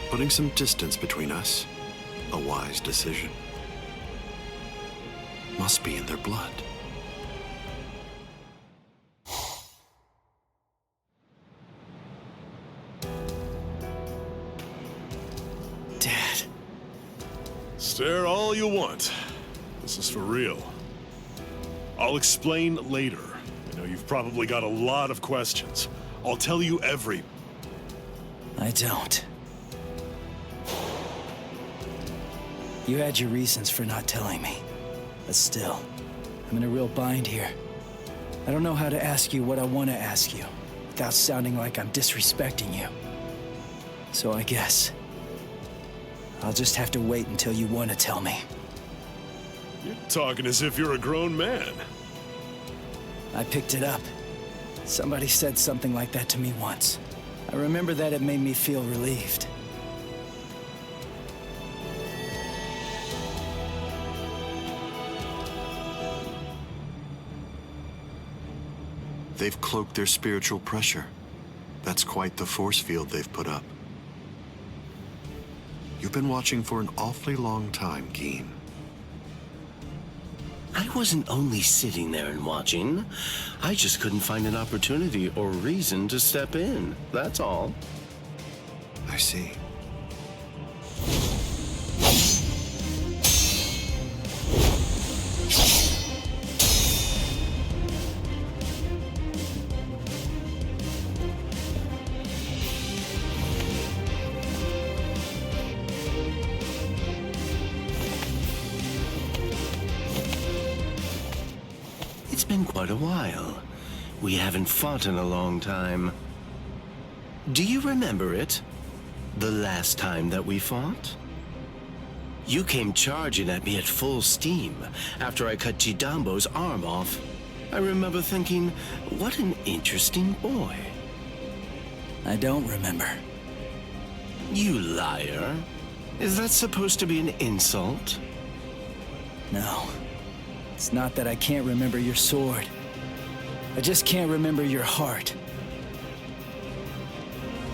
Putting some distance between us, a wise decision. Must be in their blood. Dad. Stare all you want. This is for real. I'll explain later. I know you've probably got a lot of questions. I'll tell you every... I don't. You had your reasons for not telling me. But still, I'm in a real bind here. I don't know how to ask you what I want to ask you without sounding like I'm disrespecting you. So I guess I'll just have to wait until you want to tell me. You're talking as if you're a grown man. I picked it up. Somebody said something like that to me once. I remember that it made me feel relieved. They've cloaked their spiritual pressure. That's quite the force field they've put up. You've been watching for an awfully long time, Geen. I wasn't only sitting there and watching. I just couldn't find an opportunity or reason to step in. That's all. I see. It's been quite a while. We haven't fought in a long time. Do you remember it? The last time that we fought? You came charging at me at full steam after I cut Chidambo's arm off. I remember thinking, what an interesting boy. I don't remember. You liar. Is that supposed to be an insult? No. It's not that I can't remember your sword. I just can't remember your heart.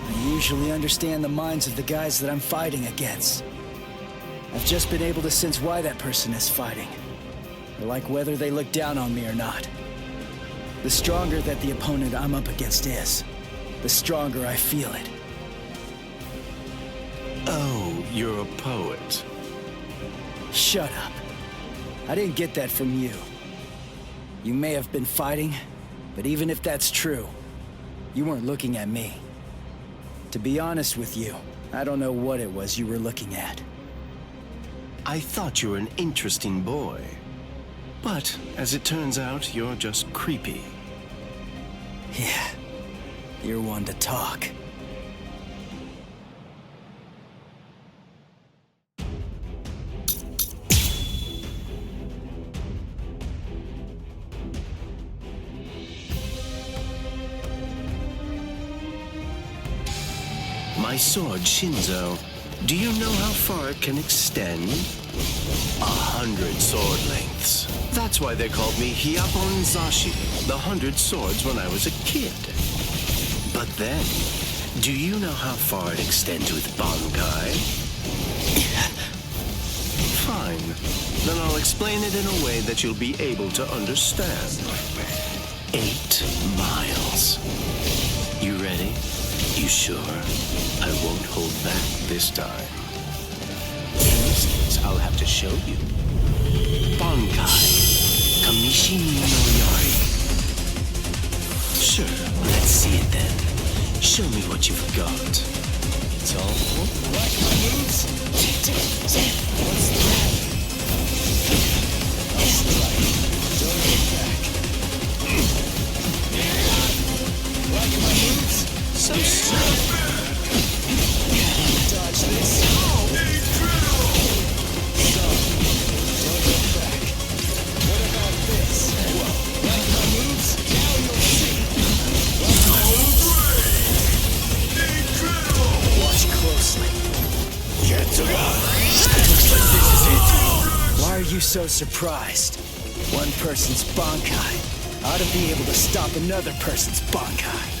I usually understand the minds of the guys that I'm fighting against. I've just been able to sense why that person is fighting. Or like whether they look down on me or not. The stronger that the opponent I'm up against is, the stronger I feel it. Oh, you're a poet. Shut up. I didn't get that from you. You may have been fighting, but even if that's true, you weren't looking at me. To be honest with you, I don't know what it was you were looking at. I thought you were an interesting boy. But, as it turns out, you're just creepy. Yeah, you're one to talk. My sword, Shinzo, do you know how far it can extend? 100 sword lengths. That's why they called me Hyapon Zashi, the 100 swords when I was a kid. But then, do you know how far it extends with Bankai? Fine. Then I'll explain it in a way that you'll be able to understand. 8 miles. You ready? You sure? I won't hold back this time. In this case, I'll have to show you. Bankai. Kamishimi no Yari. Sure, let's see it then. Show me what you've got. It's all like my moves. What's the matter? I'll strike. Don't look back. Like my moves? So strong. Dodge this. So, don't look back. What about this? Like my moves? Now you'll see. Like my moves? Watch closely. Looks like this is it. Why are you so surprised? One person's Bankai ought to be able to stop another person's Bankai.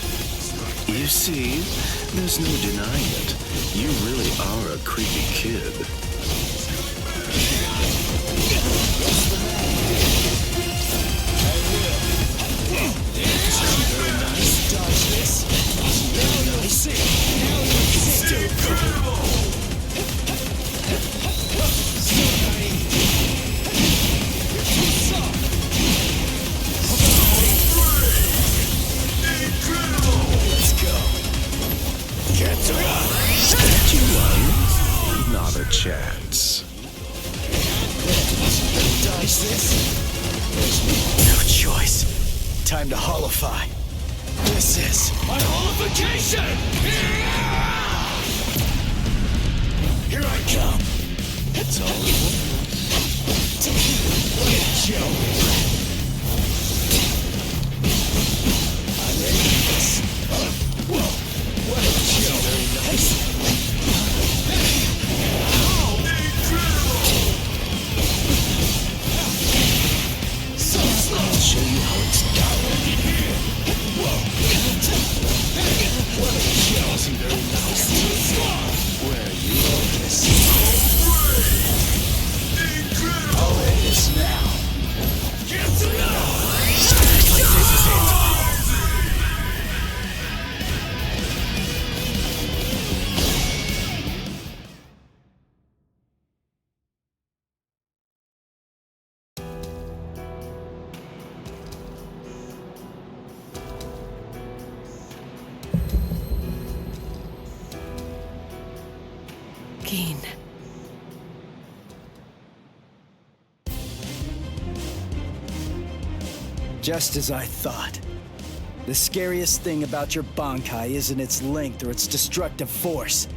You see, there's no denying it. You really are a creepy kid. Very nice. Dodge this. Now you'll see. Now you'll see. So naive. You're too soft. Let's go. You won? Not a chance. Dodge this. No choice. Time to holify. This is My holification! Here I come. It's all What a joke. I'm ready for this. Whoa. What a joke. Very nice. So slow. I'll show you how it's done. Whoa. What a joke. Very nice. Where are you? I'll end this now. like this is it. Keen. Just as I thought. The scariest thing about your Bankai isn't its length or its destructive force.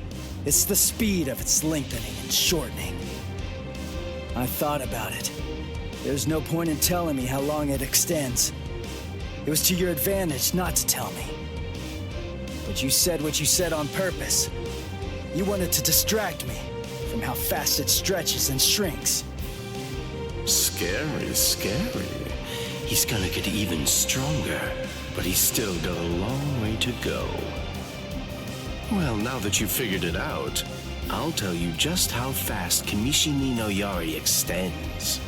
It's the speed of its lengthening and shortening. I thought about it. There's no point in telling me how long it extends. It was to your advantage not to tell me. But you said what you said on purpose. You wanted to distract me from how fast it stretches and shrinks. Scary, scary. He's gonna get even stronger, but he's still got a long way to go. Well, now that you've figured it out, I'll tell you just how fast Kamishini no Yari extends.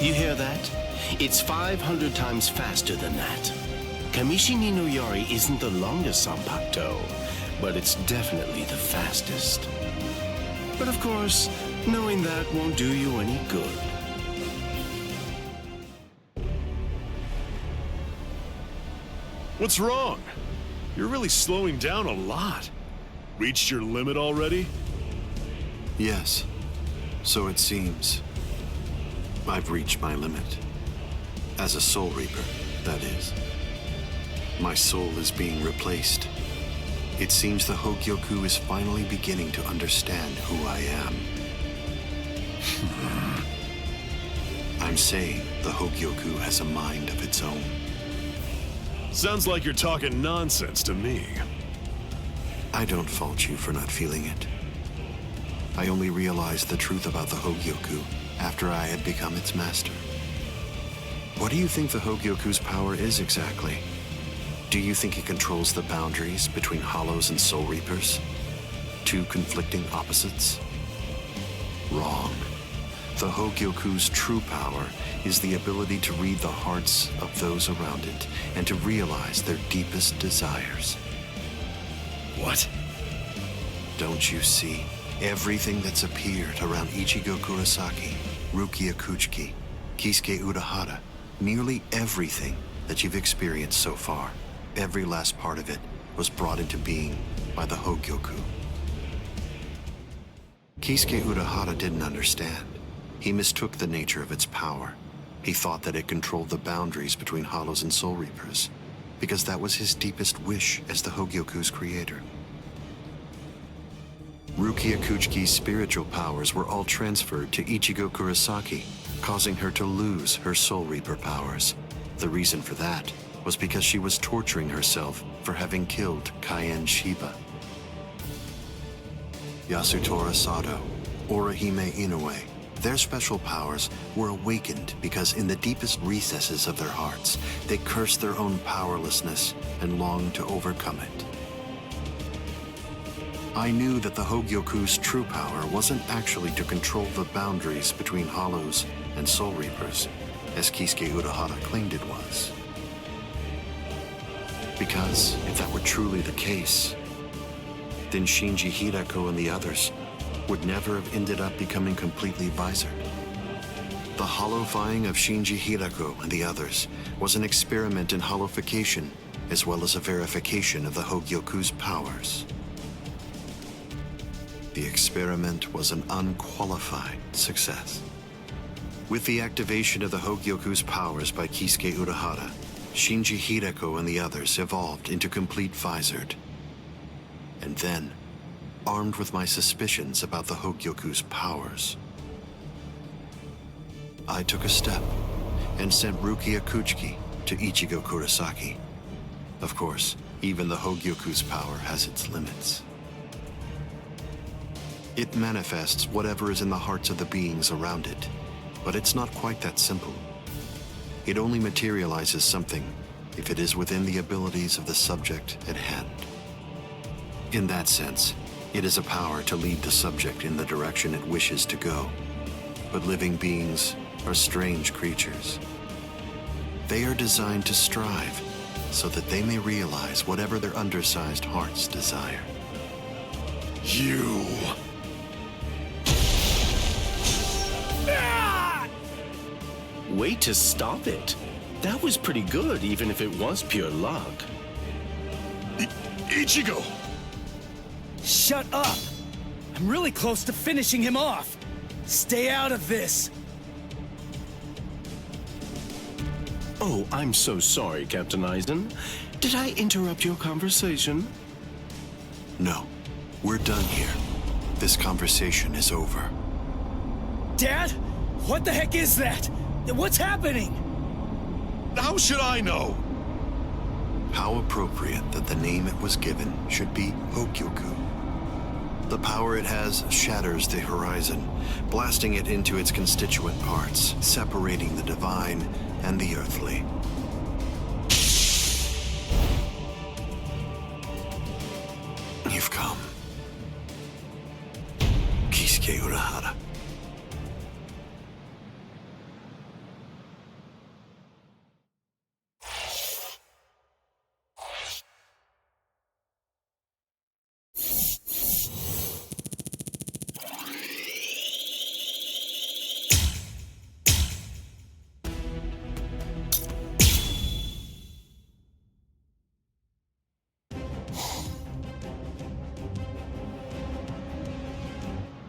You hear that? It's 500 times faster than that. Kamishini no Yari isn't the longest Sanpakuto, but it's definitely the fastest. But of course, knowing that won't do you any good. What's wrong? You're really slowing down a lot. Reached your limit already? Yes, so it seems. I've reached my limit. As a Soul Reaper, that is. My soul is being replaced. It seems the Hyogyoku is finally beginning to understand who I am. I'm saying the Hyogyoku has a mind of its own. Sounds like you're talking nonsense to me. I don't fault you for not feeling it. I only realized the truth about the Hyogyoku after I had become its master. What do you think the Hogyoku's power is exactly? Do you think it controls the boundaries between Hollows and Soul Reapers? Two conflicting opposites? Wrong. The Hogyoku's true power is the ability to read the hearts of those around it and to realize their deepest desires. What? Don't you see? Everything that's appeared around Ichigo Kurosaki, Rukia Kuchiki, Kisuke Urahara, nearly everything that you've experienced so far, every last part of it was brought into being by the Hogyoku. Kisuke Urahara didn't understand. He mistook the nature of its power. He thought that it controlled the boundaries between Hollows and Soul Reapers, because that was his deepest wish as the Hogyoku's creator. Rukia Kuchiki's spiritual powers were all transferred to Ichigo Kurosaki, causing her to lose her Soul Reaper powers. The reason for that was because she was torturing herself for having killed Kaien Shiba. Yasutora Sado, Orihime Inoue, their special powers were awakened because in the deepest recesses of their hearts, they cursed their own powerlessness and longed to overcome it. I knew that the Hogyoku's true power wasn't actually to control the boundaries between Hollows and Soul Reapers, as Kisuke Urahara claimed it was. Because if that were truly the case, then Shinji Hideko and the others would never have ended up becoming completely visored. The hollowifying of Shinji Hideko and the others was an experiment in hollowification, as well as a verification of the Hogyoku's powers. The experiment was an unqualified success. With the activation of the Hogyoku's powers by Kisuke Urahara, Shinji Hideko and the others evolved into complete visored. And then, armed with my suspicions about the Hogyoku's powers, I took a step and sent Rukia Kuchiki to Ichigo Kurosaki. Of course, even the Hogyoku's power has its limits. It manifests whatever is in the hearts of the beings around it, but it's not quite that simple. It only materializes something if it is within the abilities of the subject at hand. In that sense, it is a power to lead the subject in the direction it wishes to go. But living beings are strange creatures. They are designed to strive so that they may realize whatever their undersized hearts desire. You... Way to stop it. That was pretty good, even if it was pure luck. Ichigo! Shut up! I'm really close to finishing him off. Stay out of this. Oh, I'm so sorry, Captain Aizen. Did I interrupt your conversation? No, we're done here. This conversation is over. Dad? What the heck is that? What's happening? How should I know? How appropriate that the name it was given should be Hyogyoku. The power it has shatters the horizon, blasting it into its constituent parts, separating the divine and the earthly. You've come. Kisuke Urahara.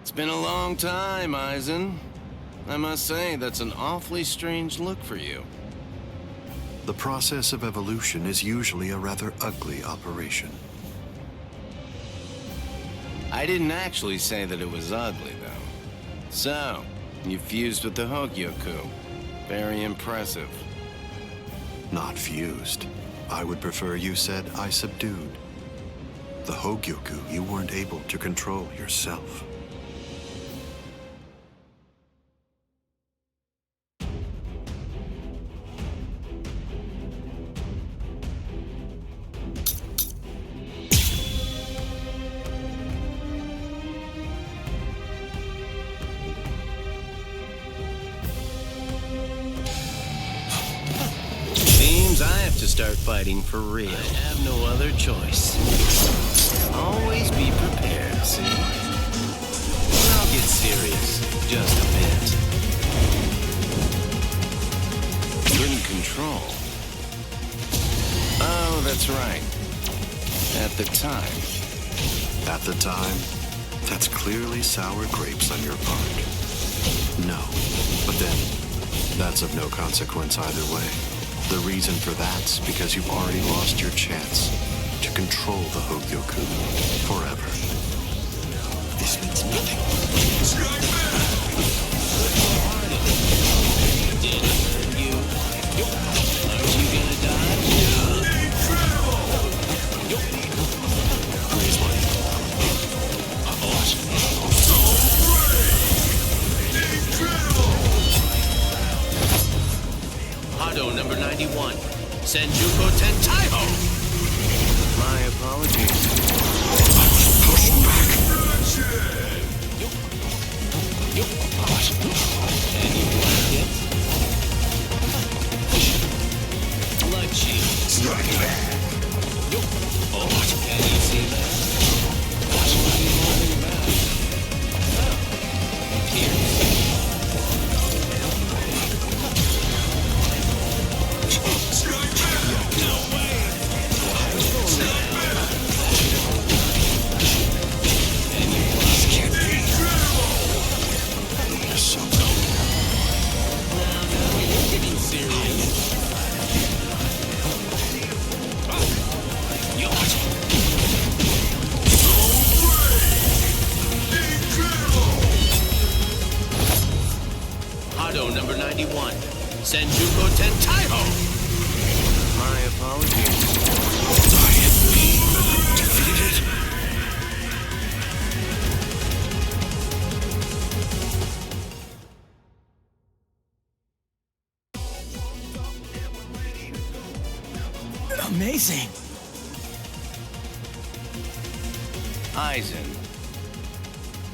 It's been a long time, Aizen. I must say, that's an awfully strange look for you. The process of evolution is usually a rather ugly operation. I didn't actually say that it was ugly, though. So, you fused with the Hyogyoku. Very impressive. Not fused. I would prefer you said I subdued. The Hyogyoku you weren't able to control yourself. I have to start fighting for real. I have no other choice. Always be prepared, see? I'll get serious, just a bit. Couldn't control. Oh, that's right. At the time. At the time? That's clearly sour grapes on your part. No, but then, that's of no consequence either way. The reason for that's because you've already lost your chance to control the Hyogyoku forever. This means nothing. Aren't you gonna die? Raise one. Hado number 91. Senjuko Tentaiho! My apologies. Push back. And you like it? Blood shield. Strike back. Oh, can you see that? Here. Hado number 91. Senjuko Tentaiho! My apologies. I am being defeated. Amazing. Aizen,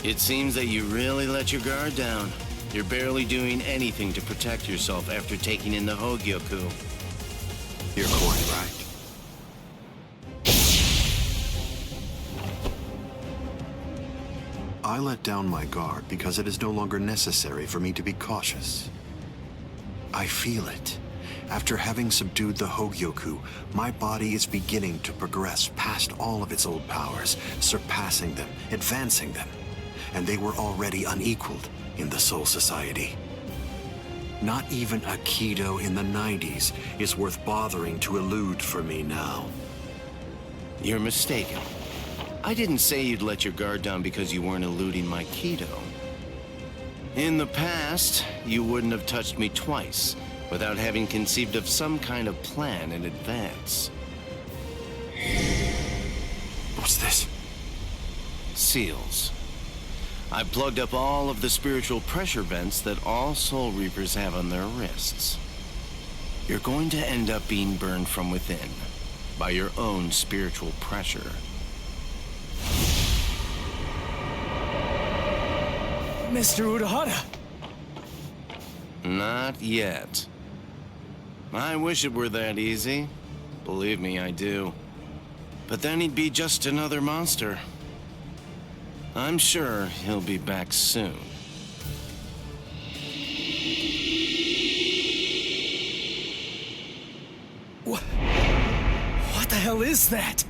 it seems that you really let your guard down. You're barely doing anything to protect yourself after taking in the Hyogyoku. You're quite right. I let down my guard because it is no longer necessary for me to be cautious. I feel it. After having subdued the Hyogyoku, my body is beginning to progress past all of its old powers, surpassing them, advancing them. And they were already unequaled in the Soul Society. Not even Aikido in the 90s is worth bothering to elude for me now. You're mistaken. I didn't say you'd let your guard down because you weren't eluding my Kido. In the past, you wouldn't have touched me twice without having conceived of some kind of plan in advance. What's this? Seals. I plugged up all of the spiritual pressure vents that all Soul Reapers have on their wrists. You're going to end up being burned from within by your own spiritual pressure. Mr. Urahara! Not yet. I wish it were that easy. Believe me, I do. But then he'd be just another monster. I'm sure he'll be back soon. What the hell is that?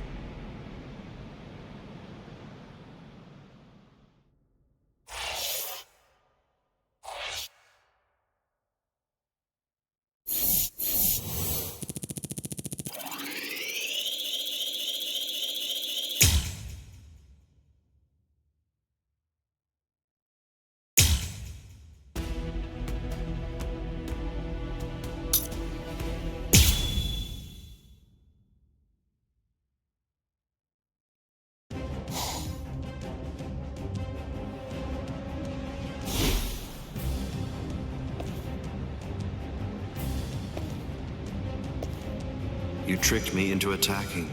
You tricked me into attacking,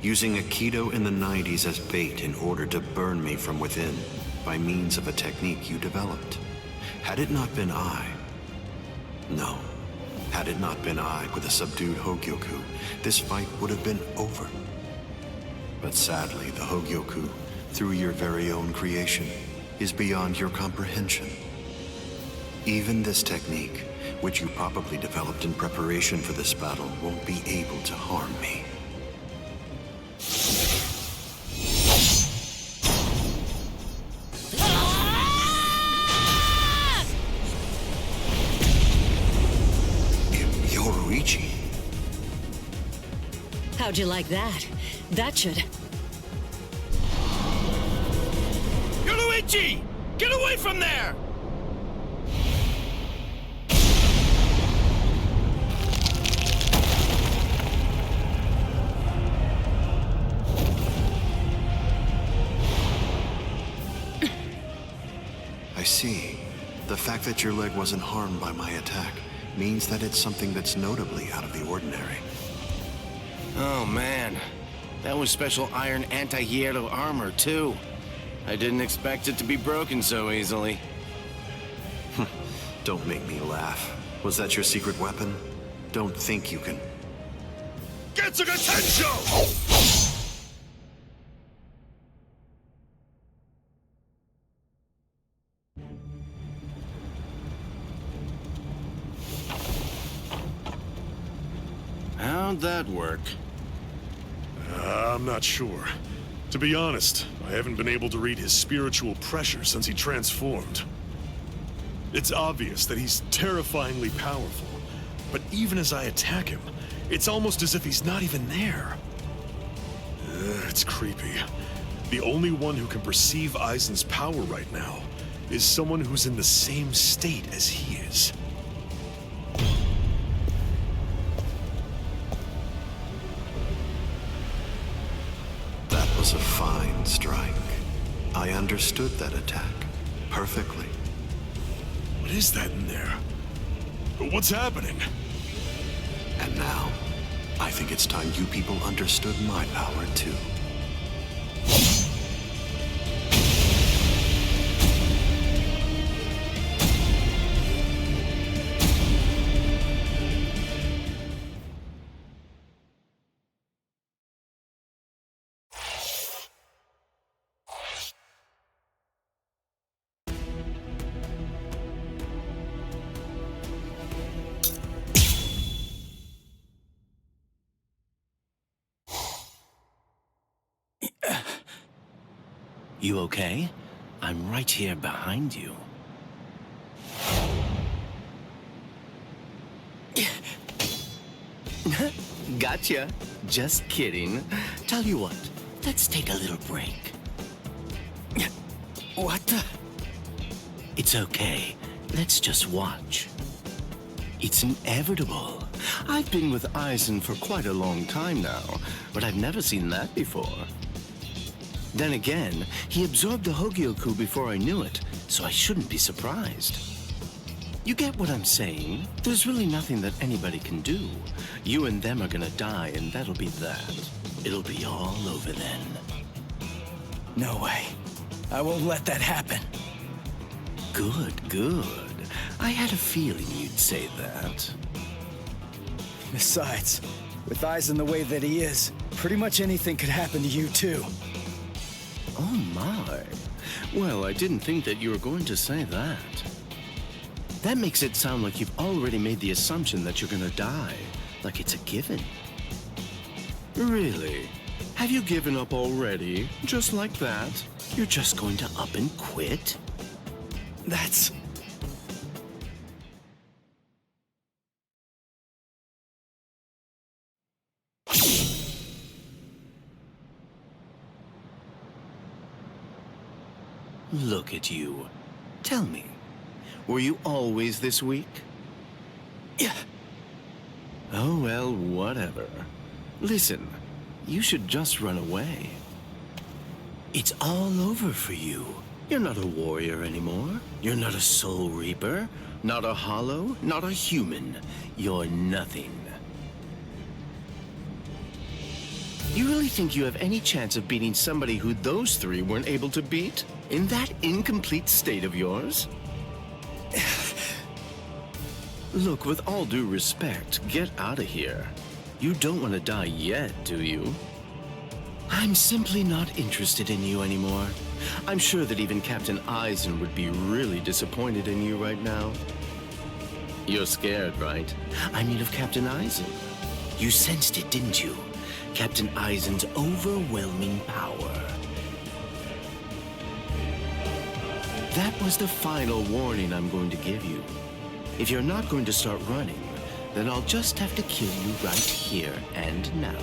using Aikido in the 90s as bait in order to burn me from within, by means of a technique you developed. Had it not been I... No. Had it not been I with a subdued Hyogyoku, this fight would have been over. But sadly, the Hyogyoku, through your very own creation, is beyond your comprehension. Even this technique, which you probably developed in preparation for this battle, won't be able to harm me. Yoruichi. How'd you like that? That should... Yoruichi! Get away from there! I see. The fact that your leg wasn't harmed by my attack means that it's something that's notably out of the ordinary. Oh man, that was special iron anti-hierro armor too. I didn't expect it to be broken so easily. Don't make me laugh. Was that your secret weapon? Don't think you can... Get some attention! How'd that work? I'm not sure. To be honest, I haven't been able to read his spiritual pressure since he transformed. It's obvious that he's terrifyingly powerful, but even as I attack him, it's almost as if he's not even there. It's creepy. The only one who can perceive Aizen's power right now is someone who's in the same state as he is. That was a fine strike. I understood that attack perfectly. What is that in there? What's happening? And now, I think it's time you people understood my power too. You okay? I'm right here behind you. Gotcha. Just kidding. Tell you what, let's take a little break. What the? It's okay. Let's just watch. It's inevitable. I've been with Aizen for quite a long time now, but I've never seen that before. Then again, he absorbed the Hyogyoku before I knew it, so I shouldn't be surprised. You get what I'm saying? There's really nothing that anybody can do. You and them are gonna die, and that'll be that. It'll be all over then. No way. I won't let that happen. Good, good. I had a feeling you'd say that. Besides, with Aizen the way that he is, pretty much anything could happen to you too. Oh my. Well, I didn't think that you were going to say that. That makes it sound like you've already made the assumption that you're gonna die, like it's a given. Really? Have you given up already? Just like that? You're just going to up and quit? That's... Look at you. Tell me, were you always this weak? Yeah. Oh, well, whatever. Listen, you should just run away. It's all over for you. You're not a warrior anymore. You're not a soul reaper, not a hollow, not a human. You're nothing. You really think you have any chance of beating somebody who those three weren't able to beat? In that incomplete state of yours? Look, with all due respect, get out of here. You don't want to die yet, do you? I'm simply not interested in you anymore. I'm sure that even Captain Aizen would be really disappointed in you right now. You're scared, right? I mean of Captain Aizen. You sensed it, didn't you? Captain Aizen's overwhelming power. That was the final warning I'm going to give you. If you're not going to start running, then I'll just have to kill you right here and now.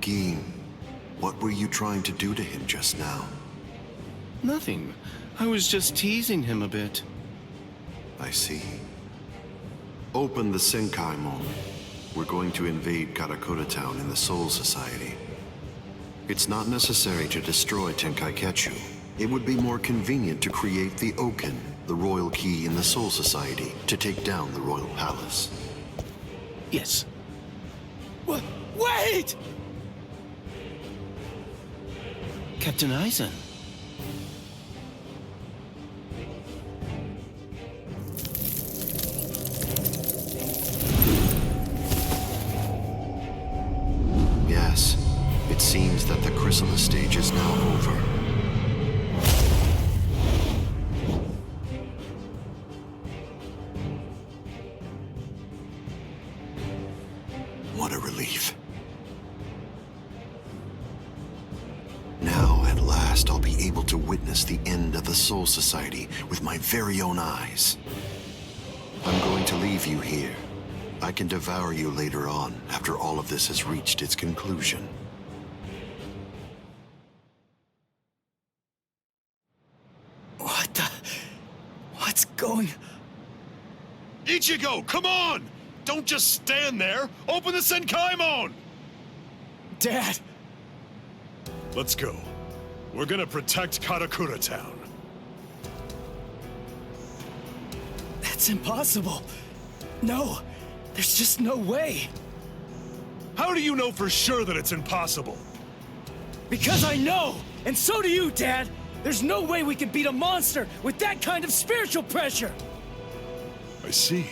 Gin, what were you trying to do to him just now? Nothing. I was just teasing him a bit. I see. Open the Senkaimon. We're going to invade Karakura Town in the Soul Society. It's not necessary to destroy Tenkaiketsu. It would be more convenient to create the Oken, the royal key in the Soul Society, to take down the royal palace. Yes. Wait! Captain Aizen. Yes, it seems that the chrysalis stage is now over. What a relief. Now, at last, I'll be able to witness the end of the Soul Society with my very own eyes. I'm going to leave you here. I can devour you later on, after all of this has reached its conclusion. What's going... Ichigo, come on! Don't just stand there! Open the Senkaimon! Dad! Let's go. We're gonna protect Karakura Town. That's impossible. No, there's just no way. How do you know for sure that it's impossible? Because I know! And so do you, Dad! There's no way we can beat a monster with that kind of spiritual pressure! I see.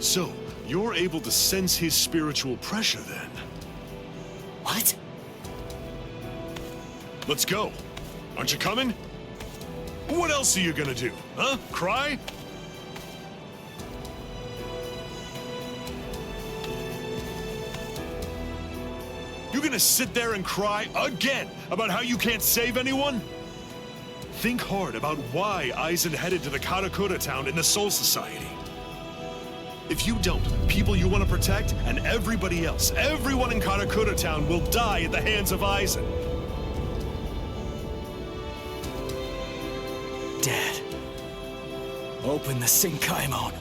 So, you're able to sense his spiritual pressure then? What? Let's go. Aren't you coming? What else are you gonna do, huh? Cry? You gonna sit there and cry again about how you can't save anyone? Think hard about why Aizen headed to the Karakura town in the Soul Society. If you don't, people you want to protect and everybody else, everyone in Karakura town will die at the hands of Aizen. Dad, open the Senkaimon.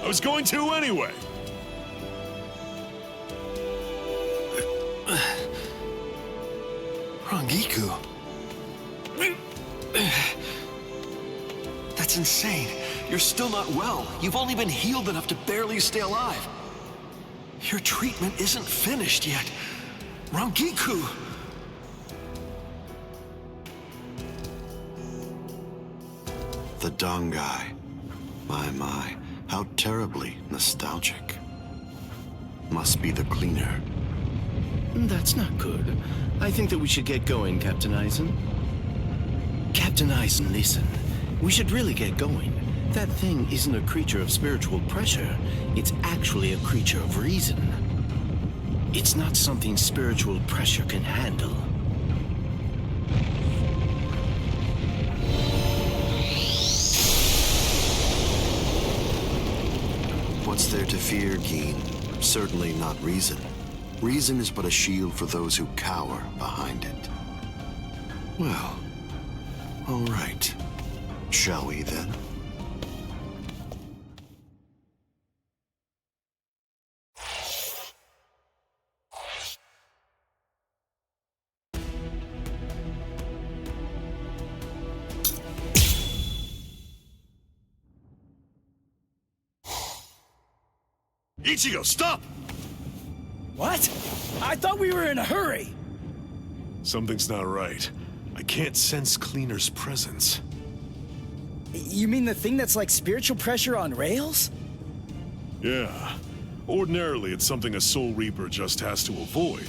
I was going to anyway. Rangiku. That's insane. You're still not well. You've only been healed enough to barely stay alive. Your treatment isn't finished yet. Rangiku! The Dangai. My, how terribly nostalgic. Must be the cleaner. That's not good. I think that we should get going, Captain Aizen. Captain Aizen, listen. We should really get going. That thing isn't a creature of spiritual pressure. It's actually a creature of reason. It's not something spiritual pressure can handle. What's there to fear, Geen? Certainly not reason. Reason is but a shield for those who cower behind it. Well, all right. Shall we then? Ichigo, stop! What? I thought we were in a hurry! Something's not right. I can't sense Cleaner's presence. You mean the thing that's like spiritual pressure on rails? Yeah. Ordinarily, it's something a Soul Reaper just has to avoid.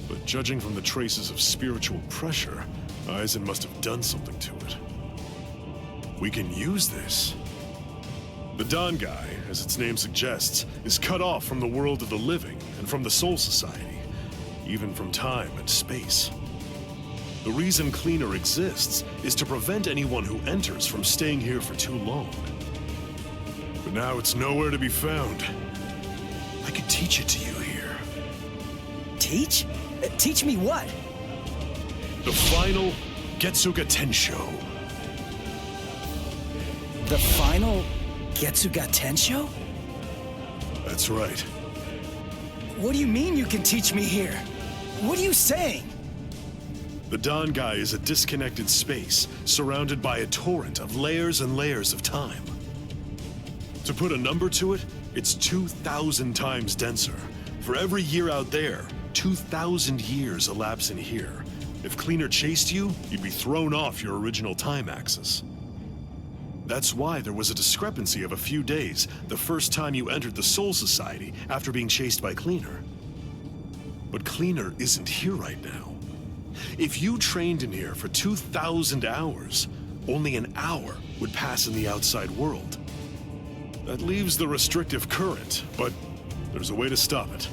But judging from the traces of spiritual pressure, Aizen must have done something to it. We can use this. The Dangai, as its name suggests, is cut off from the world of the living and from the Soul Society, even from time and space. The reason Cleaner exists is to prevent anyone who enters from staying here for too long. But now it's nowhere to be found. I could teach it to you here. Teach? Teach me what? The final Getsuga Tensho. The final Getsuga Tensho? That's right. What do you mean you can teach me here? What are you saying? The Dangai is a disconnected space, surrounded by a torrent of layers and layers of time. To put a number to it, it's 2,000 times denser. For every year out there, 2,000 years elapse in here. If Cleaner chased you, you'd be thrown off your original time axis. That's why there was a discrepancy of a few days the first time you entered the Soul Society after being chased by Cleaner. But Cleaner isn't here right now. If you trained in here for 2,000 hours, only an hour would pass in the outside world. That leaves the restrictive current, but there's a way to stop it.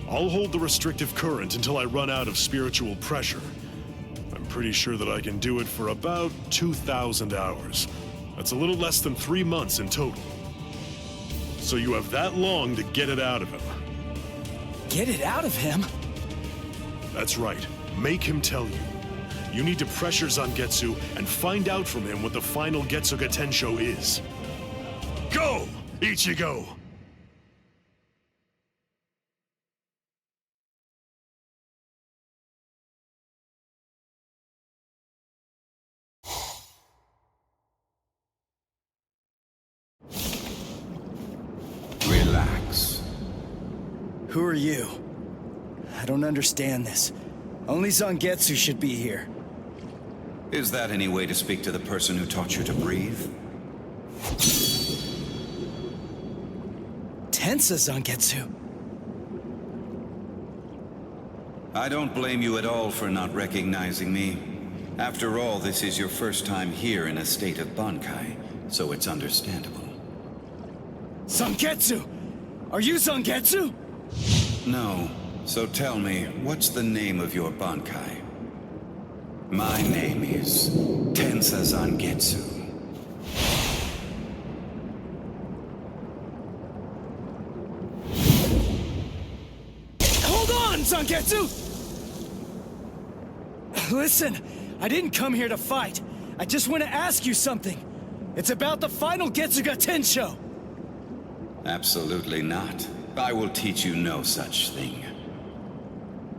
I'll hold the restrictive current until I run out of spiritual pressure. I'm pretty sure that I can do it for about 2,000 hours. That's a little less than 3 months in total. So you have that long to get it out of him. Get it out of him? That's right. Make him tell you. You need to pressure Zangetsu and find out from him what the final Getsuga Tensho is. Go, Ichigo! Relax. Who are you? I don't understand this. Only Zangetsu should be here. Is that any way to speak to the person who taught you to breathe? Tensa Zangetsu. I don't blame you at all for not recognizing me. After all, this is your first time here in a state of Bankai, so it's understandable. Zangetsu! Are you Zangetsu? No. So tell me, what's the name of your Bankai? My name is Tensa Zangetsu. Hold on, Zangetsu! Listen, I didn't come here to fight. I just want to ask you something. It's about the final Getsuga Tensho. Absolutely not. I will teach you no such thing.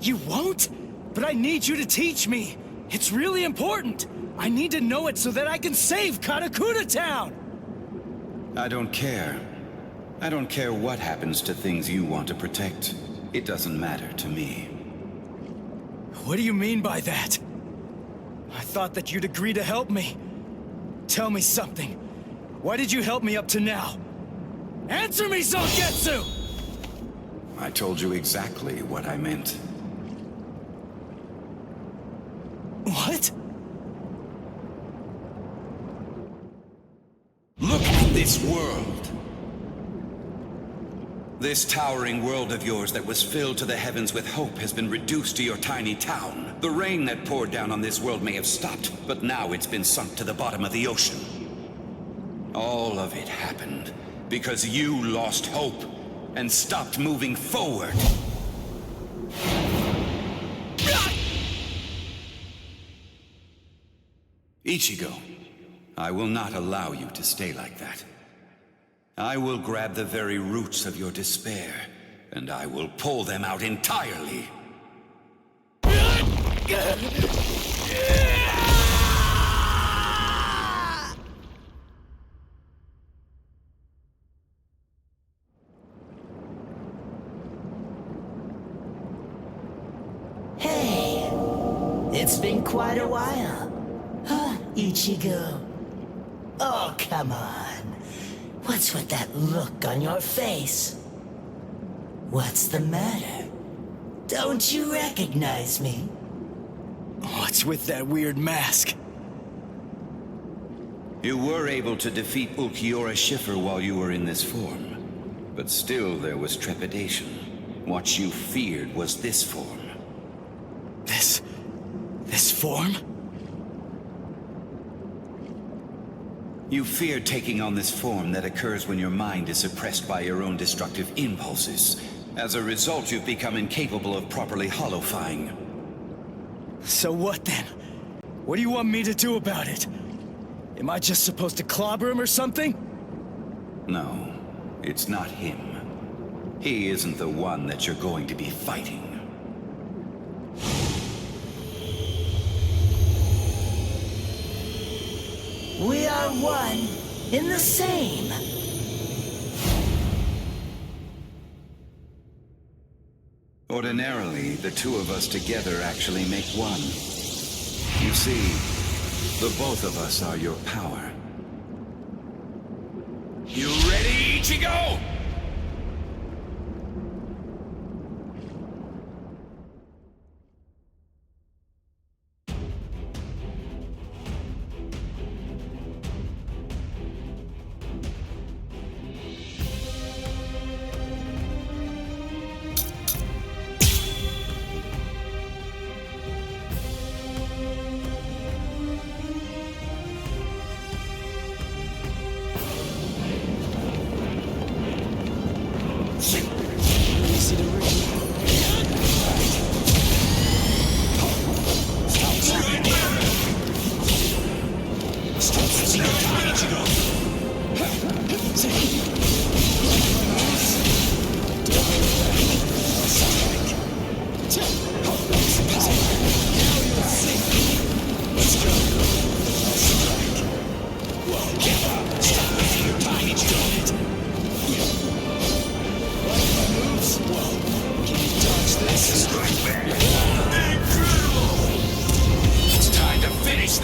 You won't? But I need you to teach me. It's really important. I need to know it so that I can save Karakura Town. I don't care. I don't care what happens to things you want to protect. It doesn't matter to me. What do you mean by that? I thought that you'd agree to help me. Tell me something. Why did you help me up to now? Answer me, Zangetsu! I told you exactly what I meant. What? Look at this world! This towering world of yours that was filled to the heavens with hope has been reduced to your tiny town. The rain that poured down on this world may have stopped, but now it's been sunk to the bottom of the ocean. All of it happened because you lost hope and stopped moving forward. Ichigo, I will not allow you to stay like that. I will grab the very roots of your despair, and I will pull them out entirely. Hey, it's been quite a while. Huh, Ichigo? Oh, come on. What's with that look on your face? What's the matter? Don't you recognize me? What's with that weird mask? You were able to defeat Ulquiorra Schiffer while you were in this form. But still there was trepidation. What you feared was this form. This form? You feared taking on this form that occurs when your mind is suppressed by your own destructive impulses. As a result, you've become incapable of properly holofying. So what then? What do you want me to do about it? Am I just supposed to clobber him or something? No, it's not him. He isn't the one that you're going to be fighting. We are one in the same. Ordinarily, the two of us together actually make one. You see, the both of us are your power. You ready, Ichigo?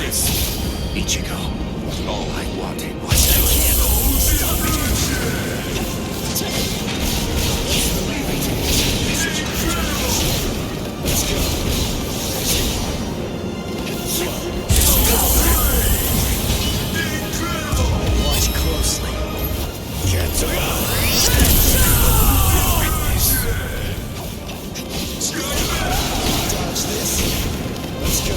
this. Ichigo, all I wanted was to kill. Stop it. Let's go. Watch closely. Let's go.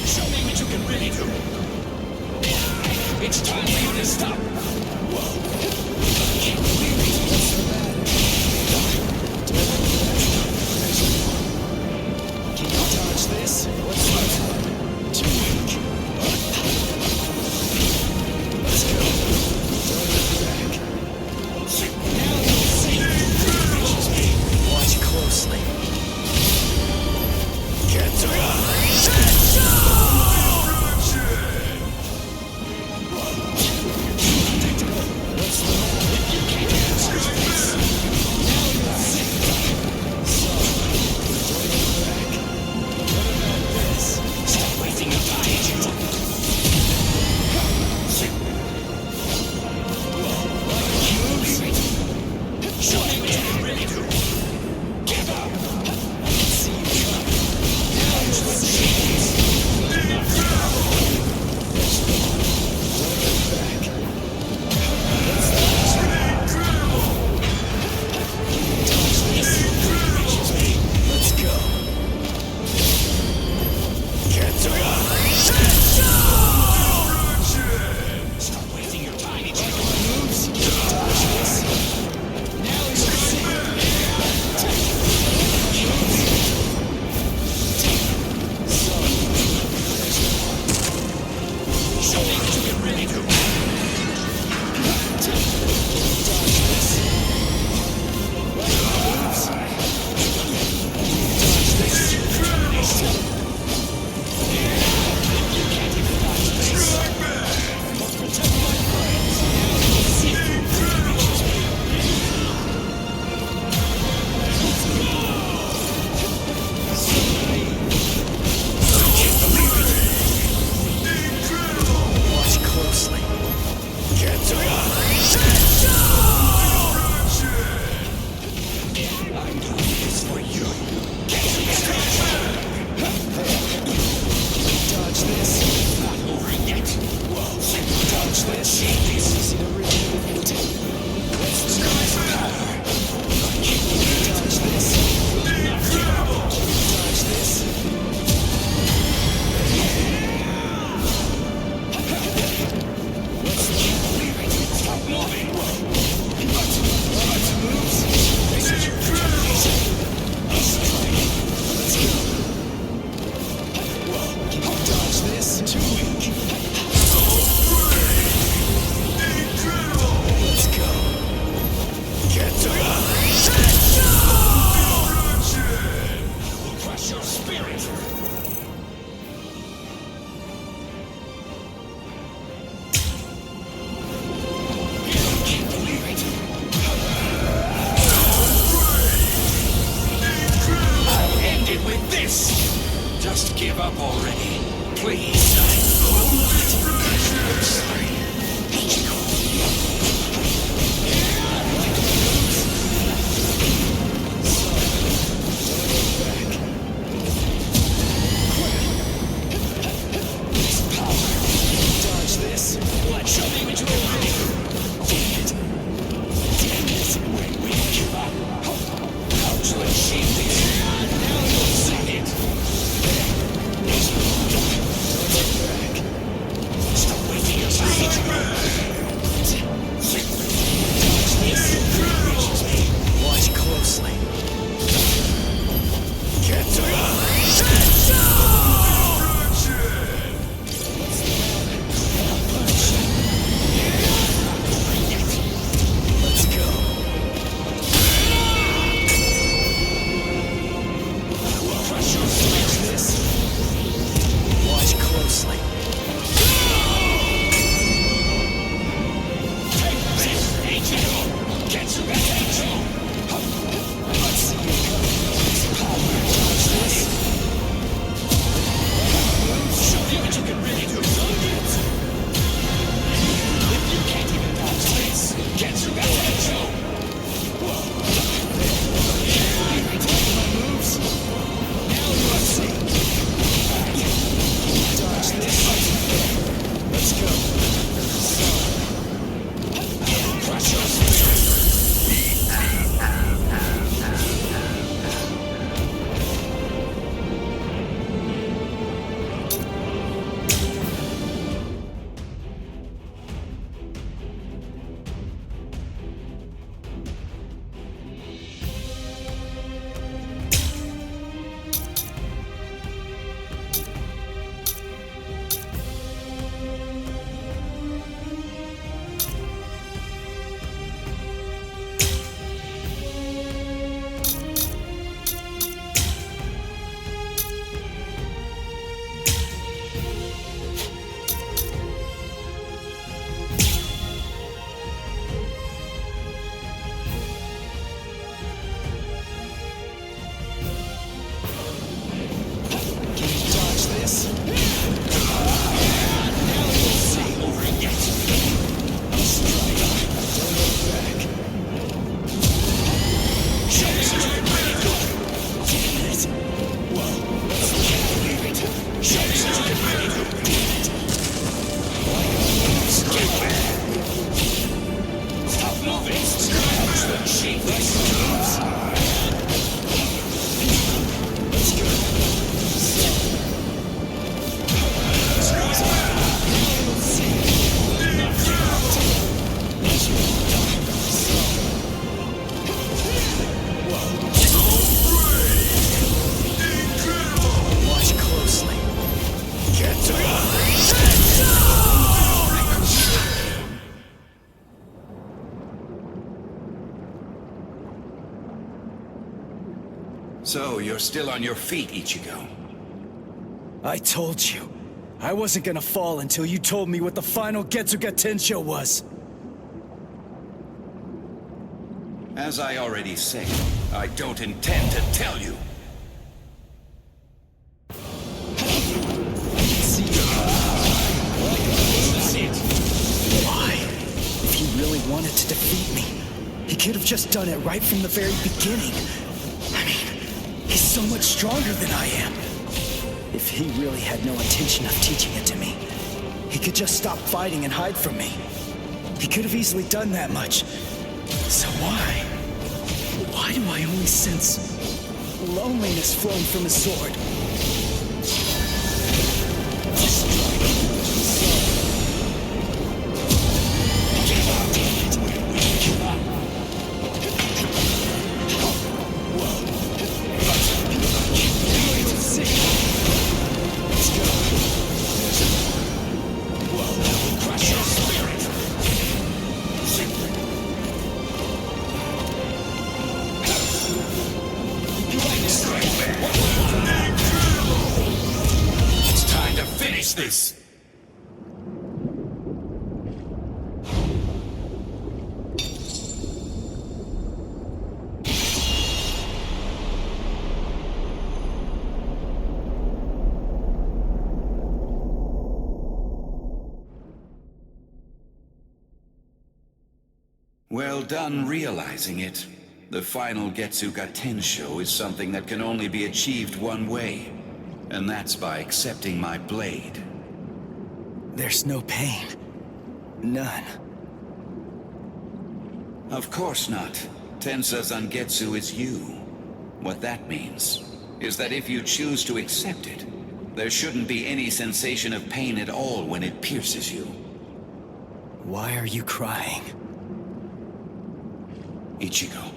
Show me what you can really do. It's time for you to stop. Whoa. Can't believe it. Can you dodge this? What's that? Too weak. Let's go. Don't look back. Now you'll see. Watch closely. Get to Watch closely. Take this, Ichigo! Get to that angel! Let's see you come. Watch this. Show you what you can really do, soldiers! If you can't even dodge this, get to that angel! You take my moves? Now let's see. Dodge this. Let's go. Crush your spirit! So, you're still on your feet, Ichigo. I told you. I wasn't gonna fall until you told me what the final Getsuga Tensho was. As I already said, I don't intend to tell you. Why? If he really wanted to defeat me, he could have just done it right from the very beginning. I mean, he's so much stronger than I am. If he really had no intention of teaching it to me, he could just stop fighting and hide from me. He could have easily done that much. So why? Why do I only sense loneliness flowing from his sword? It's time to finish this! Well done realizing it. The final Getsuga Tensho is something that can only be achieved one way, and that's by accepting my blade. There's no pain. None. Of course not. Tensa Zangetsu is you. What that means is that if you choose to accept it, there shouldn't be any sensation of pain at all when it pierces you. Why are you crying? Ichigo,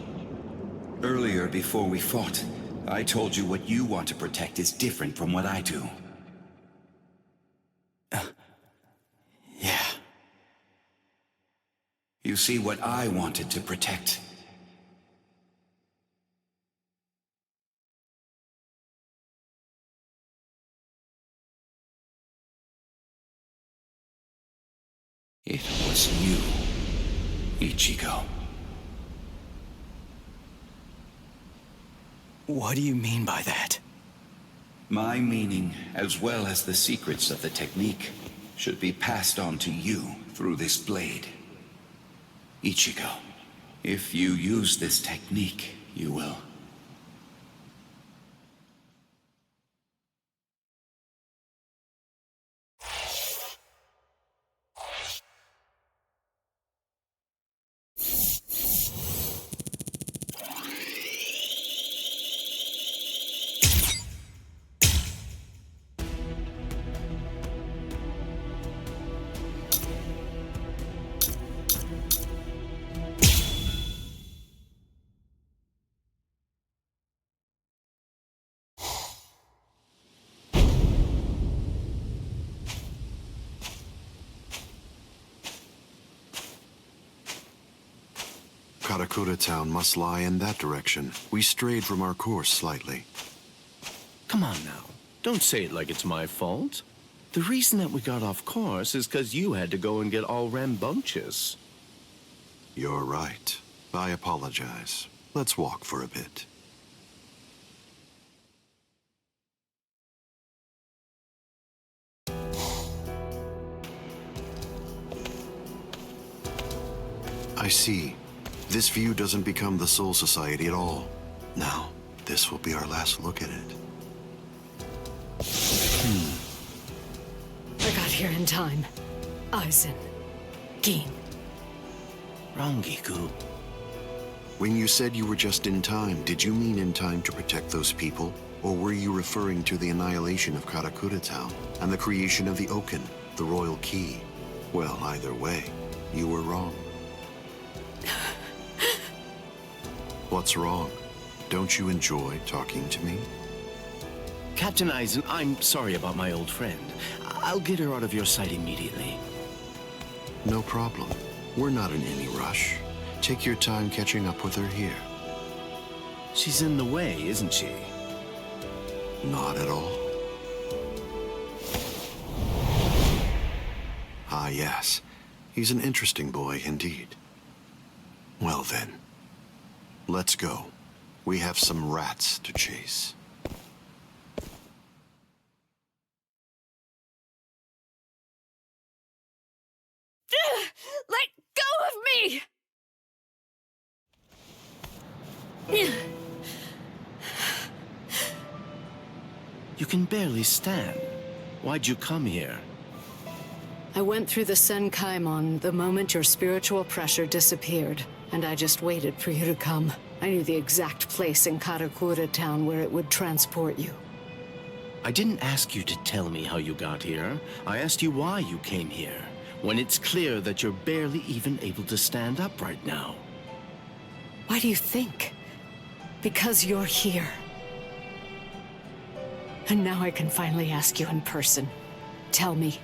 earlier before we fought, I told you what you want to protect is different from what I do. Yeah. You see, what I wanted to protect was you, Ichigo. What do you mean by that? My meaning, as well as the secrets of the technique, should be passed on to you through this blade. Ichigo, if you use this technique, you will. Karakura Town must lie in that direction. We strayed from our course slightly. Come on now. Don't say it like it's my fault. The reason that we got off course is because you had to go and get all rambunctious. You're right. I apologize. Let's walk for a bit. I see. This view doesn't become the Soul Society at all. Now, this will be our last look at it. I got here in time. Aizen. Gin. Rangiku. When you said you were just in time, did you mean in time to protect those people? Or were you referring to the annihilation of Karakura Town and the creation of the Oaken, the Royal Key? Well, either way, you were wrong. What's wrong? Don't you enjoy talking to me? Captain Aizen, I'm sorry about my old friend. I'll get her out of your sight immediately. No problem. We're not in any rush. Take your time catching up with her here. She's in the way, isn't she? Not at all. Ah, yes. He's an interesting boy indeed. Well then, let's go. We have some rats to chase. Let go of me! You can barely stand. Why'd you come here? I went through the Senkaimon the moment your spiritual pressure disappeared, and I just waited for you to come. I knew the exact place in Karakura Town where it would transport you. I didn't ask you to tell me how you got here. I asked you why you came here, when it's clear that you're barely even able to stand up right now. Why do you think? Because you're here. And now I can finally ask you in person. Tell me,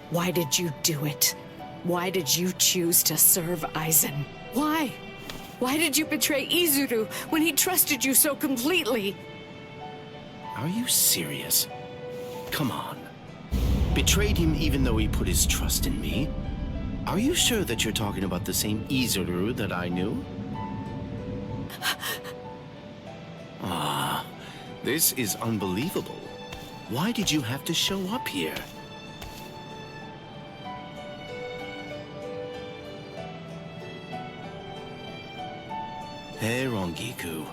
why did you do it? Why did you choose to serve Aizen? Why? Why did you betray Izuru when he trusted you so completely? Are you serious? Come on. Betrayed him even though he put his trust in me? Are you sure that you're talking about the same Izuru that I knew? Ah, this is unbelievable. Why did you have to show up here? Hey, Rangiku.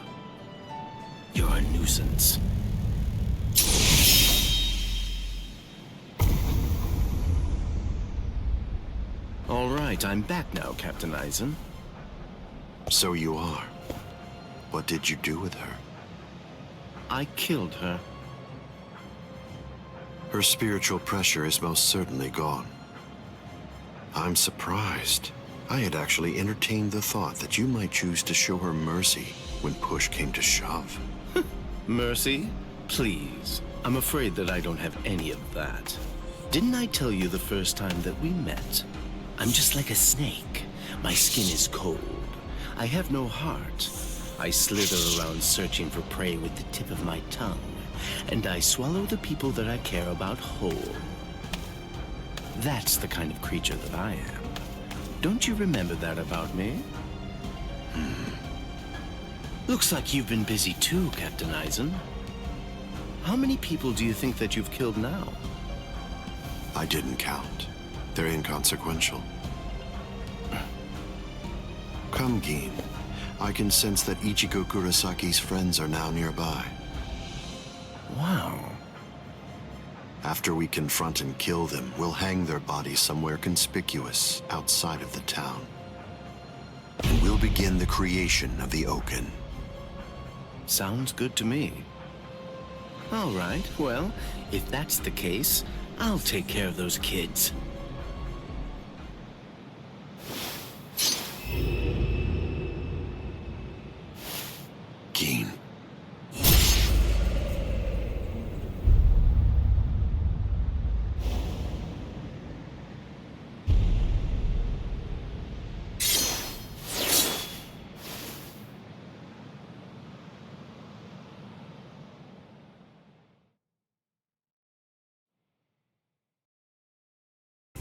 You're a nuisance. All right, I'm back now, Captain Aizen. So you are. What did you do with her? I killed her. Her spiritual pressure is most certainly gone. I'm surprised. I had actually entertained the thought that you might choose to show her mercy when push came to shove. Mercy? Please. I'm afraid that I don't have any of that. Didn't I tell you the first time that we met? I'm just like a snake. My skin is cold. I have no heart. I slither around searching for prey with the tip of my tongue, and I swallow the people that I care about whole. That's the kind of creature that I am. Don't you remember that about me? Looks like you've been busy too, Captain Aizen. How many people do you think that you've killed now? I didn't count. They're inconsequential. Come, Gin. I can sense that Ichigo Kurosaki's friends are now nearby. Wow. After we confront and kill them, we'll hang their bodies somewhere conspicuous outside of the town. And we'll begin the creation of the Oaken. Sounds good to me. All right, well, if that's the case, I'll take care of those kids. Gin.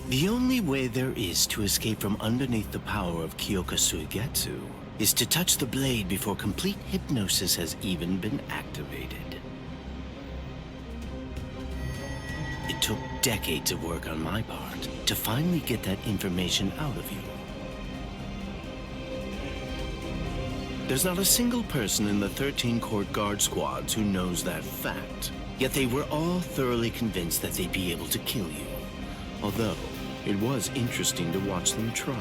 The only way there is to escape from underneath the power of Kyoka Suigetsu is to touch the blade before complete hypnosis has even been activated. It took decades of work on my part to finally get that information out of you. There's not a single person in the 13 Court Guard squads who knows that fact, yet they were all thoroughly convinced that they'd be able to kill you. Although, it was interesting to watch them try.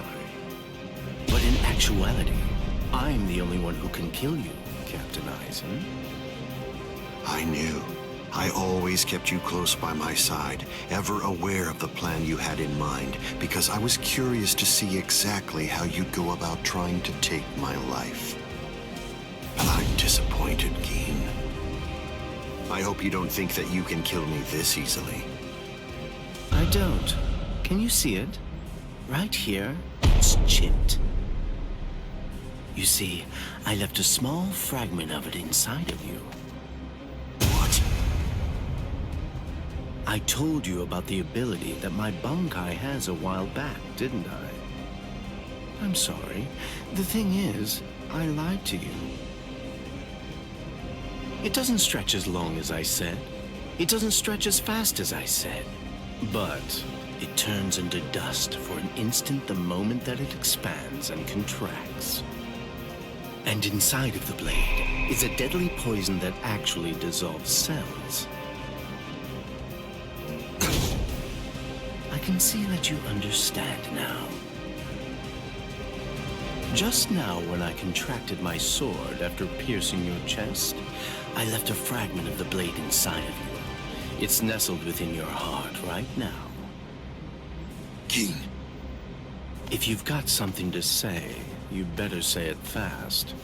But in actuality, I'm the only one who can kill you, Captain Aizen. I knew. I always kept you close by my side, ever aware of the plan you had in mind, because I was curious to see exactly how you'd go about trying to take my life. But I'm disappointed, Gin. I hope you don't think that you can kill me this easily. I don't. Can you see it? Right here, it's chipped. You see, I left a small fragment of it inside of you. What? I told you about the ability that my Bankai has a while back, didn't I? I'm sorry. The thing is, I lied to you. It doesn't stretch as long as I said. It doesn't stretch as fast as I said. But it turns into dust for an instant the moment that it expands and contracts. And inside of the blade is a deadly poison that actually dissolves cells. I can see that you understand now. Just now, when I contracted my sword after piercing your chest, I left a fragment of the blade inside of you. It's nestled within your heart right now. Gin. If you've got something to say, you better say it fast.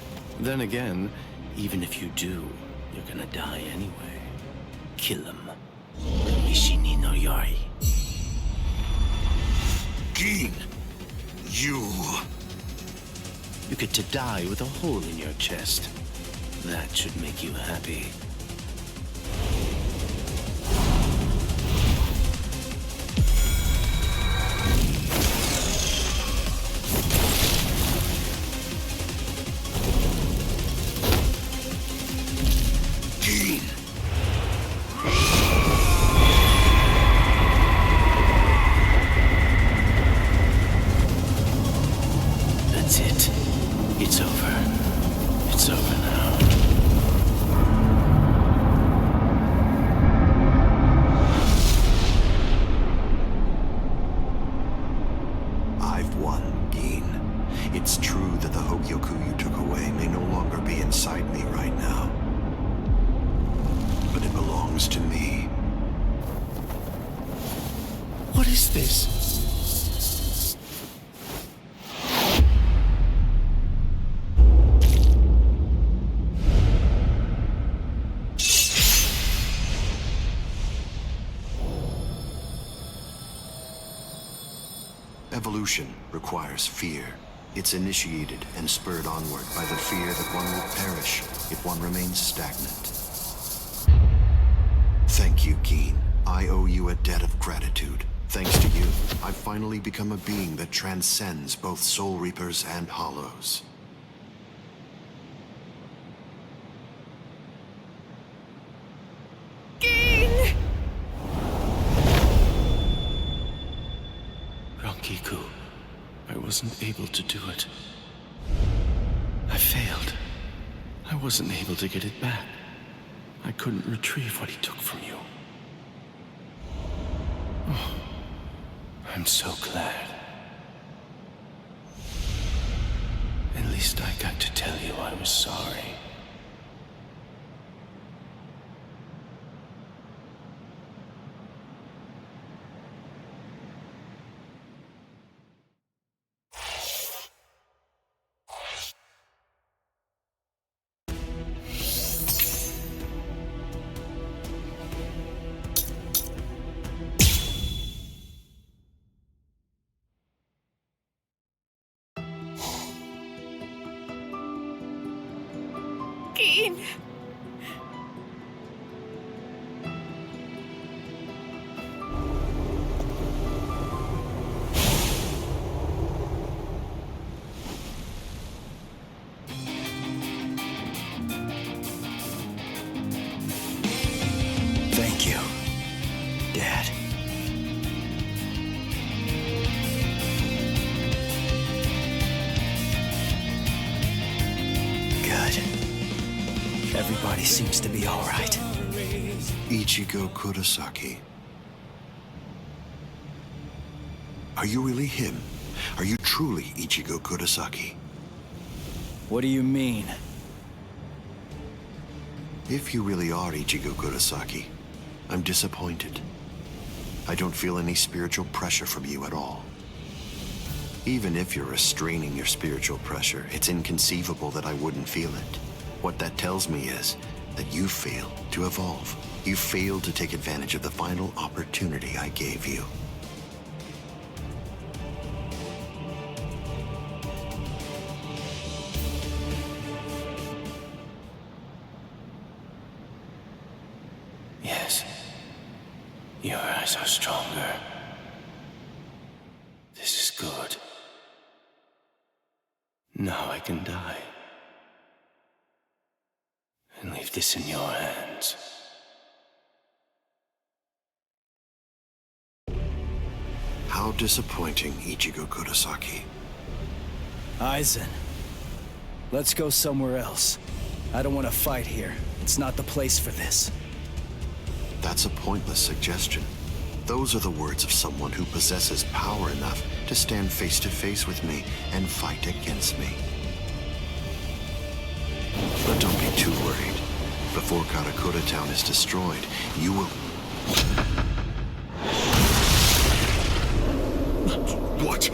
Then again, even if you do, you're gonna die anyway. Kill him. Mishini no Yori. Gin, you get to die with a hole in your chest. That should make you happy. That's it. It's over. It's over now. I've won, Gin. It's true that the Hogyoku you took away may no longer be inside me right now. But it belongs to me. What is this? Evolution requires fear. It's initiated and spurred onward by the fear that one will perish if one remains stagnant. Thank you, Gin. I owe you a debt of gratitude Thanks to you, I've finally become a being that transcends both Soul Reapers and Hollows. Rangiku, I wasn't able to do it. I failed. I wasn't able to get it back. I couldn't retrieve what he took from you. Oh, I'm so glad. At least I got to tell you I was sorry. Thank you, Dad. Good. Everybody seems to be all right. Ichigo Kurosaki. Are you really him? Are you truly Ichigo Kurosaki? What do you mean? If you really are Ichigo Kurosaki, I'm disappointed. I don't feel any spiritual pressure from you at all. Even if you're restraining your spiritual pressure, it's inconceivable that I wouldn't feel it. What that tells me is that you failed to evolve. You failed to take advantage of the final opportunity I gave you. Yes. Your eyes are stronger. This is good. Now I can die. And leave this in your hands. How disappointing, Ichigo Kurosaki. Aizen, let's go somewhere else. I don't want to fight here. It's not the place for this. That's a pointless suggestion. Those are the words of someone who possesses power enough to stand face to face with me and fight against me. But don't be too worried. Before Karakura Town is destroyed, you will... What?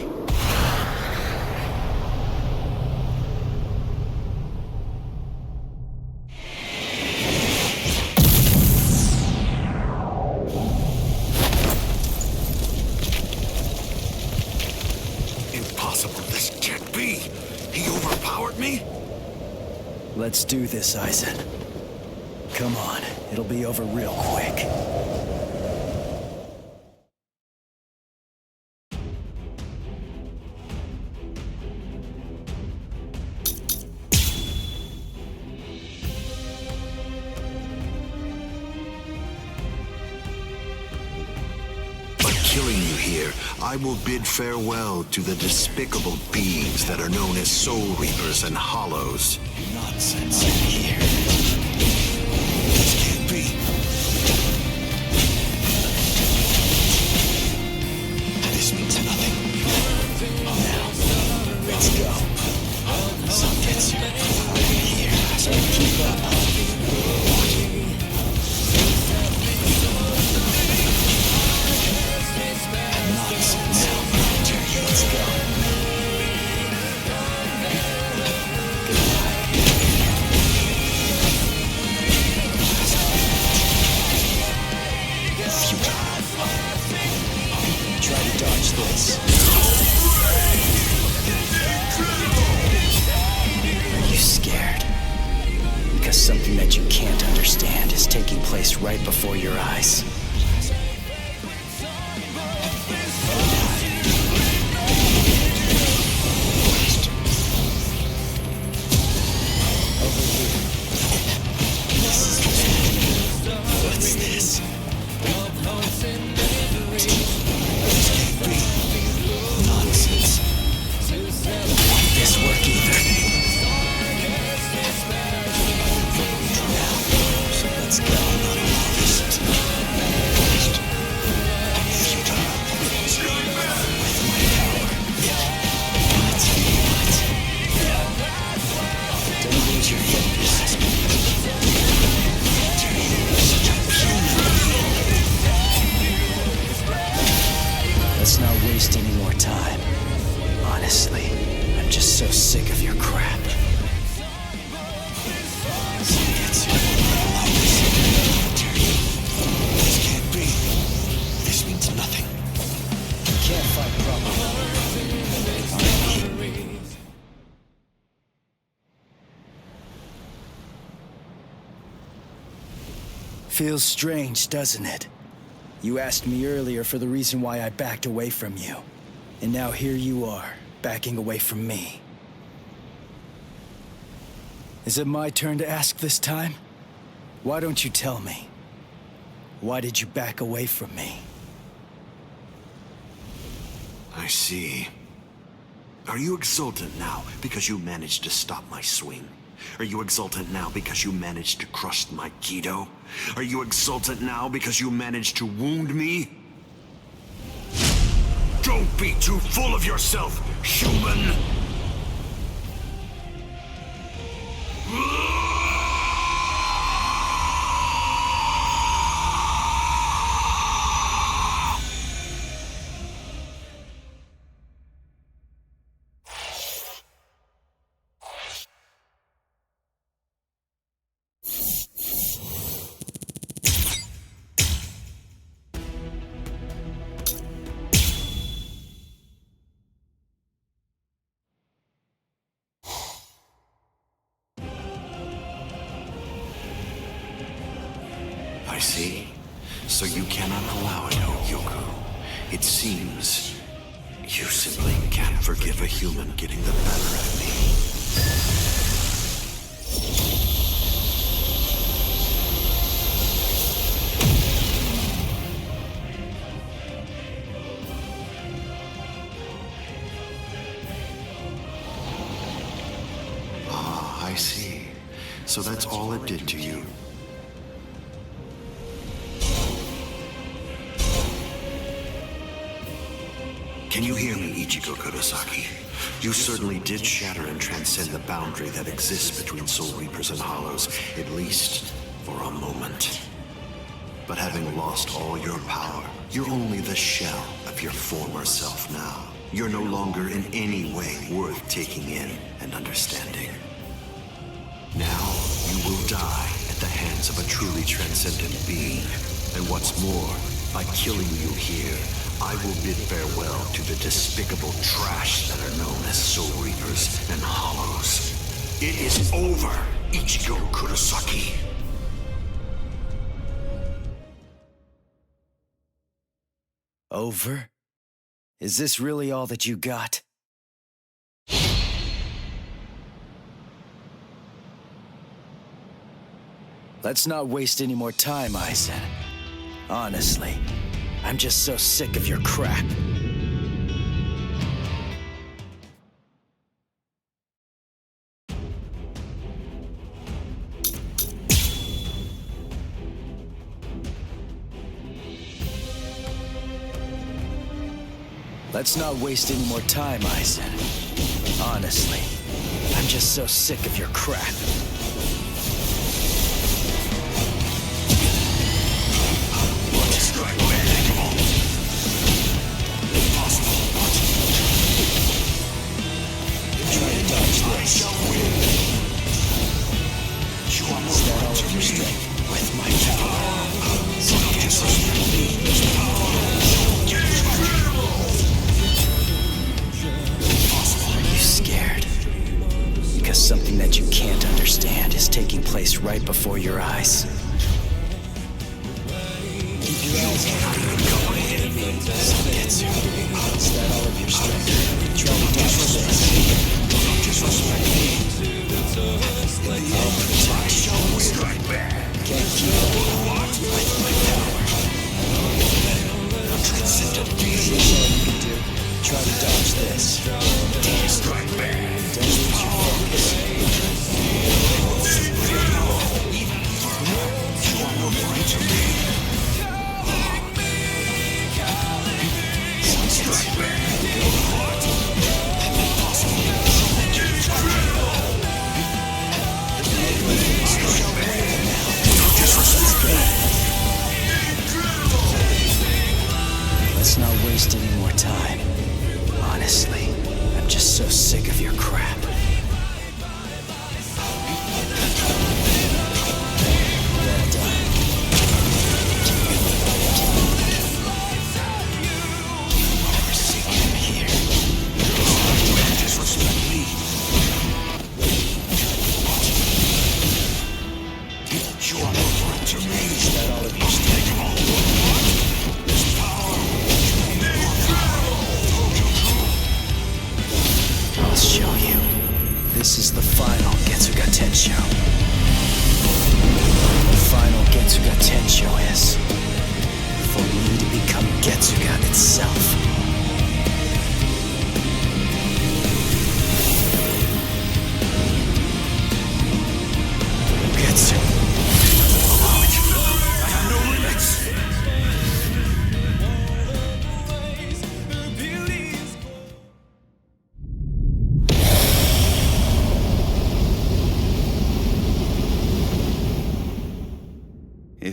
Impossible, this can't be. He overpowered me? Let's do this, Aizen. Come on, it'll be over real quick. By killing you here, I will bid farewell to the despicable beings that are known as Soul Reapers and Hollows. Nonsense in here. This can't be. This means nothing. Now, let's go. Sun gets here, so keep up. Nonsense. Let's go. Try to dodge this. Are you scared? Because something that you can't understand is taking place right before your eyes. Feels strange, doesn't it? You asked me earlier for the reason why I backed away from you. And now here you are, backing away from me. Is it my turn to ask this time? Why don't you tell me? Why did you back away from me? I see. Are you exultant now because you managed to stop my swing? Are you exultant now because you managed to crush my Kido? Are you exultant now because you managed to wound me? Don't be too full of yourself, human! I see. So you cannot allow it, Hyogyoku. It seems you simply can't forgive a human getting the better of me. Ah, I see. So that's all it did to you. Can you hear me, Ichigo Kurosaki? You certainly did shatter and transcend the boundary that exists between Soul Reapers and Hollows, at least for a moment. But having lost all your power, you're only the shell of your former self now. You're no longer in any way worth taking in and understanding. Now, you will die at the hands of a truly transcendent being. And what's more, by killing you here, I will bid farewell to the despicable trash that are known as Soul Reapers and Hollows. It is over, Ichigo Kurosaki. Over? Is this really all that you got? Let's not waste any more time, Aizen. Honestly, I'm just so sick of your crap. Let's not waste any more time, Aizen. Honestly, I'm just so sick of your crap. Something that you can't understand is taking place right before your eyes. Keep your eyes on Getsu. Is that all of your strength? Try to dodge this. I'll protect you. Can't keep up with my power. This is all you can do. Try to dodge this. Don't lose your focus. Let's not waste any more time. Honestly, I'm just so sick of your crap. Well done. You'll never see him here. Disrespect me. You're no threat to me. Is that all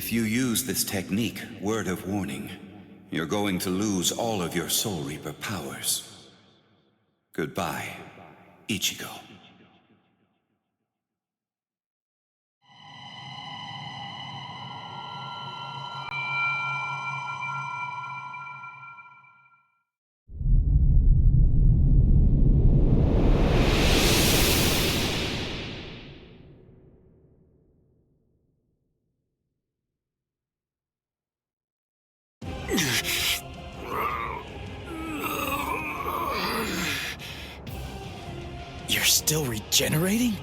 If you use this technique, word of warning, you're going to lose all of your Soul Reaper powers. Goodbye, Ichigo. You're still regenerating?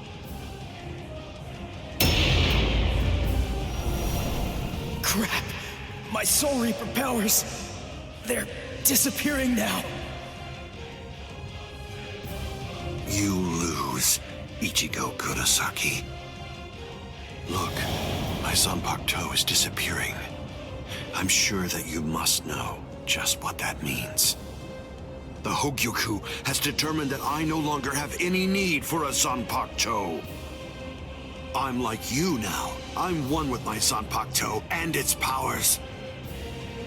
Crap! My Soul Reaper powers! They're disappearing now! You lose, Ichigo Kurosaki. Look, my Zanpakuto is disappearing. I'm sure that you must know just what that means. The Hogyoku has determined that I no longer have any need for a Zanpakuto. I'm like you now. I'm one with my Zanpakuto and its powers.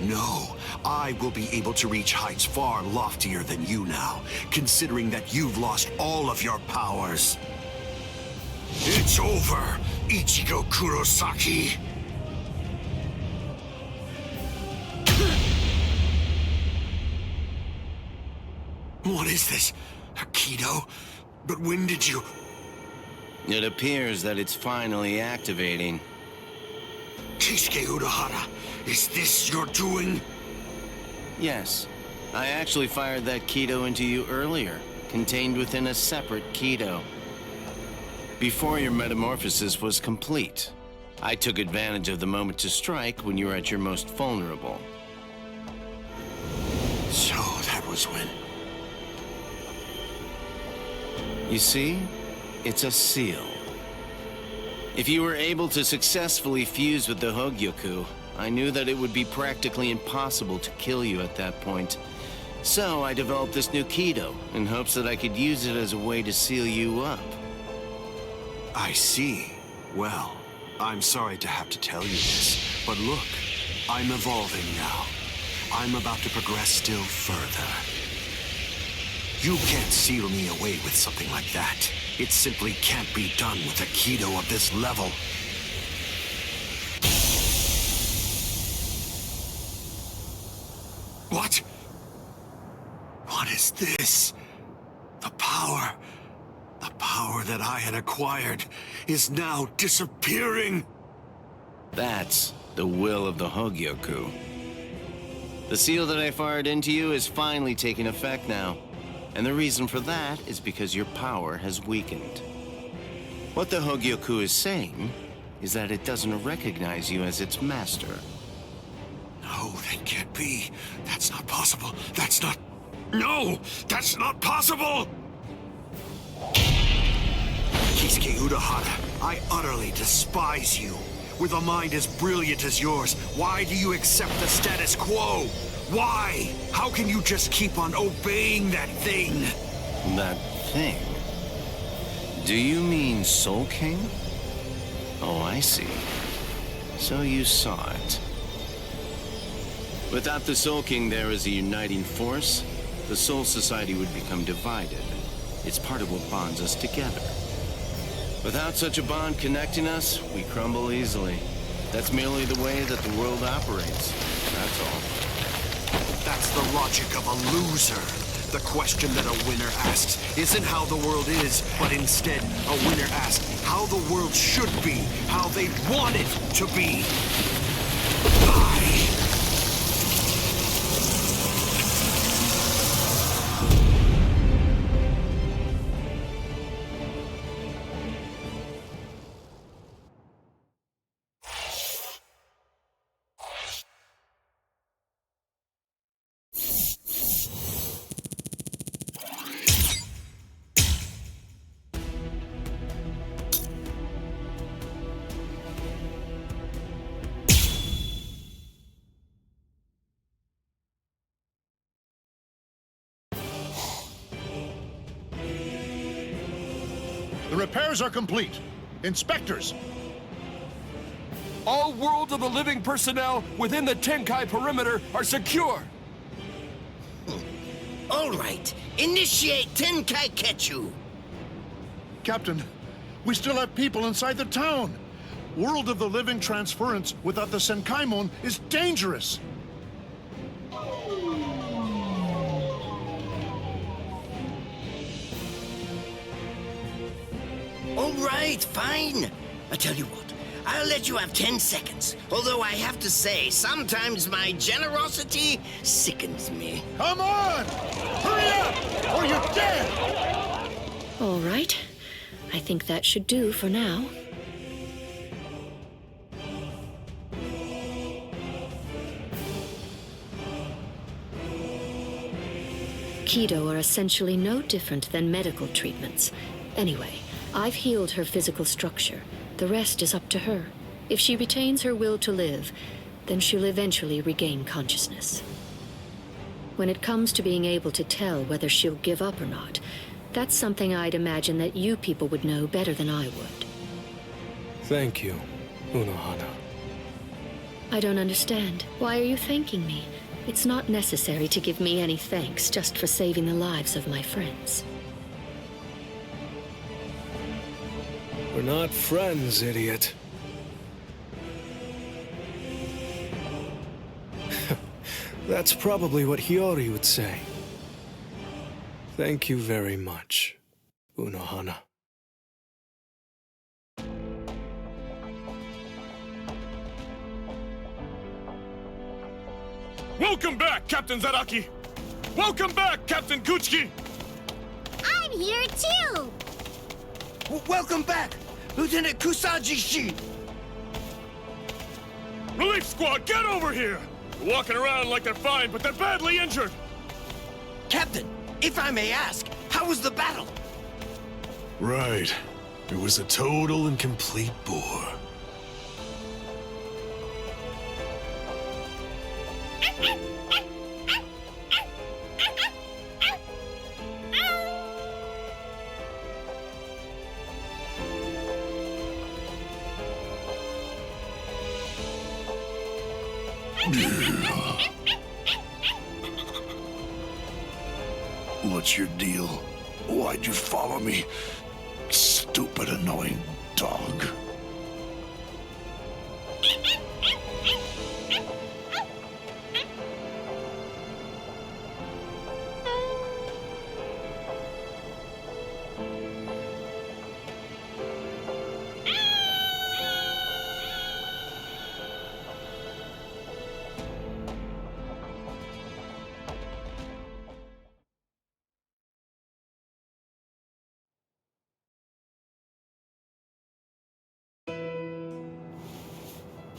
No, I will be able to reach heights far loftier than you now, considering that you've lost all of your powers. It's over, Ichigo Kurosaki. What is this? Aikido? But when did you... It appears that it's finally activating. Keisuke Urahara, is this your doing? Yes. I actually fired that Kido into you earlier, contained within a separate Kido. Before your metamorphosis was complete, I took advantage of the moment to strike when you were at your most vulnerable. So that was when... You see? It's a seal. If you were able to successfully fuse with the Hogyoku, I knew that it would be practically impossible to kill you at that point. So I developed this new Kido in hopes that I could use it as a way to seal you up. I see. Well, I'm sorry to have to tell you this, but look, I'm evolving now. I'm about to progress still further. You can't seal me away with something like that. It simply can't be done with a Kido of this level. What? What is this? The power that I had acquired is now disappearing. That's the will of the Hogyoku. The seal that I fired into you is finally taking effect now. And the reason for that is because your power has weakened. What the Hogyoku is saying is that it doesn't recognize you as its master. No, that can't be. That's not possible. That's not... No! That's not possible! Keisuke Urahara, I utterly despise you. With a mind as brilliant as yours, why do you accept the status quo? Why? How can you just keep on obeying that thing? That thing? Do you mean Soul King? Oh, I see. So you saw it. Without the Soul King there as a uniting force, the Soul Society would become divided. It's part of what bonds us together. Without such a bond connecting us, we crumble easily. That's merely the way that the world operates. That's all. That's the logic of a loser. The question that a winner asks isn't how the world is, but instead, a winner asks how the world should be, how they want it to be. The repairs are complete. Inspectors! All World of the Living personnel within the Tenkai perimeter are secure. All right, initiate Tenkai Ketchu. Captain, we still have people inside the town. World of the Living transference without the Senkaimon is dangerous. All right, fine. I tell you what, I'll let you have 10 seconds. Although I have to say, sometimes my generosity sickens me. Come on! Hurry up, or you're dead! All right. I think that should do for now. Kido are essentially no different than medical treatments. Anyway, I've healed her physical structure. The rest is up to her. If she retains her will to live, then she'll eventually regain consciousness. When it comes to being able to tell whether she'll give up or not, that's something I'd imagine that you people would know better than I would. Thank you, Unohana. I don't understand. Why are you thanking me? It's not necessary to give me any thanks just for saving the lives of my friends. We're not friends, idiot. That's probably what Hiyori would say. Thank you very much, Unohana. Welcome back, Captain Zaraki! Welcome back, Captain Kuchiki! I'm here too! Welcome back, Lieutenant Kusaji-shi! Relief squad, get over here! They're walking around like they're fine, but they're badly injured! Captain, if I may ask, how was the battle? Right. It was a total and complete bore. What's your deal? Why'd you follow me? Stupid, annoying dog.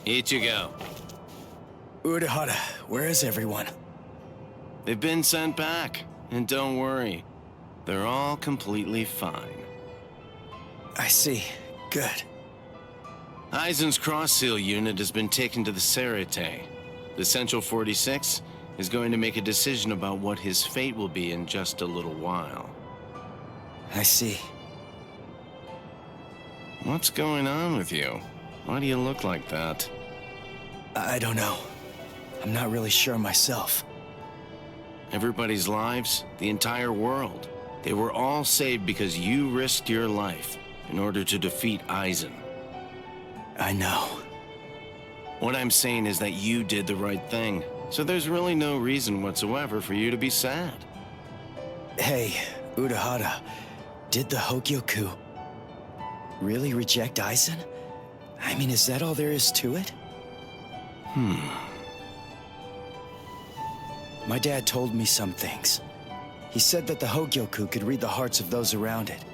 Ichigo. Urahara, where is everyone? They've been sent back. And don't worry, they're all completely fine. I see. Good. Aizen's cross-seal unit has been taken to the Serite. The Central 46 is going to make a decision about what his fate will be in just a little while. I see. What's going on with you? Why do you look like that? I don't know. I'm not really sure myself. Everybody's lives, the entire world, they were all saved because you risked your life in order to defeat Aizen. I know. What I'm saying is that you did the right thing, so there's really no reason whatsoever for you to be sad. Hey, Urahara, did the Hyogyoku really reject Aizen? I mean, is that all there is to it? My dad told me some things. He said that the Hyogyoku could read the hearts of those around it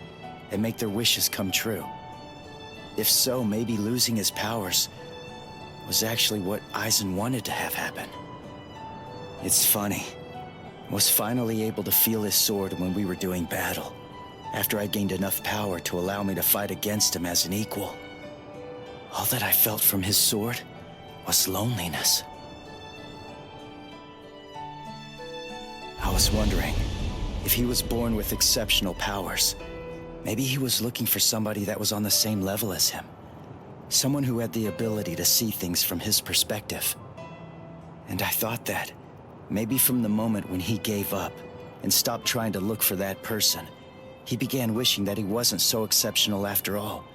and make their wishes come true. If so, maybe losing his powers was actually what Aizen wanted to have happen. It's funny. I was finally able to feel his sword when we were doing battle, after I gained enough power to allow me to fight against him as an equal. All that I felt from his sword was loneliness. I was wondering if he was born with exceptional powers. Maybe he was looking for somebody that was on the same level as him. Someone who had the ability to see things from his perspective. And I thought that, maybe from the moment when he gave up and stopped trying to look for that person, he began wishing that he wasn't so exceptional after all,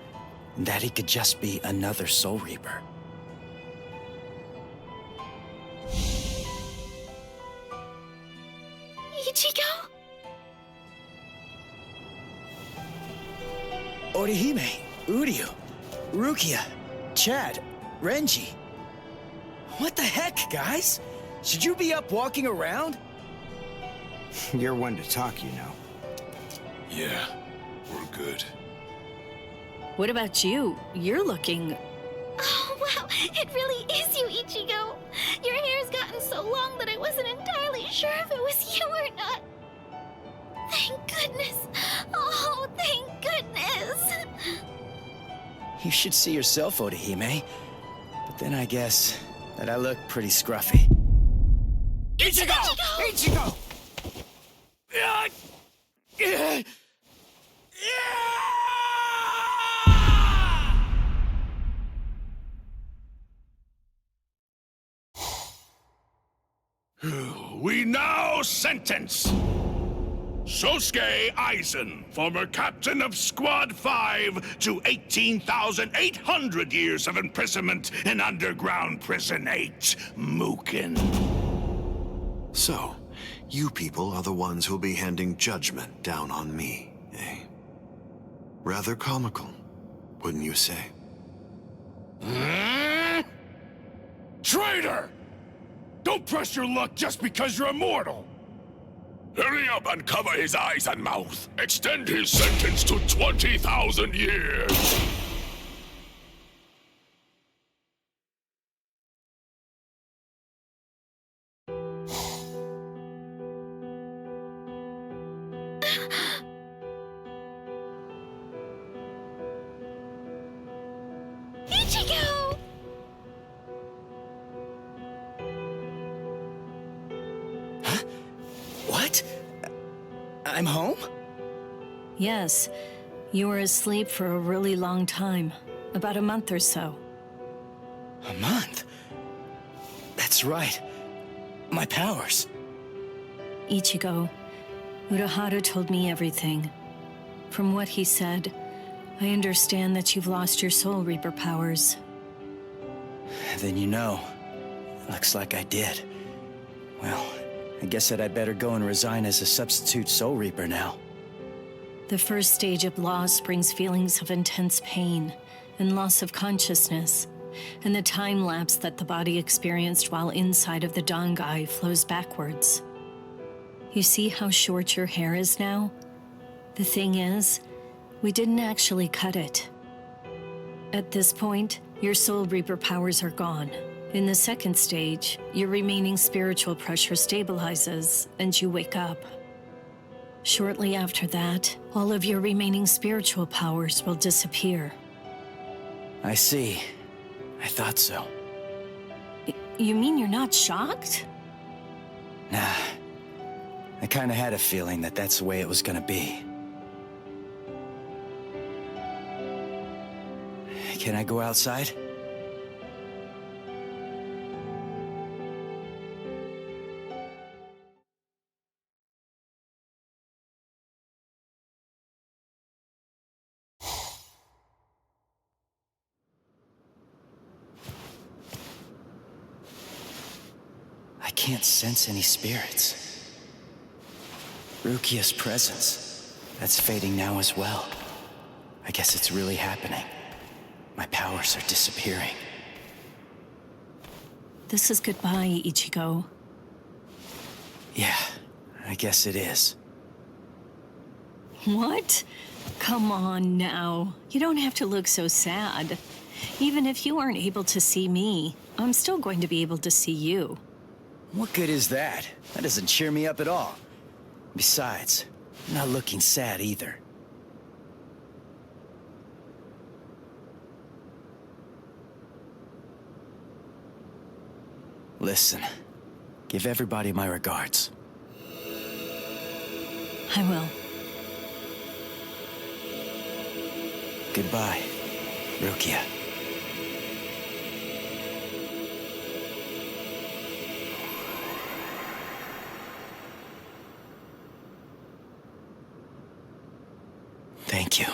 and that he could just be another Soul Reaper. Ichigo? Orihime, Uryu, Rukia, Chad, Renji. What the heck, guys? Should you be up walking around? You're one to talk, you know. Yeah, we're good. What about you? You're looking... Oh, wow, it really is you, Ichigo. Your hair's gotten so long that I wasn't entirely sure if it was you or not. Thank goodness. Oh, thank goodness. You should see yourself, Orihime. But then I guess that I look pretty scruffy. Ichigo! Ichigo! We now sentence Sosuke Aizen, former captain of Squad 5, to 18,800 years of imprisonment in underground prison 8, Mukin. So, you people are the ones who'll be handing judgment down on me, eh? Rather comical, wouldn't you say? Traitor! Don't press your luck just because you're immortal! Hurry up and cover his eyes and mouth. Extend his sentence to 20,000 years. Ichigo! What? I'm home? Yes. You were asleep for a really long time. About a month or so. A month? That's right. My powers. Ichigo, Urahara told me everything. From what he said, I understand that you've lost your Soul Reaper powers. Then you know. Looks like I did. Well, I guess that I'd better go and resign as a substitute Soul Reaper now. The first stage of loss brings feelings of intense pain and loss of consciousness, and the time lapse that the body experienced while inside of the Dangai flows backwards. You see how short your hair is now? The thing is, we didn't actually cut it. At this point, your Soul Reaper powers are gone. In the second stage, your remaining spiritual pressure stabilizes and you wake up. Shortly after that, all of your remaining spiritual powers will disappear. I see. I thought so. You mean you're not shocked? Nah. I kinda had a feeling that that's the way it was gonna be. Can I go outside? I can't sense any spirits. Rukia's presence, that's fading now as well. I guess it's really happening. My powers are disappearing. This is goodbye, Ichigo. Yeah, I guess it is. What? Come on now. You don't have to look so sad. Even if you aren't able to see me, I'm still going to be able to see you. What good is that? That doesn't cheer me up at all. Besides, I'm not looking sad either. Listen, give everybody my regards. I will. Goodbye, Rukia. Thank you.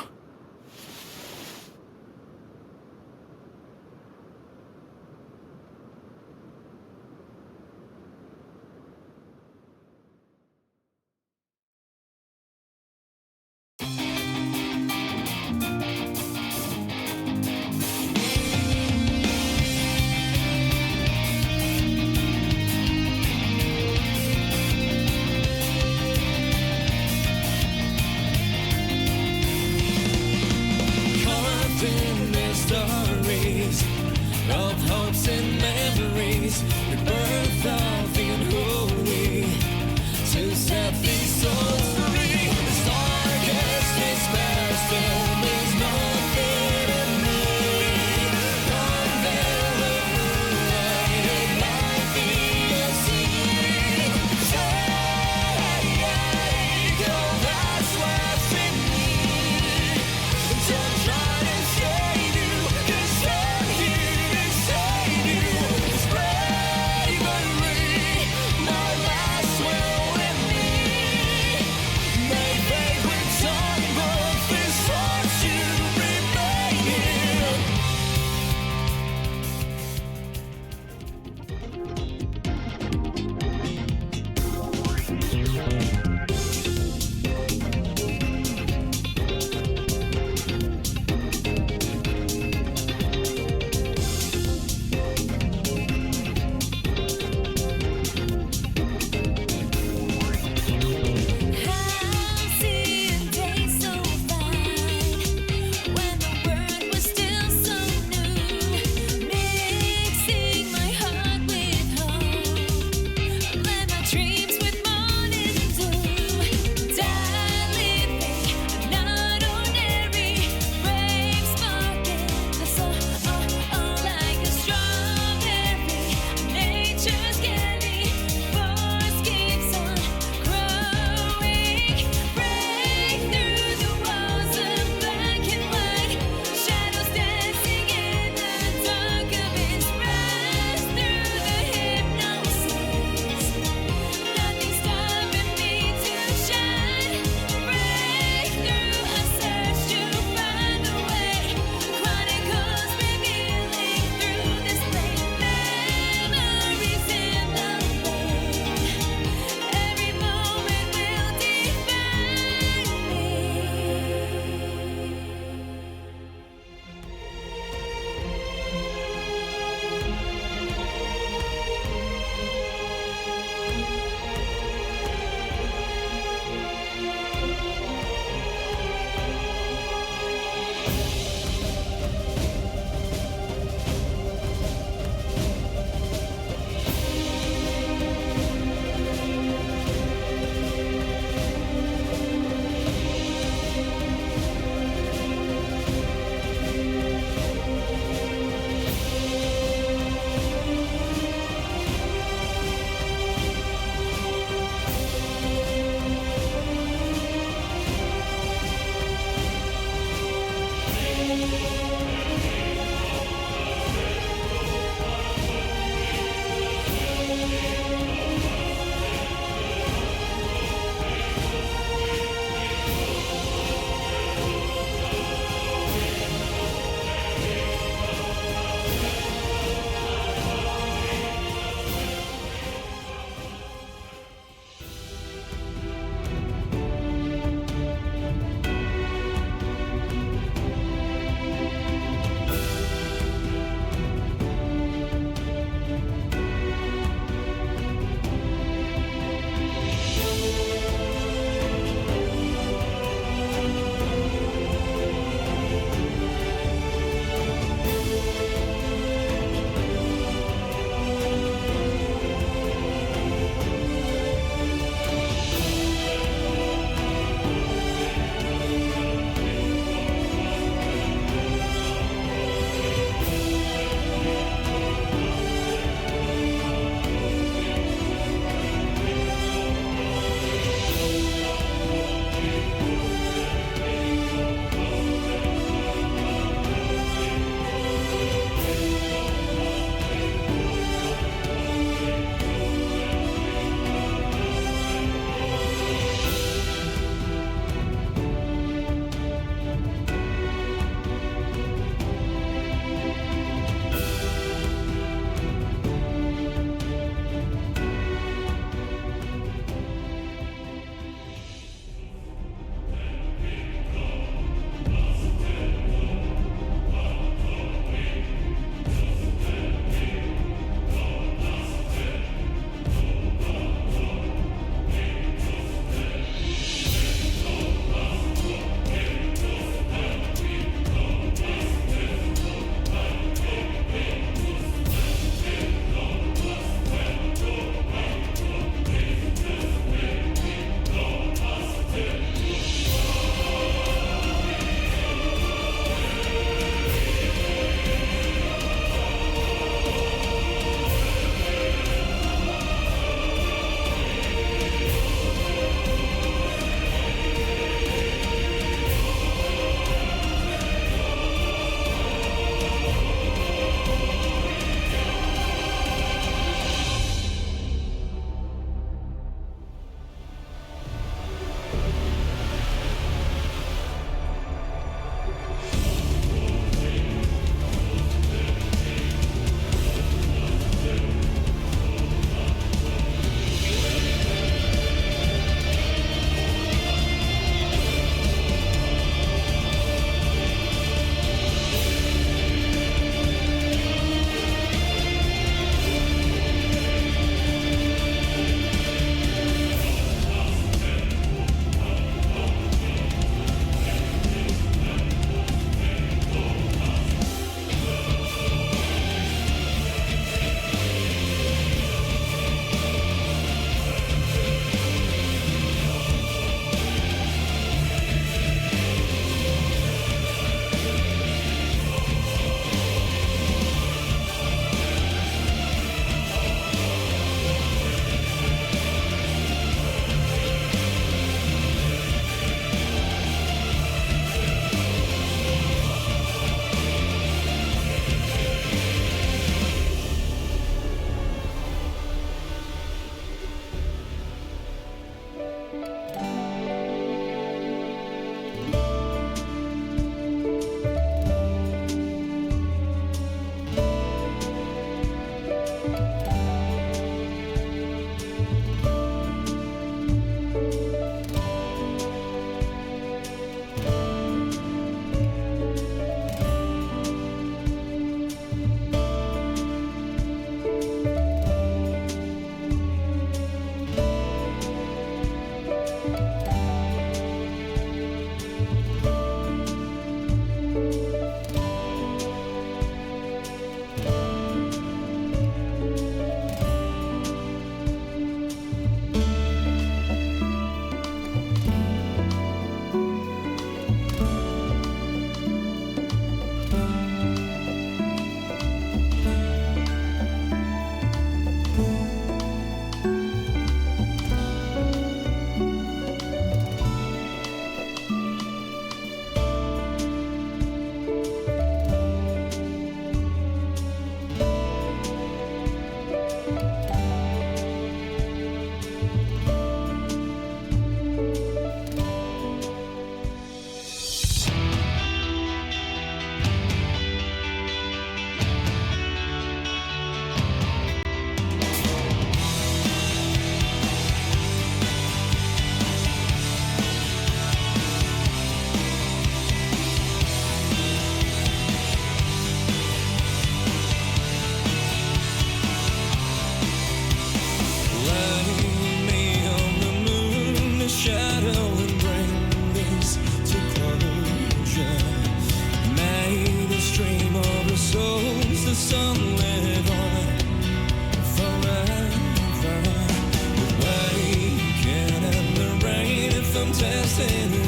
center.